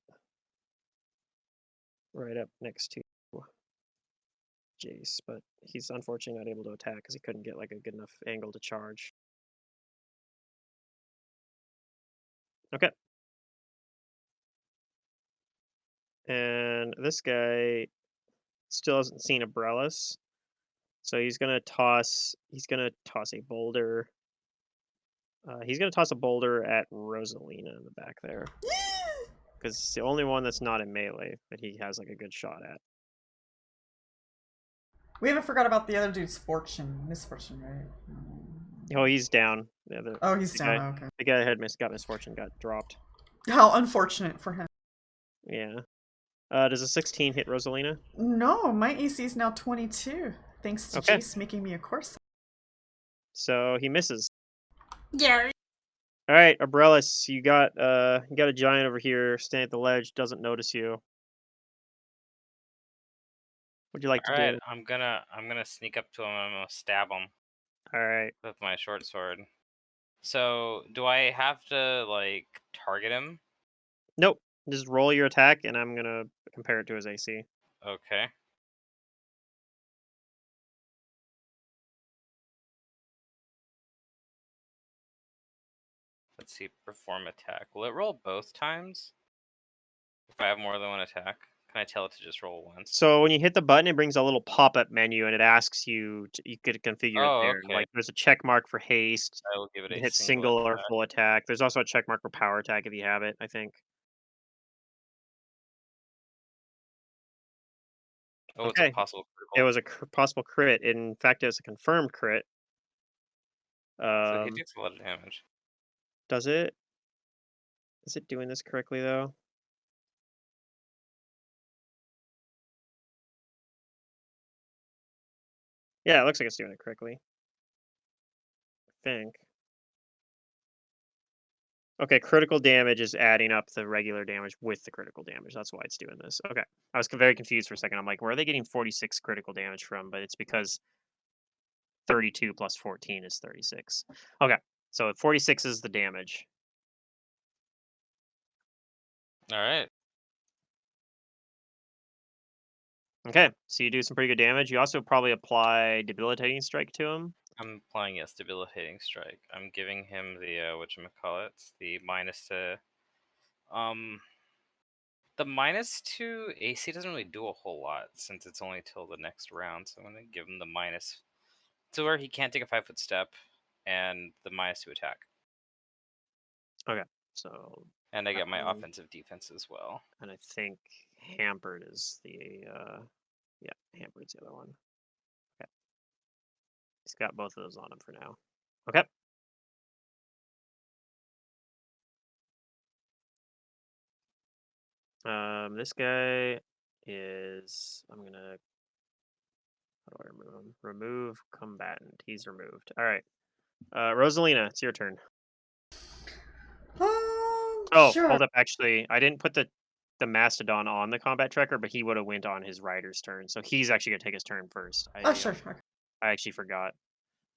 right up next to Jace, but he's unfortunately not able to attack because he couldn't get like a good enough angle to charge. Okay. And this guy still hasn't seen Abrellis, so He's gonna toss a boulder. He's gonna toss a boulder at Rosalina in the back there because it's the only one that's not in melee that he has like a good shot at. We haven't forgot about the other dude's misfortune, right? Oh, he's down. Oh, he's The down. guy, Okay. the guy that had got misfortune got dropped. How unfortunate for him. Yeah. Does a 16 hit Rosalina? No, my AC is now 22, thanks to Okay. Jace making me a Corsa. So he misses. Yeah. All right, Abrellis, you got a giant over here standing at the ledge, doesn't notice you. What'd you like to All right, do? I'm gonna sneak up to him. I'm gonna stab him All right. with my short sword. So, do I have to like target him? Nope. Just roll your attack, and I'm gonna compare it to his AC. Okay. Let's see. Perform attack. Will it roll both times? If I have more than one attack, can I tell it to just roll once? So when you hit the button, it brings a little pop-up menu, and it asks you could configure it Oh, there. okay. Like there's a check mark for haste. I will give it You a can hit single single or attack. full attack. There's also a check mark for power attack if you have it, I think. Oh, it's a Okay. possible It critical. was a possible crit. In fact, it was a confirmed crit. So he takes a lot of damage. Does it? Is it doing this correctly though? Yeah, it looks like it's doing it correctly. I think. Okay, critical damage is adding up the regular damage with the critical damage. That's why it's doing this. Okay. I was very confused for a second. I'm like, where are they getting 46 critical damage from? But it's because 32 plus 14 is 36. Okay. So 46 is the damage. All right. Okay. So you do some pretty good damage. You also probably apply debilitating strike to him. I'm applying a debilitating strike. I'm giving him the whatchamacallit, the minus to the -2 AC doesn't really do a whole lot since it's only till the next round. So I'm gonna give him the minus to where he can't take a 5-foot step, and the -2 attack. Okay, so And I that get my one, offensive defense as well. and I think hampered is the yeah, hampered's the other one. Okay, he's got both of those on him for now. Okay. This guy is. I'm gonna. How do I remove him? Remove combatant. He's removed. All right. Rosalina, it's your turn. Oh, Sure. hold up. Actually, I didn't put the mastodon on the combat tracker, but he would have went on his rider's turn, so he's actually gonna take his turn first. Oh, sure. Okay. I actually forgot.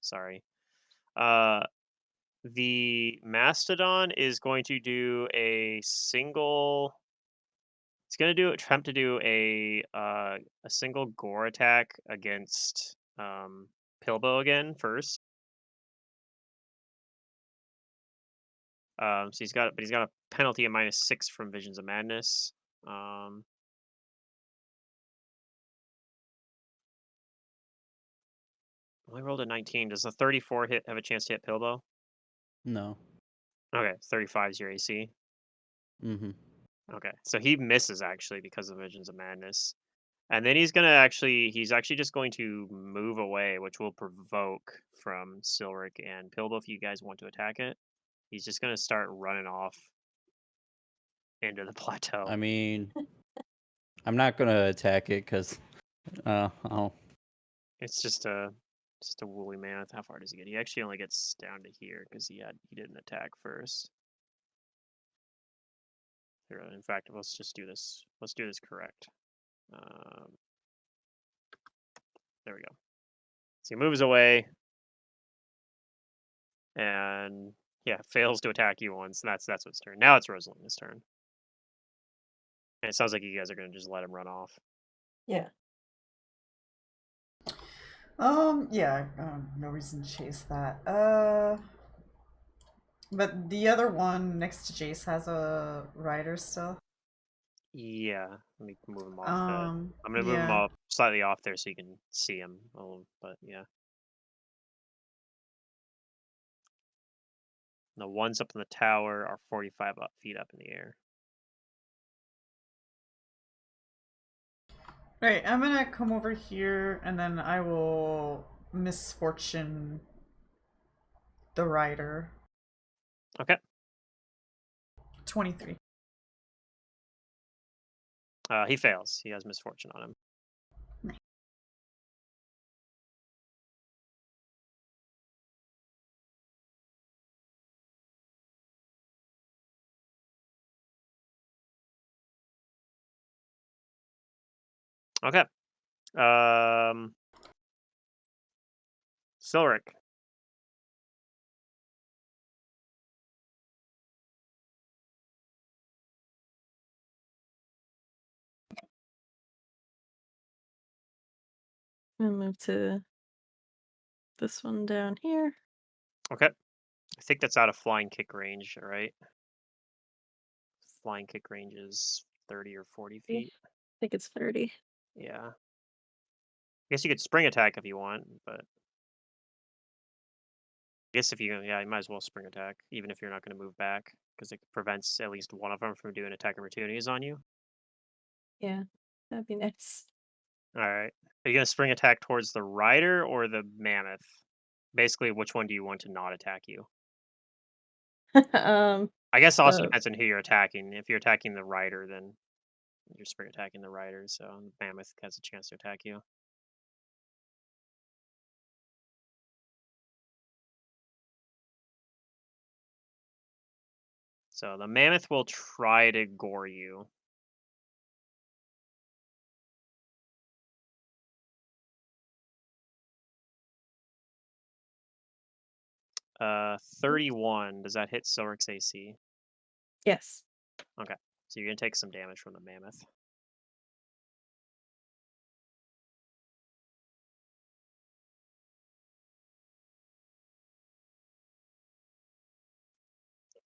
Sorry. Uh, the mastodon is going to do a single. It's going to attempt to do a single gore attack against Pilbo again first. So he's got a penalty of -6 from Visions of Madness. Only rolled a 19. Does a 34 have a chance to hit Pilbo? No. Okay, 35 is your AC. Mm-hmm. Okay, so he misses actually because of Visions of Madness. And then he's actually just going to move away, which will provoke from Silric and Pilbo if you guys want to attack it. He's just going to start running off into the plateau. I mean, I'm not gonna attack it because, I'll. It's just a woolly mammoth. How far does he get? He actually only gets down to here because he didn't attack first. Here, in fact, let's just do this. Let's do this correct. There we go. So he moves away, and yeah, fails to attack you once. And that's what's turn. Now it's Rosalina's turn. And it sounds like you guys are going to just let him run off. Yeah. Yeah, no reason to chase that. But the other one next to Jace has a rider still. Yeah, let me move him off. I'm going to move him Yeah. off slightly off there so you can see him. But yeah. The ones up in the tower are 45 feet up in the air. Right, I'm gonna come over here and then I will misfortune the rider. Okay. 23. He fails. He has misfortune on him. Nice. Okay. Silric. I'm gonna move to this one down here. Okay. I think that's out of flying kick range, right? Flying kick range is 30 or 40 feet. I think it's 30. Yeah. I guess you could spring attack if you want, but I guess if you might as well spring attack, even if you're not going to move back, because it prevents at least one of them from doing attack opportunities on you. Yeah, that'd be nice. All right. Are you going to spring attack towards the rider or the mammoth? Basically, which one do you want to not attack you? I guess it also the- depends on who you're attacking. If you're attacking the rider, then you're spring attacking the rider, so the mammoth has a chance to attack you. So the mammoth will try to gore you. 31. Does that hit Silric's AC? yes. Okay. So you're gonna take some damage from the mammoth.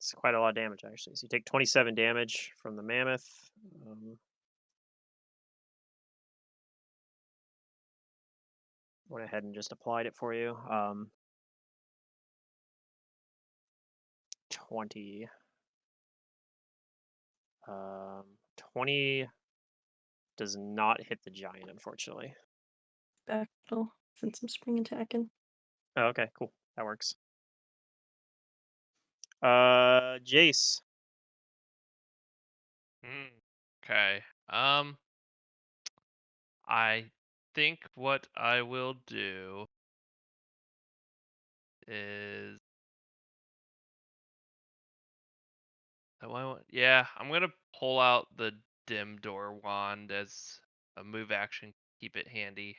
It's quite a lot of damage, actually. So you take 27 damage from the mammoth. Went ahead and just applied it for you. 20. 20 does not hit the giant, unfortunately. Battle, since I'm spring attacking. Oh, okay, cool. That works. Jace. Okay. I think what I will do is yeah, I'm gonna pull out the dim door wand as a move action, keep it handy.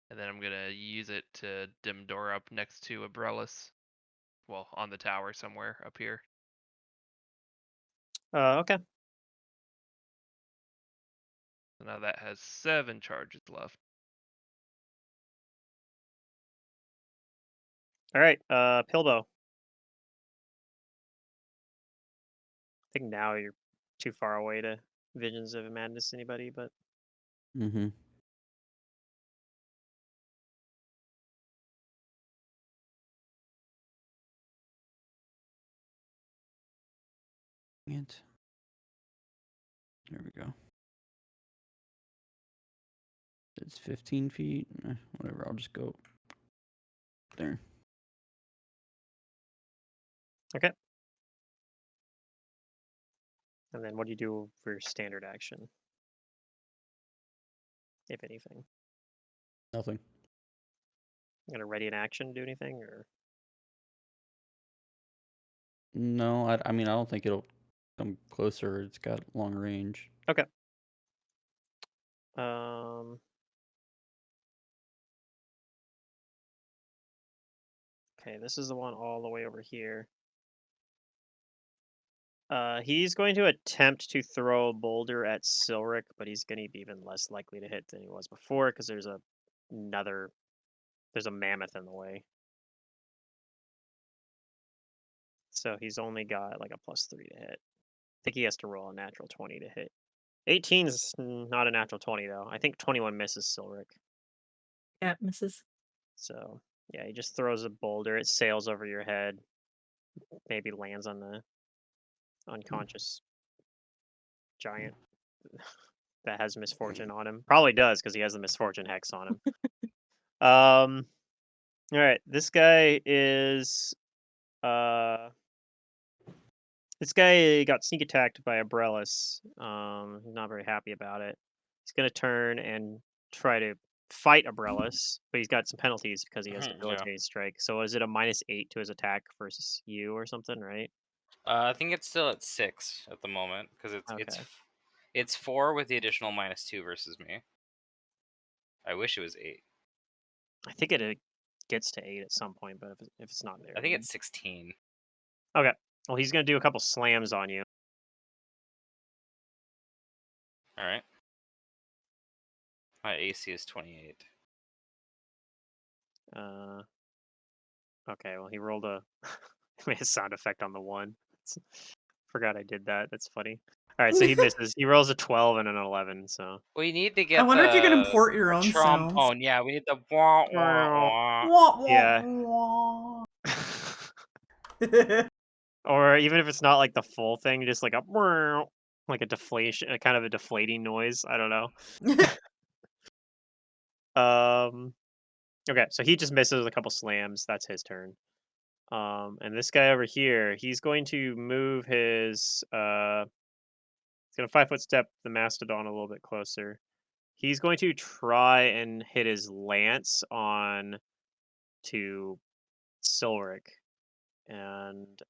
And then I'm gonna use it to dim door up next to Abrellis. Well, on the tower somewhere up here. Okay. So now that has 7 charges left. All right. Pilbo. I think now you're too far away to Visions of Madness anybody, but Mm-hmm. And there we go. It's 15 feet. Whatever. I'll just go there. okay. And then what do you do for your standard action, if anything? Nothing. You gonna ready an action to do anything, or No, I mean I don't think it'll come closer. It's got long range. okay? Um. Okay, this is the one all the way over here. He's going to attempt to throw a boulder at Silric, but he's going to be even less likely to hit than he was before because there's a mammoth in the way. So he's only got like a +3 to hit. I think he has to roll a natural 20 to hit. 18 is not a natural 20 though. I think 21 misses Silric. Yeah, misses. So yeah, he just throws a boulder. It sails over your head. Maybe lands on the unconscious giant that has misfortune on him. Probably does because he has the misfortune hex on him. All right, this guy is this guy got sneak attacked by Abrellis. He's not very happy about it. He's gonna turn and try to fight Abrellis, but he's got some penalties because he has Yeah. debilitating strike. So is it a -8 to his attack versus you or something, right? I think it's still at 6 at the moment because Okay. it's 4 with the additional -2 versus me. I wish it was 8. I think it gets to 8 at some point, but if it's not there, I think then it's 16. okay. Well, he's gonna do a couple slams on you. All right. My AC is 28. Okay. Well, he rolled a made a sound effect on the one. Forgot I did that. That's funny. All right, so he misses. He rolls a 12 and an 11. So We need to I get wonder if you can the import your own sounds. trombone. Yeah, we need the wah wah wah. Wah, wah, yeah. wah. Or even if it's not like the full thing, just like like a deflation, a kind of a deflating noise. I don't know. Okay, so he just misses a couple slams. That's his turn. And this guy over here, he's going to move his he's gonna 5-foot step the mastodon a little bit closer. He's going to try and hit his lance on to Silric. And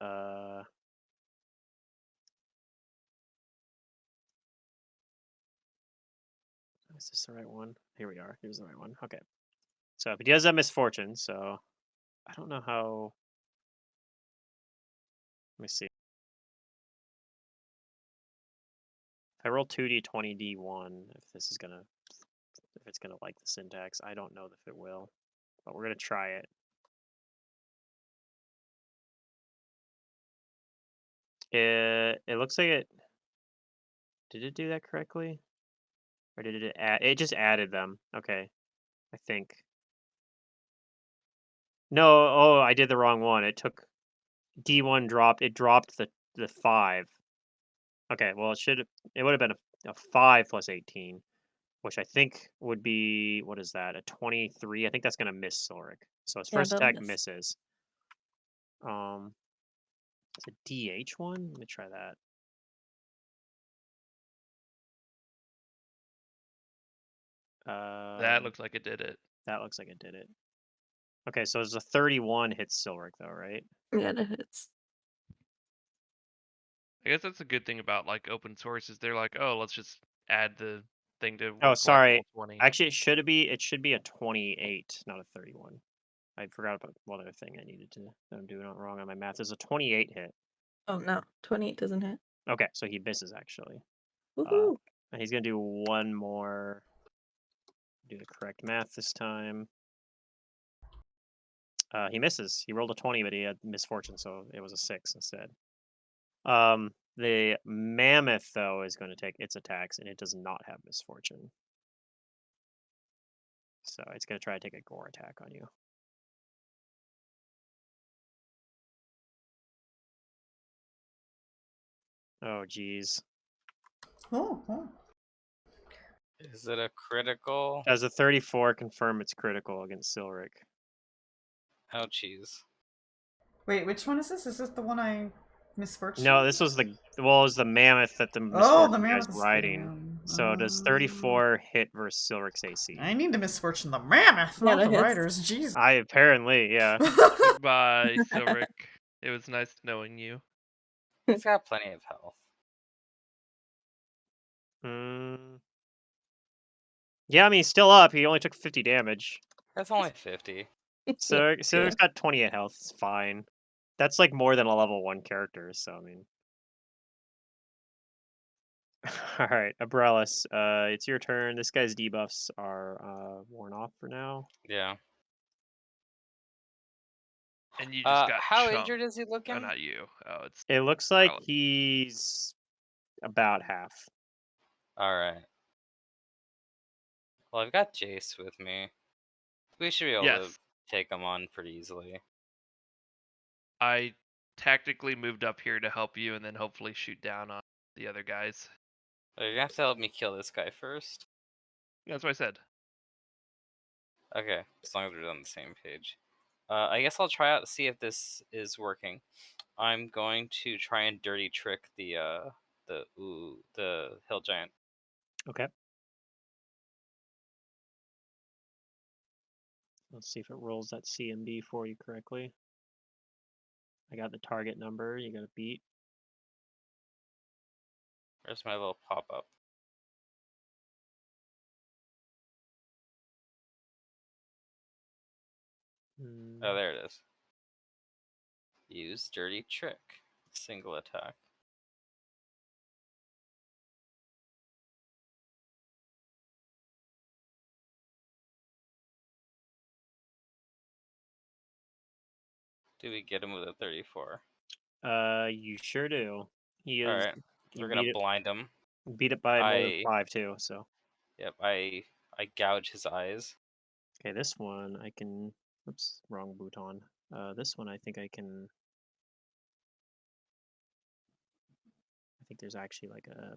is this the right one? Here we are. Here's the right one. Okay. So he does have misfortune, so I don't know how. Let me see. If I roll 2d20 d1, if it's gonna like the syntax, I don't know if it will, but we're gonna try it. It looks like it. Did it do that correctly? Or did it add? It just added them. Okay, I think. No, oh, I did the wrong one. It took D1 dropped. It dropped the 5. Okay, well it would have been a 5 plus 18, which I think would be, what is that? A 23. I think that's gonna miss Silric. So his Yeah, first that'll attack miss. misses. It's a DH one. Let me try that. That looks like it did it. That looks like it did it. Okay, so it's a 31 hits Silric though, right? Yeah, that hits. I guess that's a good thing about like open source is they're like, oh, let's just add the thing to Oh, work like sorry. roll 20. Actually, it should be a 28, not a 31. I forgot about one other thing I needed to that I'm doing it wrong on my math. There's a 28 hit. Oh no, 28 doesn't hit. Okay, so he misses actually. Woohoo! And he's gonna do one more. Do the correct math this time. He misses. He rolled a 20, but he had misfortune, so it was a 6 instead. The mammoth though is going to take its attacks, and it does not have misfortune. So it's going to try to take a gore attack on you. Oh, geez. Oh. Is it a critical? Does a 34 confirm it's critical against Silric? Oh, jeez. Wait, which one is this? Is this the one I misfortune? No, this was it was the mammoth that the Oh, misfortune the guy's mammoth is riding. So does 34 hit versus Silric's AC? I need to misfortune the mammoth, Yeah, not that the hits. riders. Jesus. I apparently, yeah. Goodbye, Silric. It was nice knowing you. He's got plenty of health. Yeah, I mean, he's still up. He only took 50 damage. That's only 50. So Silric's got 28 health. It's fine. That's like more than a level 1 character, so I mean. Alright, Abrellis, it's your turn. This guy's debuffs are worn off for now. Yeah. And you just got how chunked. injured is he looking? Oh, not you. Oh, it's It looks like Abrellis. he's about half. All right. Well, I've got Jace with me. We should be able to Yes. take him on pretty easily. I tactically moved up here to help you and then hopefully shoot down on the other guys. You're gonna have to help me kill this guy first. That's what I said. Okay, as long as we're on the same page. I guess I'll try out to see if this is working. I'm going to try and dirty trick the hill giant. Okay. Let's see if it rolls that CMB for you correctly. I got the target number. You got to beat. Where's my little pop-up? Oh, there it is. Use dirty trick. Single attack. Do we get him with a 34? You sure do. He All is. right. You We're gonna blind him. beat it by more than 5 too. So. Yep. I gouge his eyes. Okay, this one I can. Oops, wrong bouton. This one I think I can. I think there's actually like a.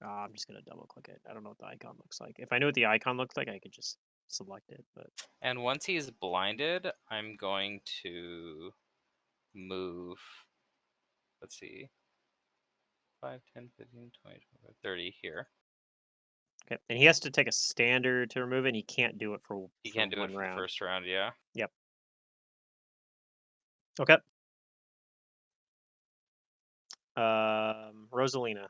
I'm just gonna double click it. I don't know what the icon looks like. If I knew what the icon looked like, I could just select it. But And once he's blinded, I'm going to move. Let's see. 5, 10, 15, 20, 25, 30 here. okay, and he has to take a standard to remove it. And he can't do it for. He can't do it for round. the first round, yeah. Yep. Okay. Rosalina.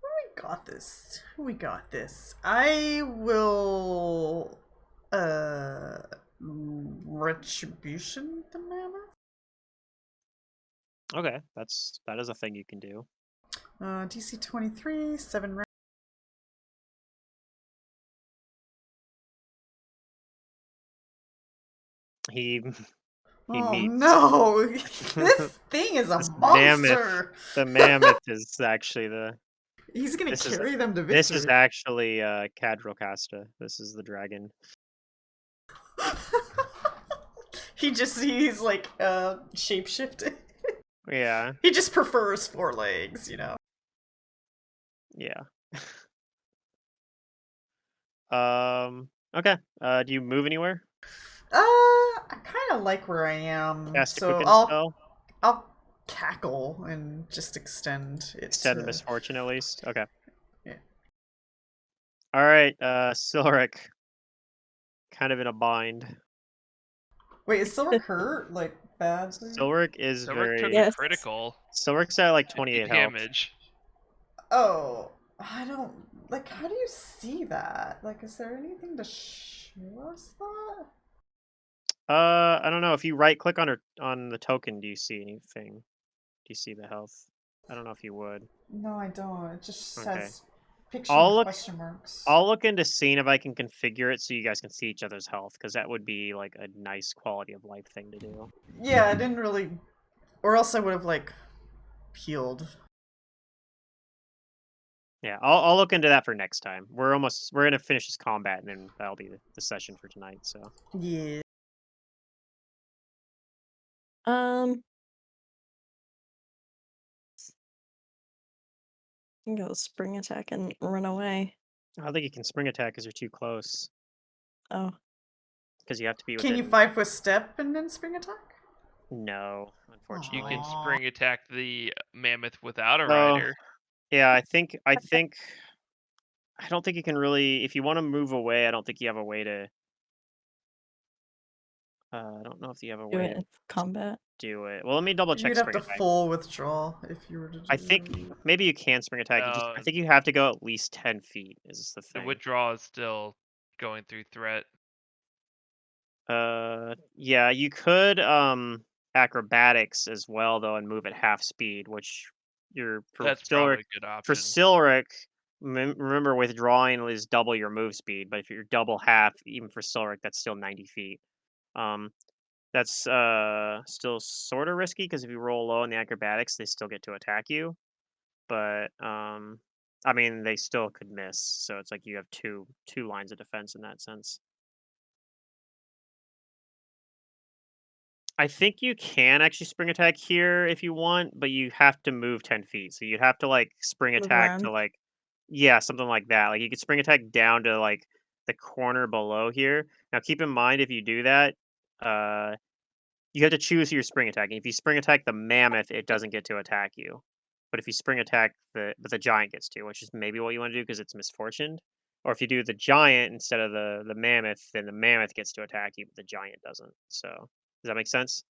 We got this. We got this. I will retribution the mammoth. Okay, that is a thing you can do. DC 23, 7 rounds. he Oh meets no! This thing is a this monster! The mammoth is actually He's gonna this is carry them to this is victory. actually Cadrocasta. This is the dragon. He's like shapeshifting. Yeah, He just prefers 4 legs, you know. yeah. Okay. Do you move anywhere? I kind of like where I am, Cast a so quicken I'll spell. I'll cackle and just extend it Extend to. misfortune at least. Okay. Yeah. All right. Silric, kind of in a bind. Wait, is Silver hurt like badly? Silric is Silver took very. a Yes. critical Silric's at like 50 28 health. damage. Oh, I don't like. How do you see that? Like, is there anything to show us that? I don't know. If you right click on the token, do you see anything? Do you see the health? I don't know if you would. No, I don't. It just Okay. says picture I'll and look. question marks. I'll look into seeing if I can configure it so you guys can see each other's health, because that would be like a nice quality of life thing to do. Yeah, I didn't really, or else I would have like healed. Yeah, I'll look into that for next time. We're gonna finish this combat, and then that'll be the session for tonight. So Yeah. I can go spring attack and run away. I don't think you can spring attack because you're too close. Oh, Because you have to be Can within. you 5-foot step and then spring attack? No, You unfortunately. can Aw. spring attack the mammoth without a Oh, rider. yeah, I don't think you can really. If you want to move away, I don't think you have a way to. I don't know if you have a do way it to in combat. do it. Well, let me double check You'd have spring to attack. full withdraw if you were to do I think maybe you can spring attack. I No, think you have to go at least 10 feet. Is the the thing. withdrawal is still going through threat. Yeah, you could acrobatics as well though, and move at half speed, which you're for That's Silric. probably a good For option. Silric, remember withdrawing is double your move speed, but if you're double half, even for Silric, that's still 90 feet. Um, that's still sort of risky because if you roll low in the acrobatics, they still get to attack you. But I mean, they still could miss. So it's like you have two lines of defense in that sense. I think you can actually spring attack here if you want, but you have to move 10 feet. So you'd have to like spring Move attack to around. like, yeah, something like that. Like you could spring attack down to like the corner below here. Now keep in mind if you do that, uh, you have to choose who you're spring attacking. If you spring attack the mammoth, it doesn't get to attack you. But if you spring attack but the giant gets to, which is maybe what you want to do because it's misfortuned. Or if you do the giant instead of the mammoth, then the mammoth gets to attack you, but the giant doesn't. So does that make sense?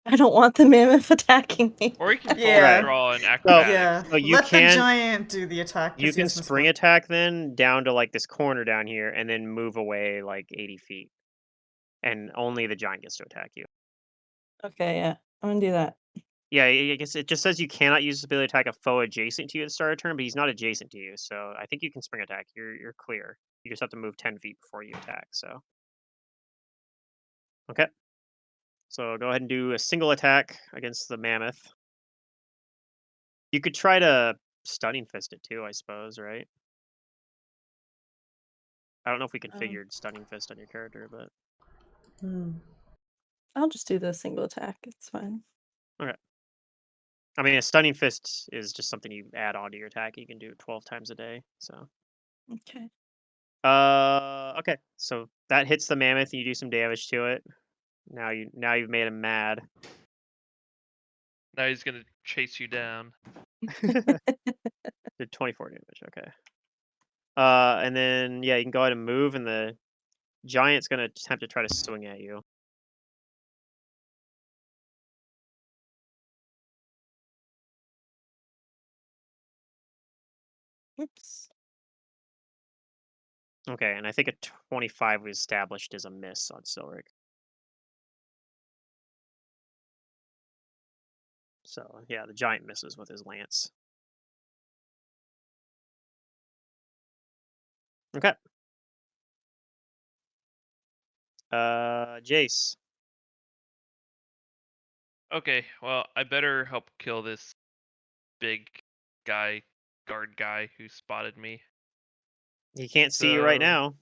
I don't want the mammoth attacking me. Or you can full Yeah. withdraw in So, acrobatics. Yeah. so you Let the can giant do the attack. 'Cause you he can has spring misfortune. attack then down to like this corner down here, and then move away like 80 feet, and only the giant gets to attack you. Okay, yeah, I'm gonna do that. Yeah, I guess it just says you cannot use this ability to attack a foe adjacent to you at the start of turn, but he's not adjacent to you, so I think you can spring attack. You're clear. You just have to move 10 feet before you attack. So okay, so go ahead and do a single attack against the mammoth. You could try to stunning fist it too, I suppose, right? I don't know if we configured stunning fist on your character, but Hmm. I'll just do the single attack. It's fine. okay. I mean, a stunning fist is just something you add on to your attack. You can do it 12 times a day. So, Okay. okay. So that hits the mammoth, and you do some damage to it. Now you've made him mad. Now he's gonna chase you down. Did 24 damage. Okay. And then yeah, you can go ahead and move, and the giant's gonna attempt to try to swing at you. Oops. Okay, and I think a 25 was established as a miss on Silric. So yeah, the giant misses with his lance. Okay. Jace. Okay, well, I better help kill this big guy, guard guy who spotted me. He can't see you right So now.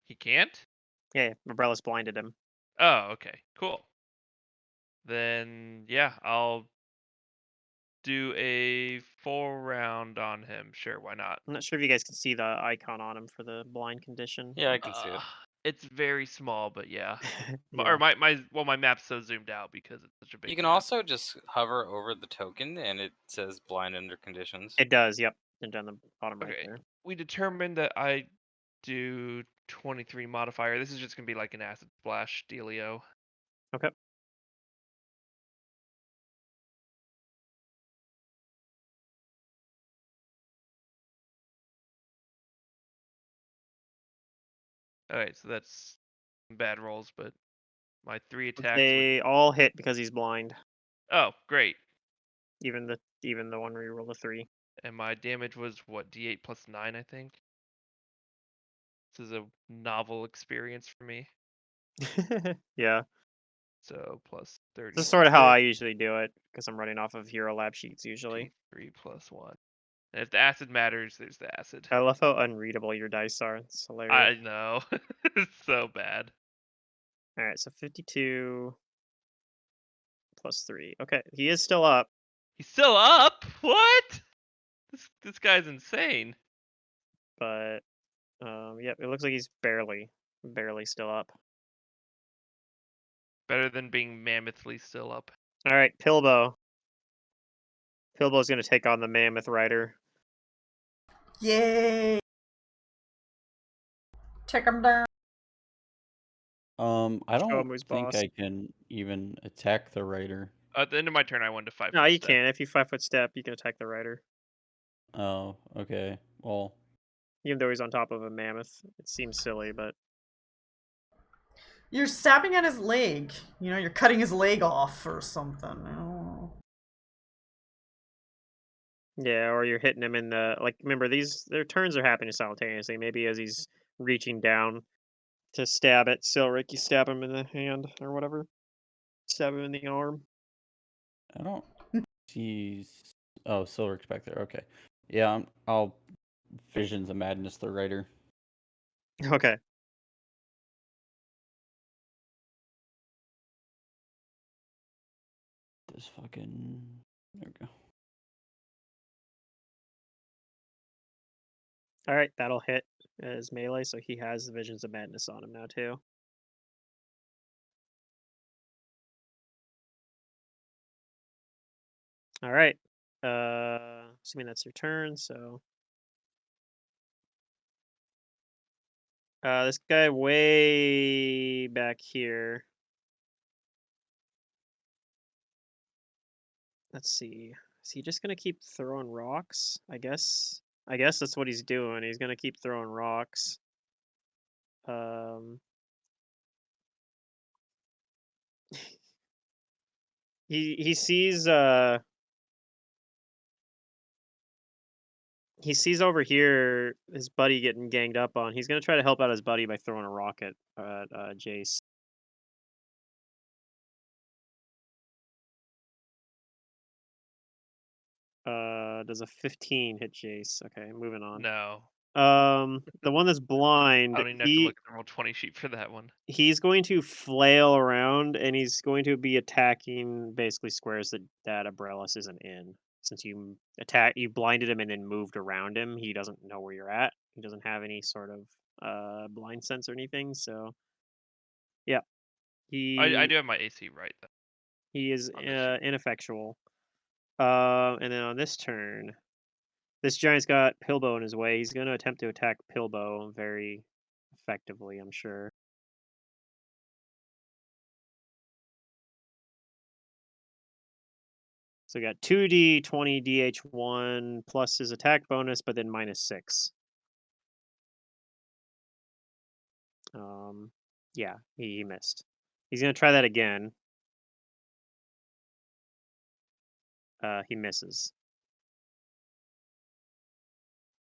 he can't? Yeah, Umbrella's blinded him. Oh, okay, cool. Then yeah, I'll do a full round on him. Sure, why not? I'm not sure if you guys can see the icon on him for the blind condition. Yeah, I can see it. It's very small, but yeah. Yeah. Or my map's so zoomed out because it's such a big You can map. also just hover over the token, and it says blind under conditions. It does, yep. And down the bottom right Okay. there. We determined that I do 23 modifier. This is just gonna be like an acid splash dealio. Okay. Alright, so that's some bad rolls, but my 3 attacks would. They all hit because he's blind. Oh, great. Even the one where you roll a 3. And my damage was what, D8 plus 9, I think? This is a novel experience for me. Yeah. So plus 30. This is sort of how I usually do it, because I'm running off of Hero Lab sheets usually. 3 plus 1. And if the acid matters, there's the acid. I love how unreadable your dice are. It's hilarious. I know. It's so bad. Alright, so 52 plus 3. Okay, he is still up, He's still up? What? This guy's insane. but yep, it looks like he's barely still up. Better than being mammothly still up. Alright, Pilbo. Pilbo's gonna take on the Mammoth Rider. Yay! Take him down. I Show him don't who's think boss. I can even attack the rider. At the end of my turn, I went to 5. No, you step. can. If you 5-foot step, you can attack the rider. Oh, okay. Well, Even though he's on top of a mammoth. It seems silly, but You're stabbing at his leg. You know, you're cutting his leg off or something. I don't know. yeah, or you're hitting him in the remember their turns are happening simultaneously. Maybe as he's reaching down to stab at Silric, you stab him in the hand or whatever. Stab him in the arm. I don't see. Oh, Silver's back there. Okay. Yeah, I'll Visions of Madness the rider. Okay. This fucking. There we go. Alright, that'll hit as melee, so he has the Visions of Madness on him now too. Alright. Assuming that's your turn, so this guy way back here. Let's see. Is he just gonna keep throwing rocks? I guess that's what he's doing. He's gonna keep throwing rocks. Um, he sees he sees over here his buddy getting ganged up on. He's gonna try to help out his buddy by throwing a rock at Jace. Does a 15 hit Jace? Okay, moving on. No. The one that's I blind, don't even have to look at the roll 20 sheet for that one. he's going to flail around and he's going to be attacking basically squares that Abrellis isn't in. Since you blinded him and then moved around him, he doesn't know where you're at. He doesn't have any sort of blind sense or anything. So yeah, I he do have my AC right, though. he is on this sheet. ineffectual. And then on this turn, this giant's got Pilbo in his way. He's going to attempt to attack Pilbo very effectively, I'm sure. So we got 2d 20 dh1 plus his attack bonus, but then -6. Yeah, he missed. He's gonna try that again. He misses.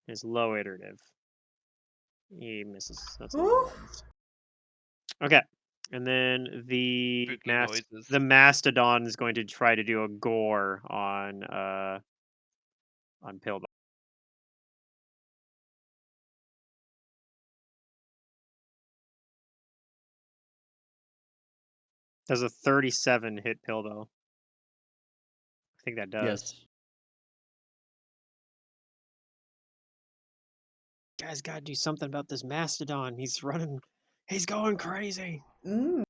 His low iterative. He misses. That's all Ooh. it was. Okay. And then Spooky noises. the mastodon is going to try to do a gore on Pillbone. Does a 37 hit Pillbone? I think that does. Yes. Guys, gotta do something about this mastodon. He's running. He's going crazy. Mm.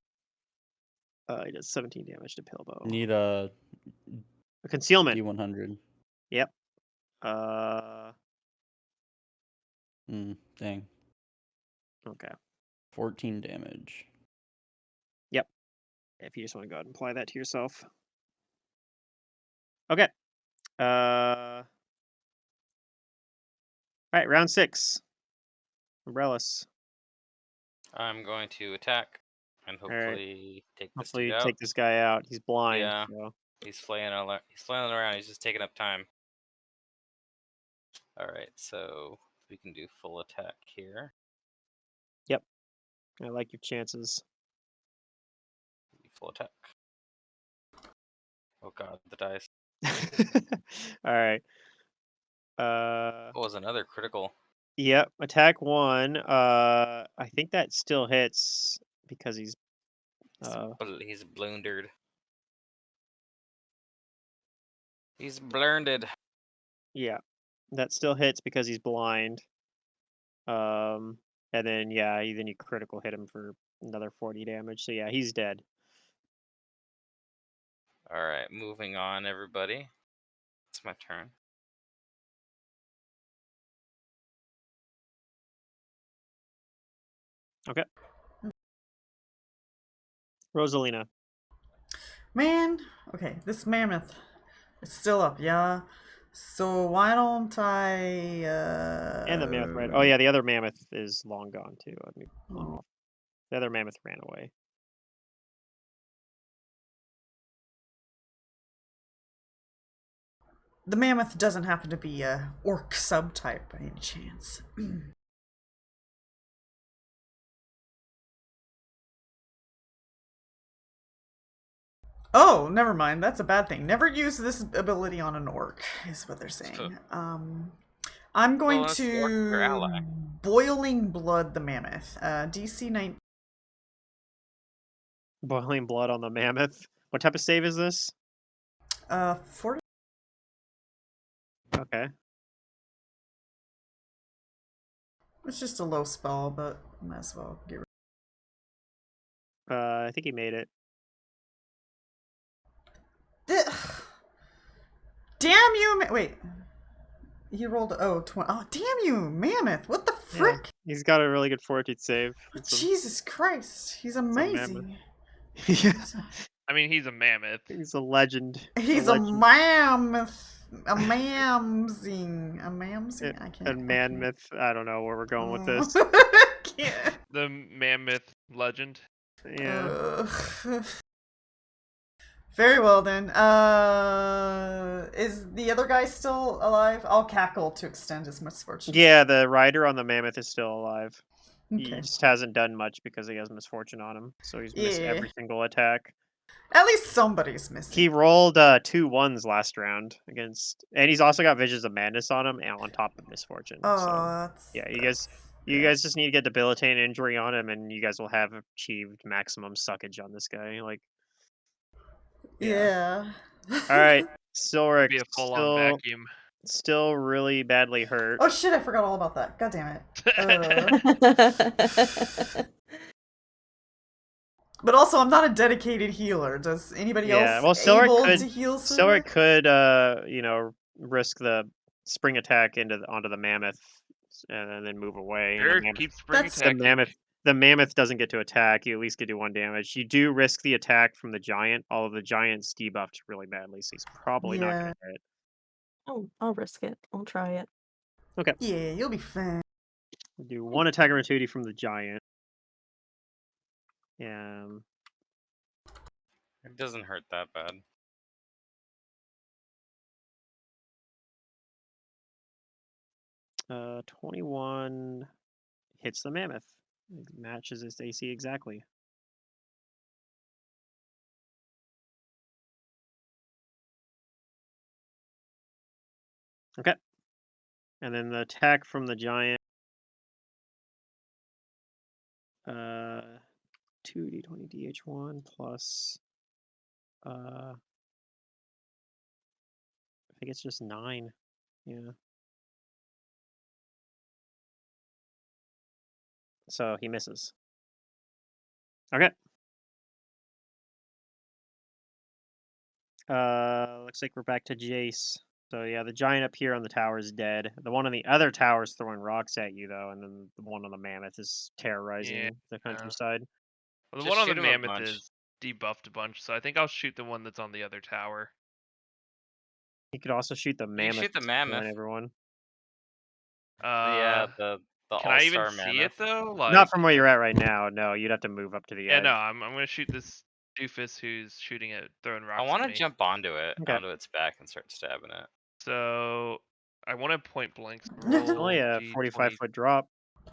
He does 17 damage to Pillbone. Need a Concealment. D100. Yep. Dang. Okay. 14 damage. Yep. If you just want to go ahead and apply that to yourself. Okay. All right, round 6. Umbrellas. I'm going to attack and right. hopefully take this Hopefully dude you out. take this guy out. He's blind. Yeah. So. He's flailing around. He's just taking up time. All right, so we can do full attack here. Yep. I like your chances. Full attack. Oh god, the dice. All right. Oh, it was another critical. Yep. Attack 1. I think that still hits because he's He's blundered. He's blinded. yeah. That still hits because he's blind. And then then you critical hit him for another 40 damage. So yeah, he's dead. All right, moving on, everybody. It's my turn. Okay. Rosalina. Man, okay, this mammoth is still up, yeah? So why don't I, And the mammoth ran. Oh yeah, the other mammoth is long gone too. Let me pull him Oh. off. The other mammoth ran away. The mammoth doesn't happen to be a orc subtype by any chance. Oh, never mind. That's a bad thing. Never use this ability on an orc, is what they're saying. I'm going Well, that's the orc, your to ally. Boiling Blood the Mammoth. DC 19. Boiling blood on the mammoth. What type of save is this? 40. Okay. It's just a low spell, but might as well get rid. I think he made it. Damn you! Wait. He rolled 20. Oh, damn you, Mammoth! What the frick? Yeah, he's got a really good fortitude save. Jesus Christ, he's amazing. Yeah. I mean, he's a mammoth. He's a legend. He's a mammoth. A mamzing. A mamzing? I can't. A man myth. I don't know where we're going with this. Can't. The mammoth legend. Yeah. Very well then. Is the other guy still alive? I'll cackle to extend his misfortune. Yeah, the rider on the mammoth is still alive. He Okay. just hasn't done much because he has misfortune on him. So he's missed every single attack. At least somebody's missing. He rolled 2 1s last round against, and he's also got Visions of Madness on him, and on top of misfortune. Oh, so yeah, you guys just need to get debilitating injury on him, and you guys will have achieved maximum suckage on this guy. Like, yeah. all right, Silric, Be a full-on vacuum. still really badly hurt. Oh shit! I forgot all about that. God damn it. But also, I'm not a dedicated healer. Does anybody else able to heal? Silric could, risk the spring attack onto the mammoth, and then move away. Sure, keep spring attacking. The mammoth doesn't get to attack. You at least get to do 1 damage. You do risk the attack from the giant. Although the giant's debuffed really badly, so he's probably not going to hit. I'll risk it. I'll try it. Okay. Yeah, you'll be fine. We'll do 1 attack opportunity from the giant. It doesn't hurt that bad. Uh, 21 hits the mammoth. It matches its AC exactly. Okay. And then the attack from the giant. 2d20 dh1 plus. I think it's just 9. Yeah. So he misses. Okay. Looks like we're back to Jace. So yeah, the giant up here on the tower is dead. The one on the other tower is throwing rocks at you though, and then the one on the mammoth is terrorizing the countryside. Well, the Just one on the shoot him a mammoth bunch. is debuffed a bunch, so I think I'll shoot the one that's on the other tower. You could also shoot the You can mammoth. shoot the that's killing mammoth. everyone. Yeah, the Can I even all-star see mammoth. it though? Not Like, from where you're at right now. No, you'd have to move up to the yeah, edge. no, I'm gonna shoot this doofus who's shooting at throwing I rocks want at to me. jump onto it, Okay. onto its back, and start stabbing it. So I want to point blank. So It's roll only a D20 45-foot drop.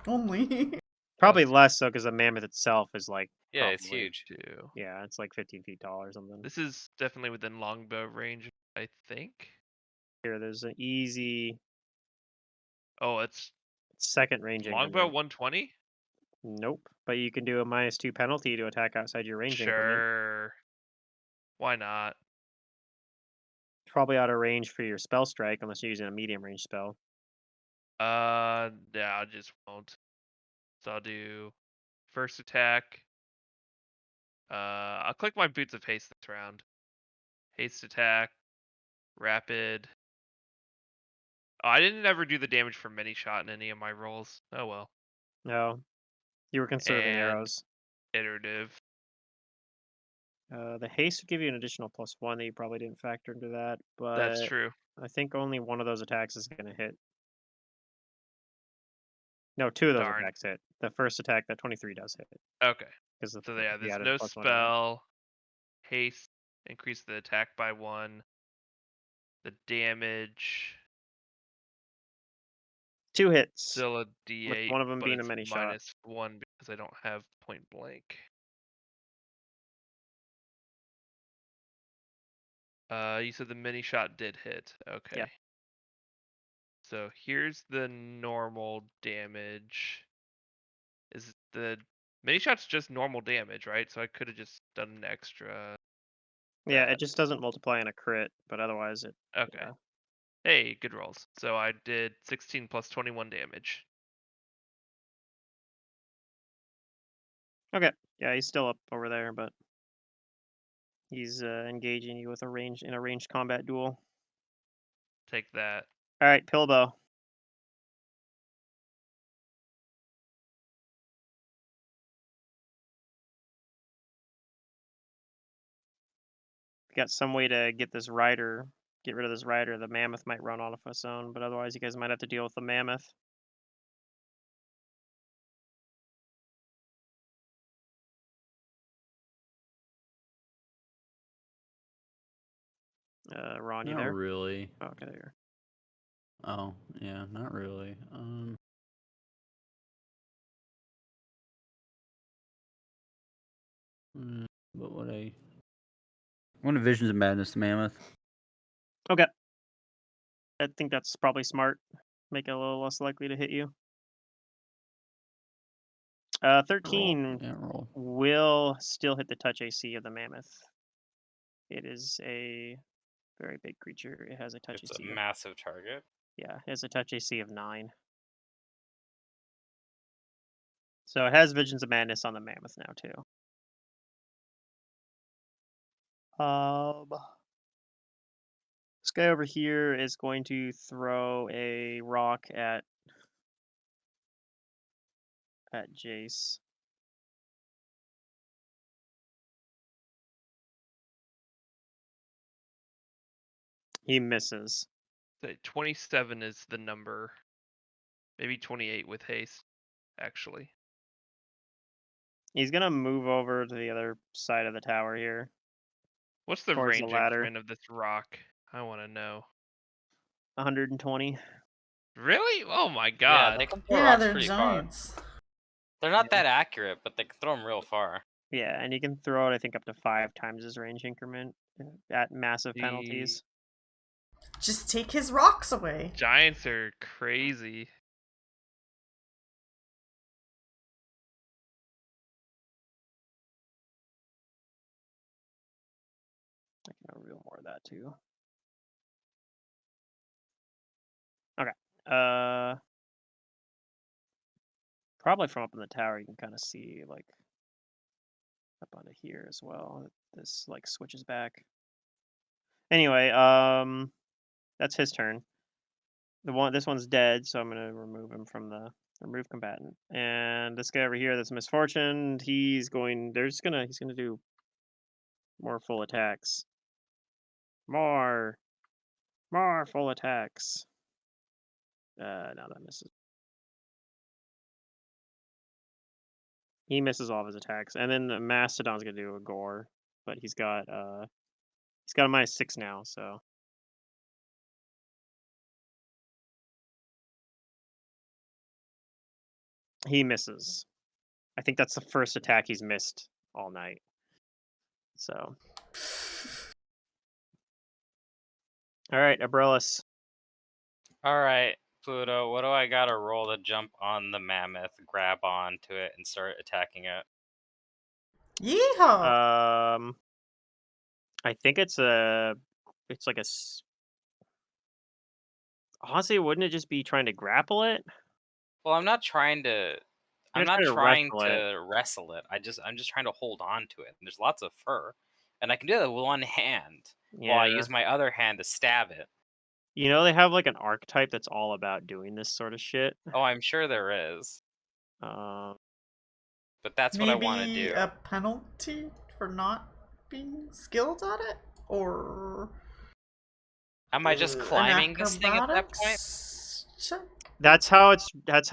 Only. Probably plus less so because the mammoth itself is like Yeah, it's probably huge. 2. yeah, it's like 15 feet tall or something. This is definitely within longbow range, I think. Here, there's an easy Oh, it's second range longbow increment. 120. Nope, but you can do a -2 penalty to attack outside your range increment. Sure. Why not? Probably out of range for your spell strike unless you're using a medium range spell. Yeah, I just won't. So I'll do first attack. I'll click my boots of haste this round. Haste attack, rapid. Oh, I didn't ever do the damage for many shot in any of my rolls. Oh well. No, you were conserving And arrows. iterative. The haste would give you an additional +1 that you probably didn't factor into that, That's but true. I think only one of those attacks is going to hit. No, 2 of those Darn. attacks hit. The first attack, that 23 does hit Okay. because So yeah, you there's added no a +1 to that. spell. Haste, increase the attack by 1. The damage, 2 hits, still a with D8, one of them but being a it's mini shot. -1 because I don't have point blank. You said the mini shot did hit. Okay. Yeah. So here's the normal damage. Is the mini shot's just normal damage, right? So I could have just done an extra. Yeah, that. it just doesn't multiply in a crit, but otherwise it. Okay. Yeah. Hey, good rolls. So I did 16 plus 21 damage. Okay. Yeah, he's still up over there, but he's engaging you with a ranged combat duel. Take that. All right, Pilbow. Got some way to get rid of this rider. The mammoth might run off its own, but otherwise you guys might have to deal with the mammoth. Ron, you Not there? really. Oh, okay, there. Oh, yeah, not really. What would I? One of Visions of Madness, the mammoth. Okay. I think that's probably smart. Make it a little less likely to hit you. 13 Yeah, roll. will still hit the touch AC of the mammoth. It is a very big creature. It has a touch It's a AC. massive target. Yeah, it has a touch AC of 9. So it has Visions of Madness on the mammoth now too. This guy over here is going to throw a rock at Jace. He misses. So 27 is the number. Maybe 28 with haste, actually. He's gonna move over to the other side of the tower here. What's the Towards the range ladder. increment of this rock? I want to know. 120. Really? Oh my Yeah, god. they can throw Yeah, rocks they're pretty giants. far. They're not Yeah. that accurate, but they can throw them real far. Yeah, and you can throw it, I think, up to 5 times his range increment at massive penalties. Just take his rocks away. Giants are crazy. I can reveal more of that too. Okay. Probably from up in the tower, you can kind of see like up onto here as well. This like switches back. Anyway, that's his turn. This one's dead, so I'm gonna remove him from the remove combatant. And this guy over here, that's misfortune. He's gonna do more full attacks. More full attacks. No, that misses. He misses all of his attacks, and then the Mastodon's gonna do a gore, but he's got a -6 now, so he misses. I think that's the first attack he's missed all night. So, all right, Abrellis. All right, Pluto. What do I gotta roll to jump on the mammoth, grab onto it, and start attacking it? Yeehaw! I think it's like honestly, wouldn't it just be trying to grapple it? Well, I'm not trying to. You're I'm not trying to trying wrestle it. to wrestle it. I'm just trying to hold on to it. And there's lots of fur, and I can do that with one hand while I Yeah. use my other hand to stab it. You know, they have like an archetype that's all about doing this sort of shit. Oh, I'm sure there is, Um, but that's what I want to Maybe do. a penalty for not being skilled at it? Or Am I just climbing this thing at that point? acrobatics check? that's how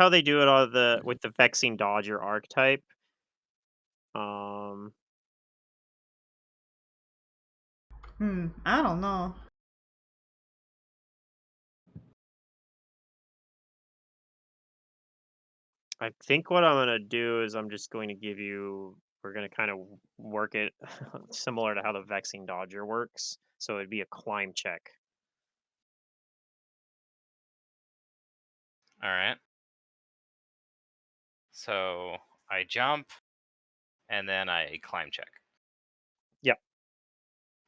they do it with the Vexing Dodger archetype. I don't know. I think what I'm gonna do is I'm just going to we're gonna kind of work it similar to how the Vexing Dodger works. So it'd be a climb check. All right. So I jump, and then I climb check. Yep.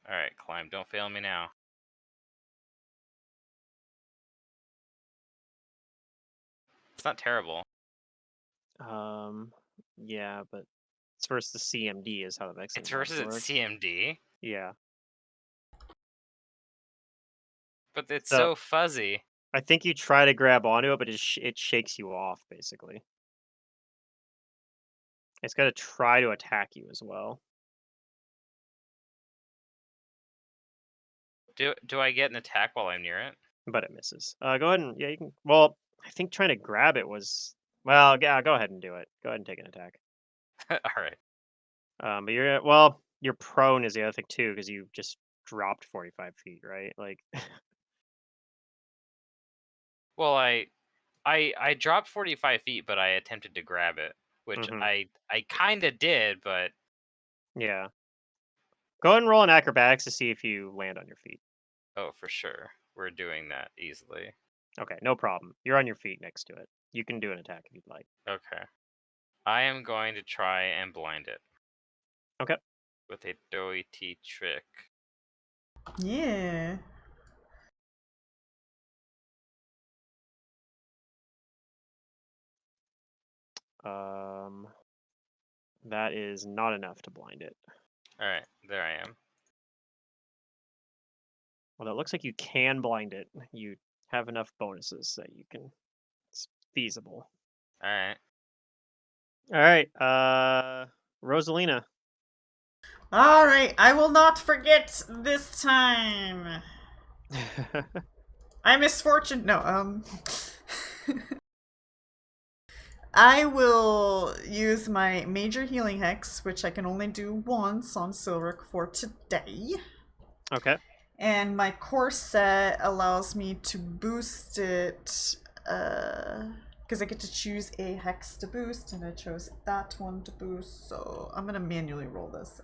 All right, climb. Don't fail me now. It's not terrible. Yeah, but it's versus the CMD is how the Vexing It's Dodger versus its works. CMD, Yeah. but it's So- so fuzzy. I think you try to grab onto it, but it shakes you off, basically. It's going to try to attack you as well. Do I get an attack while I'm near it? But it misses. Go ahead and, yeah, you can. Well, I think trying to grab it was. Well, yeah, go ahead and do it. Go ahead and take an attack. All right. But you're prone is the other thing too, because you just dropped 45 feet, right? Like, Well, I dropped 45 feet, but I attempted to grab it, which Mhm. I kind of did, but Yeah. Go ahead and roll an acrobatics to see if you land on your feet. oh, for sure, we're doing that easily. Okay, no problem. You're on your feet next to it. You can do an attack if you'd like. Okay. I am going to try and blind it. Okay. With a doity trick. Yeah. That is not enough to blind it. All right, there I am. Well, it looks like you can blind it. You have enough bonuses that you can. It's feasible. All right. All right, Rosalina. Alright, I will not forget this time. I misfortune. No, I will use my major healing hex, which I can only do once on Silric for today. Okay. And my core set allows me to boost it, because I get to choose a hex to boost, and I chose that one to boost, so I'm gonna manually roll this.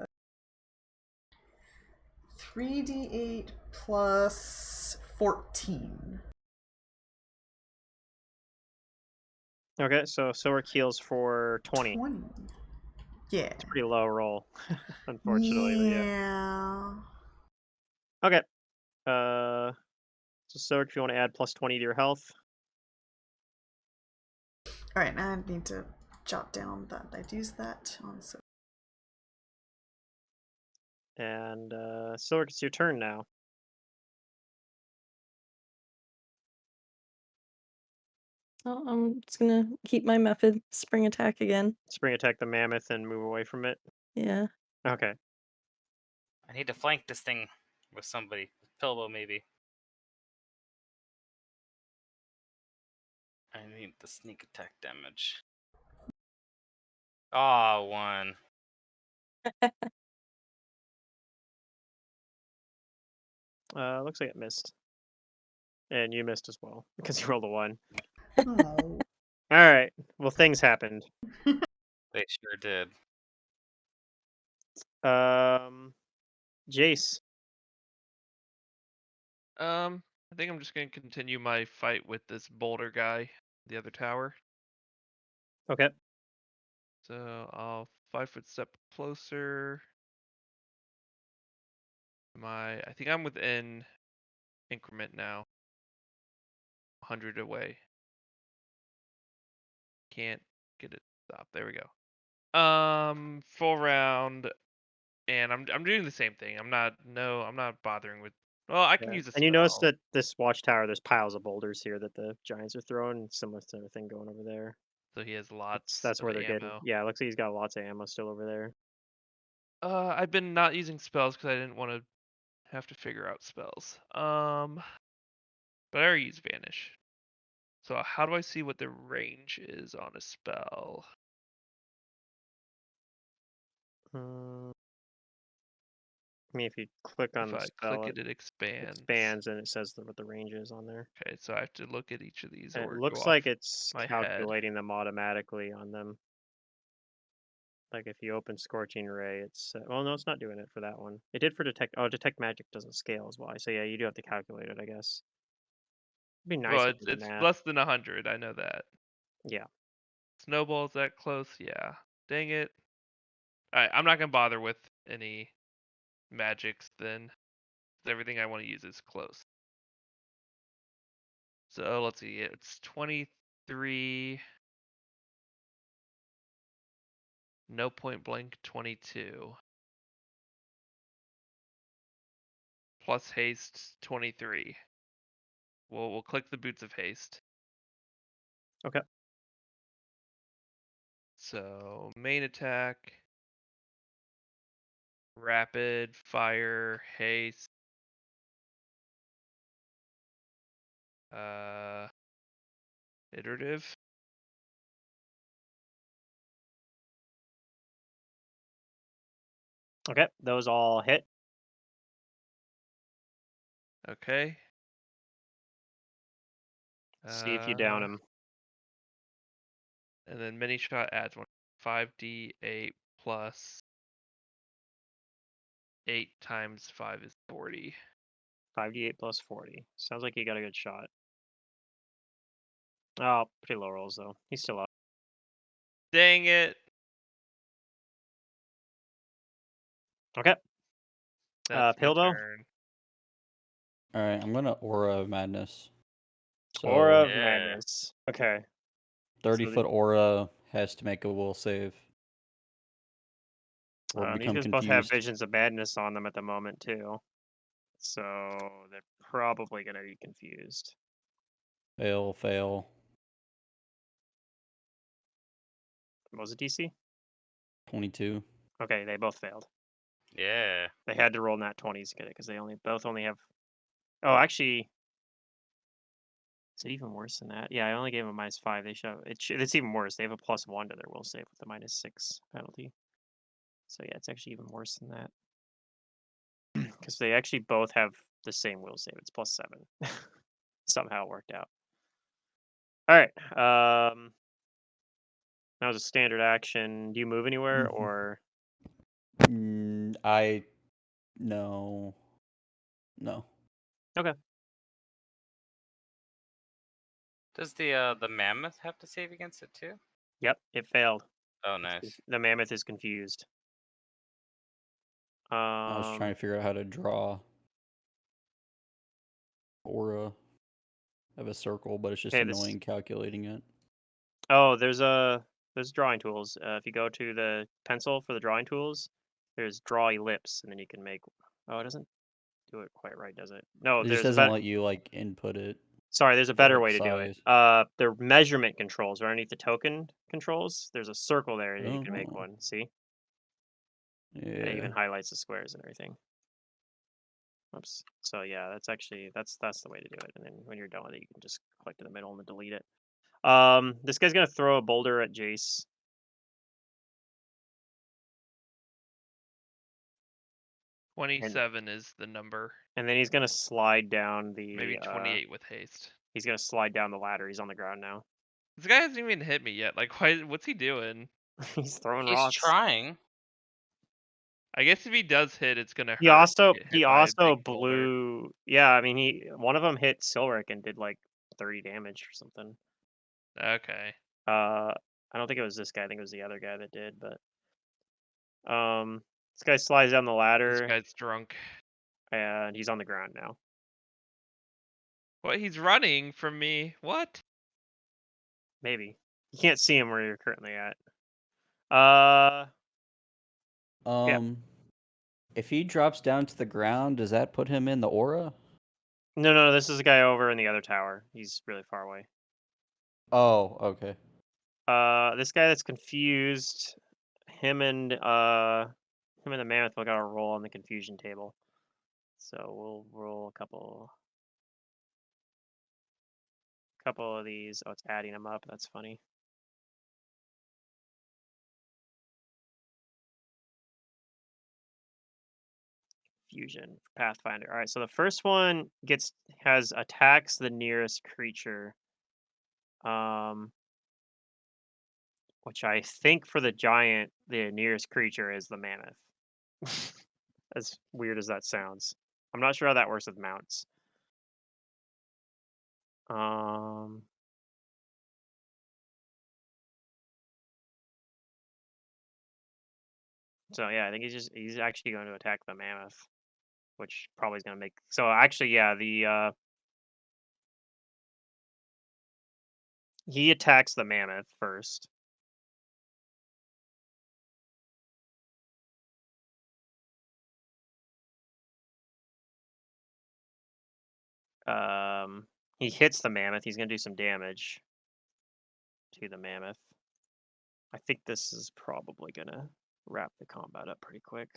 3d8 plus 14. Okay, so Silver Keels for 20. 20. Yeah. It's a pretty low roll, unfortunately. But yeah. Yeah. Okay. So Silver, if you want to add plus 20 to your health. Alright, now I need to jot down that I'd use that on so. And Silver, it's your turn now. Oh, I'm just gonna keep my method. Spring attack again. Spring attack the mammoth and move away from it. Yeah. Okay. I need to flank this thing with somebody. Pillow, maybe. I need the sneak attack damage. Oh, 1. Looks like it missed. And you missed as well because you rolled a 1. Oh. All right. Well, things happened. They sure did. Jace. I think I'm just gonna continue my fight with this boulder guy, the other tower. Okay. So I'll 5-foot step closer. I think I'm within increment now. 100 away. Can't get it stopped. There we go. Full round, and I'm doing the same thing. I'm not bothering with. Well, I can Yeah. use a And you notice spell. that this watchtower, there's piles of boulders here that the giants are throwing, similar to the thing going over there. So he has That's, lots that's of where they're getting. ammo. Yeah, it looks like he's got lots of ammo still over there. I've been not using spells because I didn't want to have to figure out spells. But I already use vanish. So how do I see what the range is on a spell? I mean, if you click on If the I spell, click it it expands. expands and it says what the range is on there. Okay, so I have to look at each of these And it or go looks off like it's my head. calculating them automatically on them. Like if you open Scorching Ray, it's well, no, it's not doing it for that one. It did for detect. Oh, detect magic doesn't scale as well. So yeah, you do have to calculate it, I guess. It'd be nice Well, if you did it's math. less than 100. I know that. Yeah. Snowball's that close? Yeah. Dang it. Alright, I'm not gonna bother with any magics then. Everything I want to use is close. So let's see. It's 23. No point blank 22. Plus haste 23. We'll click the boots of haste. Okay. So main attack, rapid fire, haste. Iterative. Okay. Those all hit. Okay. See if you down him. And then mini shot adds 5d8 plus 8 times 5 is 40. 5d8 plus 40. Sounds like you got a good shot. Oh, pretty low rolls though. He's still up. Dang it. Okay. That's my Pilbo. turn. All right, I'm gonna Aura of Madness. So Aura of Yeah. Madness. Okay. 30-foot aura has to make a will save or These become guys both have confused. visions of madness on them at the moment too, so they're probably gonna be confused. Fail, fail. What was it, DC? 22. Okay, they both failed. Yeah. They had to roll nat 20s to get it because they both only have. Oh, actually, is it even worse than that? Yeah, I only gave them a -5. They show it's even worse. They have a +1 to their will save with the -6 penalty. So yeah, it's actually even worse than that because they actually both have the same will save. It's +7. Somehow it worked out. All right. That was a standard action. Do you move anywhere Mhm. or? I no. No. Okay. Does the mammoth have to save against it too? Yep, it failed. Oh, nice. The mammoth is confused. I was trying to figure out how to draw aura of a circle, but it's just Okay, this. annoying calculating it. Oh, there's drawing tools. If you go to the pencil for the drawing tools, there's draw ellipse, and then you can make. Oh, it doesn't do it quite right, does it? No, It just there's a doesn't better. let you like input it Sorry, there's a for better like way to do it. size. The measurement controls right underneath the token controls. There's a circle there that you can make Oh, one. See, and it even yeah. highlights the squares and everything. Oops. So yeah, that's the way to do it. And then when you're done with it, you can just click to the middle and then delete it. This guy's gonna throw a boulder at Jace. 27 is the number. And then he's gonna slide down the. Maybe 28 with haste. He's gonna slide down the ladder. He's on the ground now. This guy hasn't even hit me yet. Like, what's he doing? He's throwing He's rocks. trying. I guess if he does hit, it's gonna hurt. He also to get hit by a big boulder. blew. Yeah, I mean one of them hit Silric and did like 30 damage or something. Okay. I don't think it was this guy. I think it was the other guy that did. But this guy slides down the This ladder guy's drunk. and he's on the ground now. What? He's running from me. What? Maybe you can't see him where you're currently at. If he drops down to the ground, does that put him in the aura? No, this is a guy over in the other tower. He's really far away. Oh, okay. This guy that's confused. Him and the mammoth will got a roll on the confusion table. So we'll roll a couple of these. Oh, it's adding them up. That's funny. Fusion Pathfinder. All right, so the first one has attacks the nearest creature. Which I think for the giant, the nearest creature is the mammoth. As weird as that sounds. I'm not sure how that works with mounts. So yeah, I think he's actually going to attack the mammoth, which probably is going to make. So actually, yeah, he attacks the mammoth first. He hits the mammoth. He's going to do some damage to the mammoth. I think this is probably going to wrap the combat up pretty quick.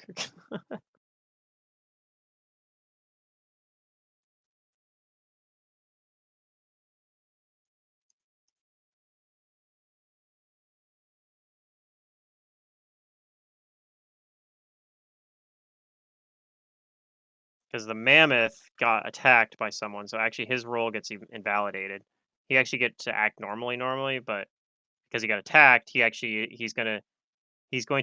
Because the mammoth got attacked by someone, so actually his roll gets invalidated. He actually gets to act normally, but because he got attacked, he's going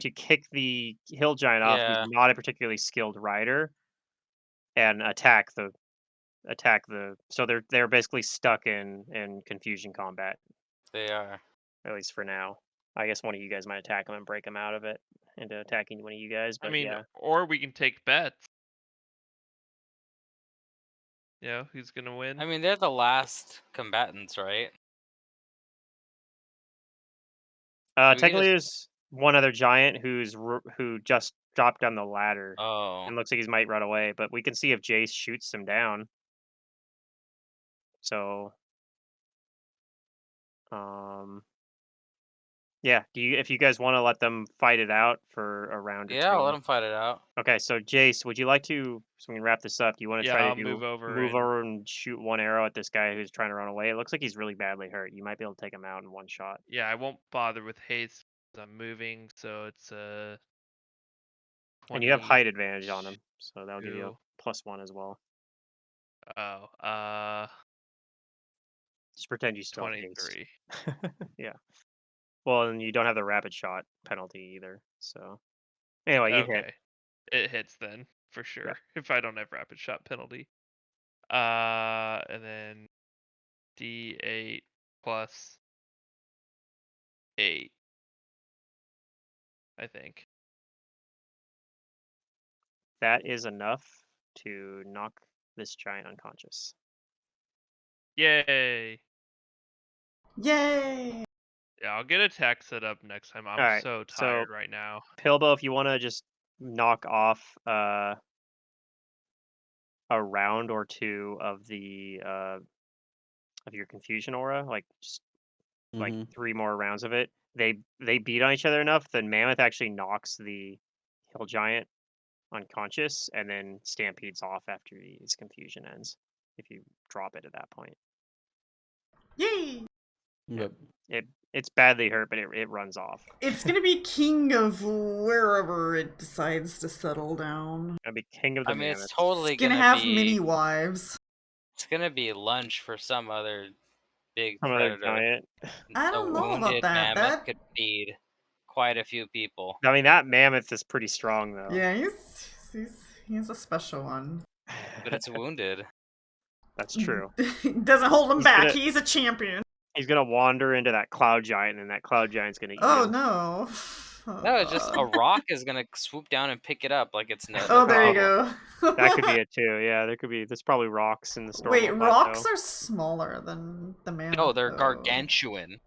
to kick the hill giant off. Who's Yeah, not a particularly skilled rider, and attack the. So they're basically stuck in confusion combat, they are. at least for now. I guess one of you guys might attack him and break him out of it into attacking one of you guys. I But mean, yeah, or we can take bets. You know, who's gonna win? I mean, they're the last combatants, right? So we could technically just. there's one other giant who just dropped down the ladder Oh, and looks like he might run away. But we can see if Jace shoots him down. So, yeah. If you guys want to let them fight it out for a round or yeah. I'll let two? them fight it out. Okay. So, Jace, would you like to? So we can wrap this up. Do you want to Yeah, try to I'll move over move and over and shoot one arrow at this guy who's trying to run away? It looks like he's really badly hurt. You might be able to take him out in one shot. yeah, I won't bother with haste 'cause I'm moving, so it's And you have 20. height advantage on him, so that'll give you a +1 as well. Oh, Just pretend you still have haste. 23. Yeah. Well, and you don't have the rapid shot penalty either. So anyway, you hit. Okay, it hits then for sure. Yeah. If I don't have rapid shot penalty. And then D8 plus 8. I think. That is enough to knock this giant unconscious. Yay! Yay! Yeah, I'll get attack set up next time. I'm Alright, so so tired right now. Pilbo, if you want to just knock off a round or two of the of your confusion aura, like just like Mhm. 3 more rounds of it, they beat on each other enough, then Mammoth actually knocks the hill giant unconscious and then stampedes off after his confusion ends. If you drop it at that point, Yay! Yeah. Yep. it's badly hurt, but it runs off. It's gonna be king of wherever it decides to settle down. I'll be king of the I mean, it's mammoth. totally It's gonna gonna have be many wives. it's gonna be lunch for some other big Some other predator. giant. I A don't know about wounded that. mammoth could feed quite a few people. I mean, that mammoth is pretty strong, though. Yeah, he's a special one. But it's wounded. That's true. Doesn't hold him He's back. gonna- He's a champion. He's gonna wander into that cloud giant, and that cloud giant's gonna eat Oh him. no. No, it's just a rock is gonna swoop down and pick it up like it's no. Oh, no there you problem. go. That could be it too. Yeah, there's probably rocks in the storm. Wait, rocks are smaller than the mammoth. No, they're though. gargantuan.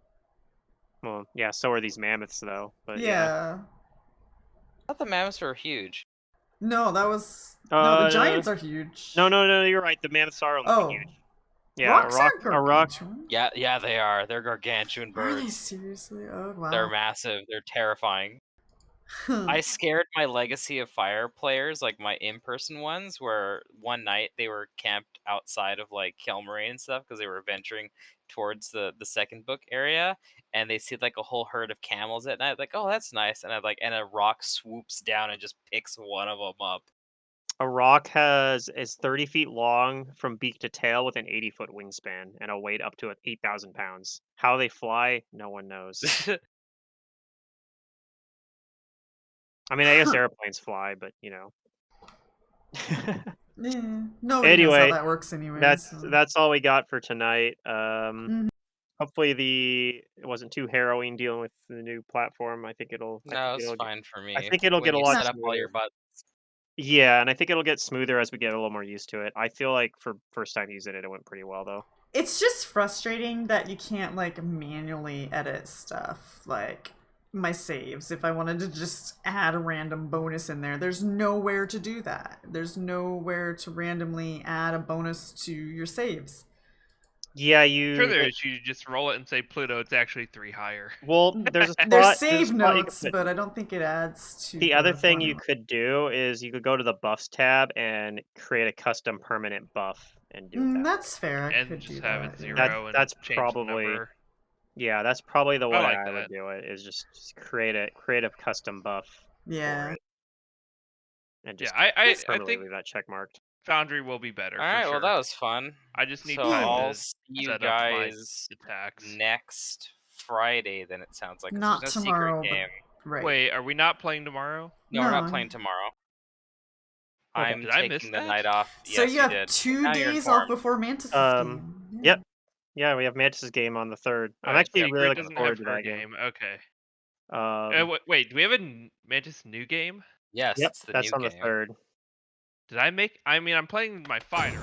Well, yeah, so are these mammoths, though. But Yeah. I thought the mammoths were huge. No, that was no. The giants are huge. No, you're right. The mammoths are only Oh. huge. Yeah, Rocks a rock. gargantuan. Yeah, they are. They're gargantuan Are they birds. seriously? Oh wow. They're massive. They're terrifying. I scared my Legacy of Fire players, like my in-person ones, where one night they were camped outside of like Kilmarine and stuff because they were venturing towards the second book area, and they see like a whole herd of camels at night. Like, oh, that's nice, and and a rock swoops down and just picks one of them up. A rock is 30 feet long from beak to tail with an 80-foot wingspan and a weight up to 8,000 pounds. How they fly, no one knows. I mean, I guess airplanes fly, but you know. Nobody knows Anyway, how that works anyway. that's all we got for tonight. Mhm. Hopefully it wasn't too harrowing dealing with the new platform. I think it'll Fine for me. I think it'll when get a you lot set up all your smoother. buttons. Yeah, and I think it'll get smoother as we get a little more used to it. I feel like for first time using it, it went pretty well though. It's just frustrating that you can't like manually edit stuff like my saves. If I wanted to just add a random bonus in there, there's nowhere to do that. There's nowhere to randomly add a bonus to your saves. Yeah, Sure, there is. You just roll it and say Pluto. It's actually 3 higher. Well, there's a spot. There's save a spot you can notes, put- but I don't think it adds to The other thing you formula. could do is you could go to the buffs tab and create a custom permanent buff and do it that way. That's fair. I And could just do have that. it yeah. 0 and That's change the probably number. Yeah, that's probably the way like I would that. do it. Is just create a custom buff for Yeah. it, and Yeah, just I permanently think leave that check marked. Foundry will be better. All for right, sure. well that was fun. I just need So time I'll to see you set up my guys attacks. next Friday. Then it sounds like 'cause Not there's no tomorrow, secret but game. right. Wait, are we not playing tomorrow? No, we're not No. playing tomorrow. Okay. I'm Did I miss taking the that? night off. So Yes, you have did. 2 Now you're days off informed. before Mantis's game. Yep. Yeah, we have Mantis' game on the 3rd. I'm actually Secret really looking doesn't forward have to her that game. Okay. Yep, Wait, do we have a Mantis new game? Yes, it's the that's new on the game. 3rd. Did I make? I mean, I'm playing my fighter.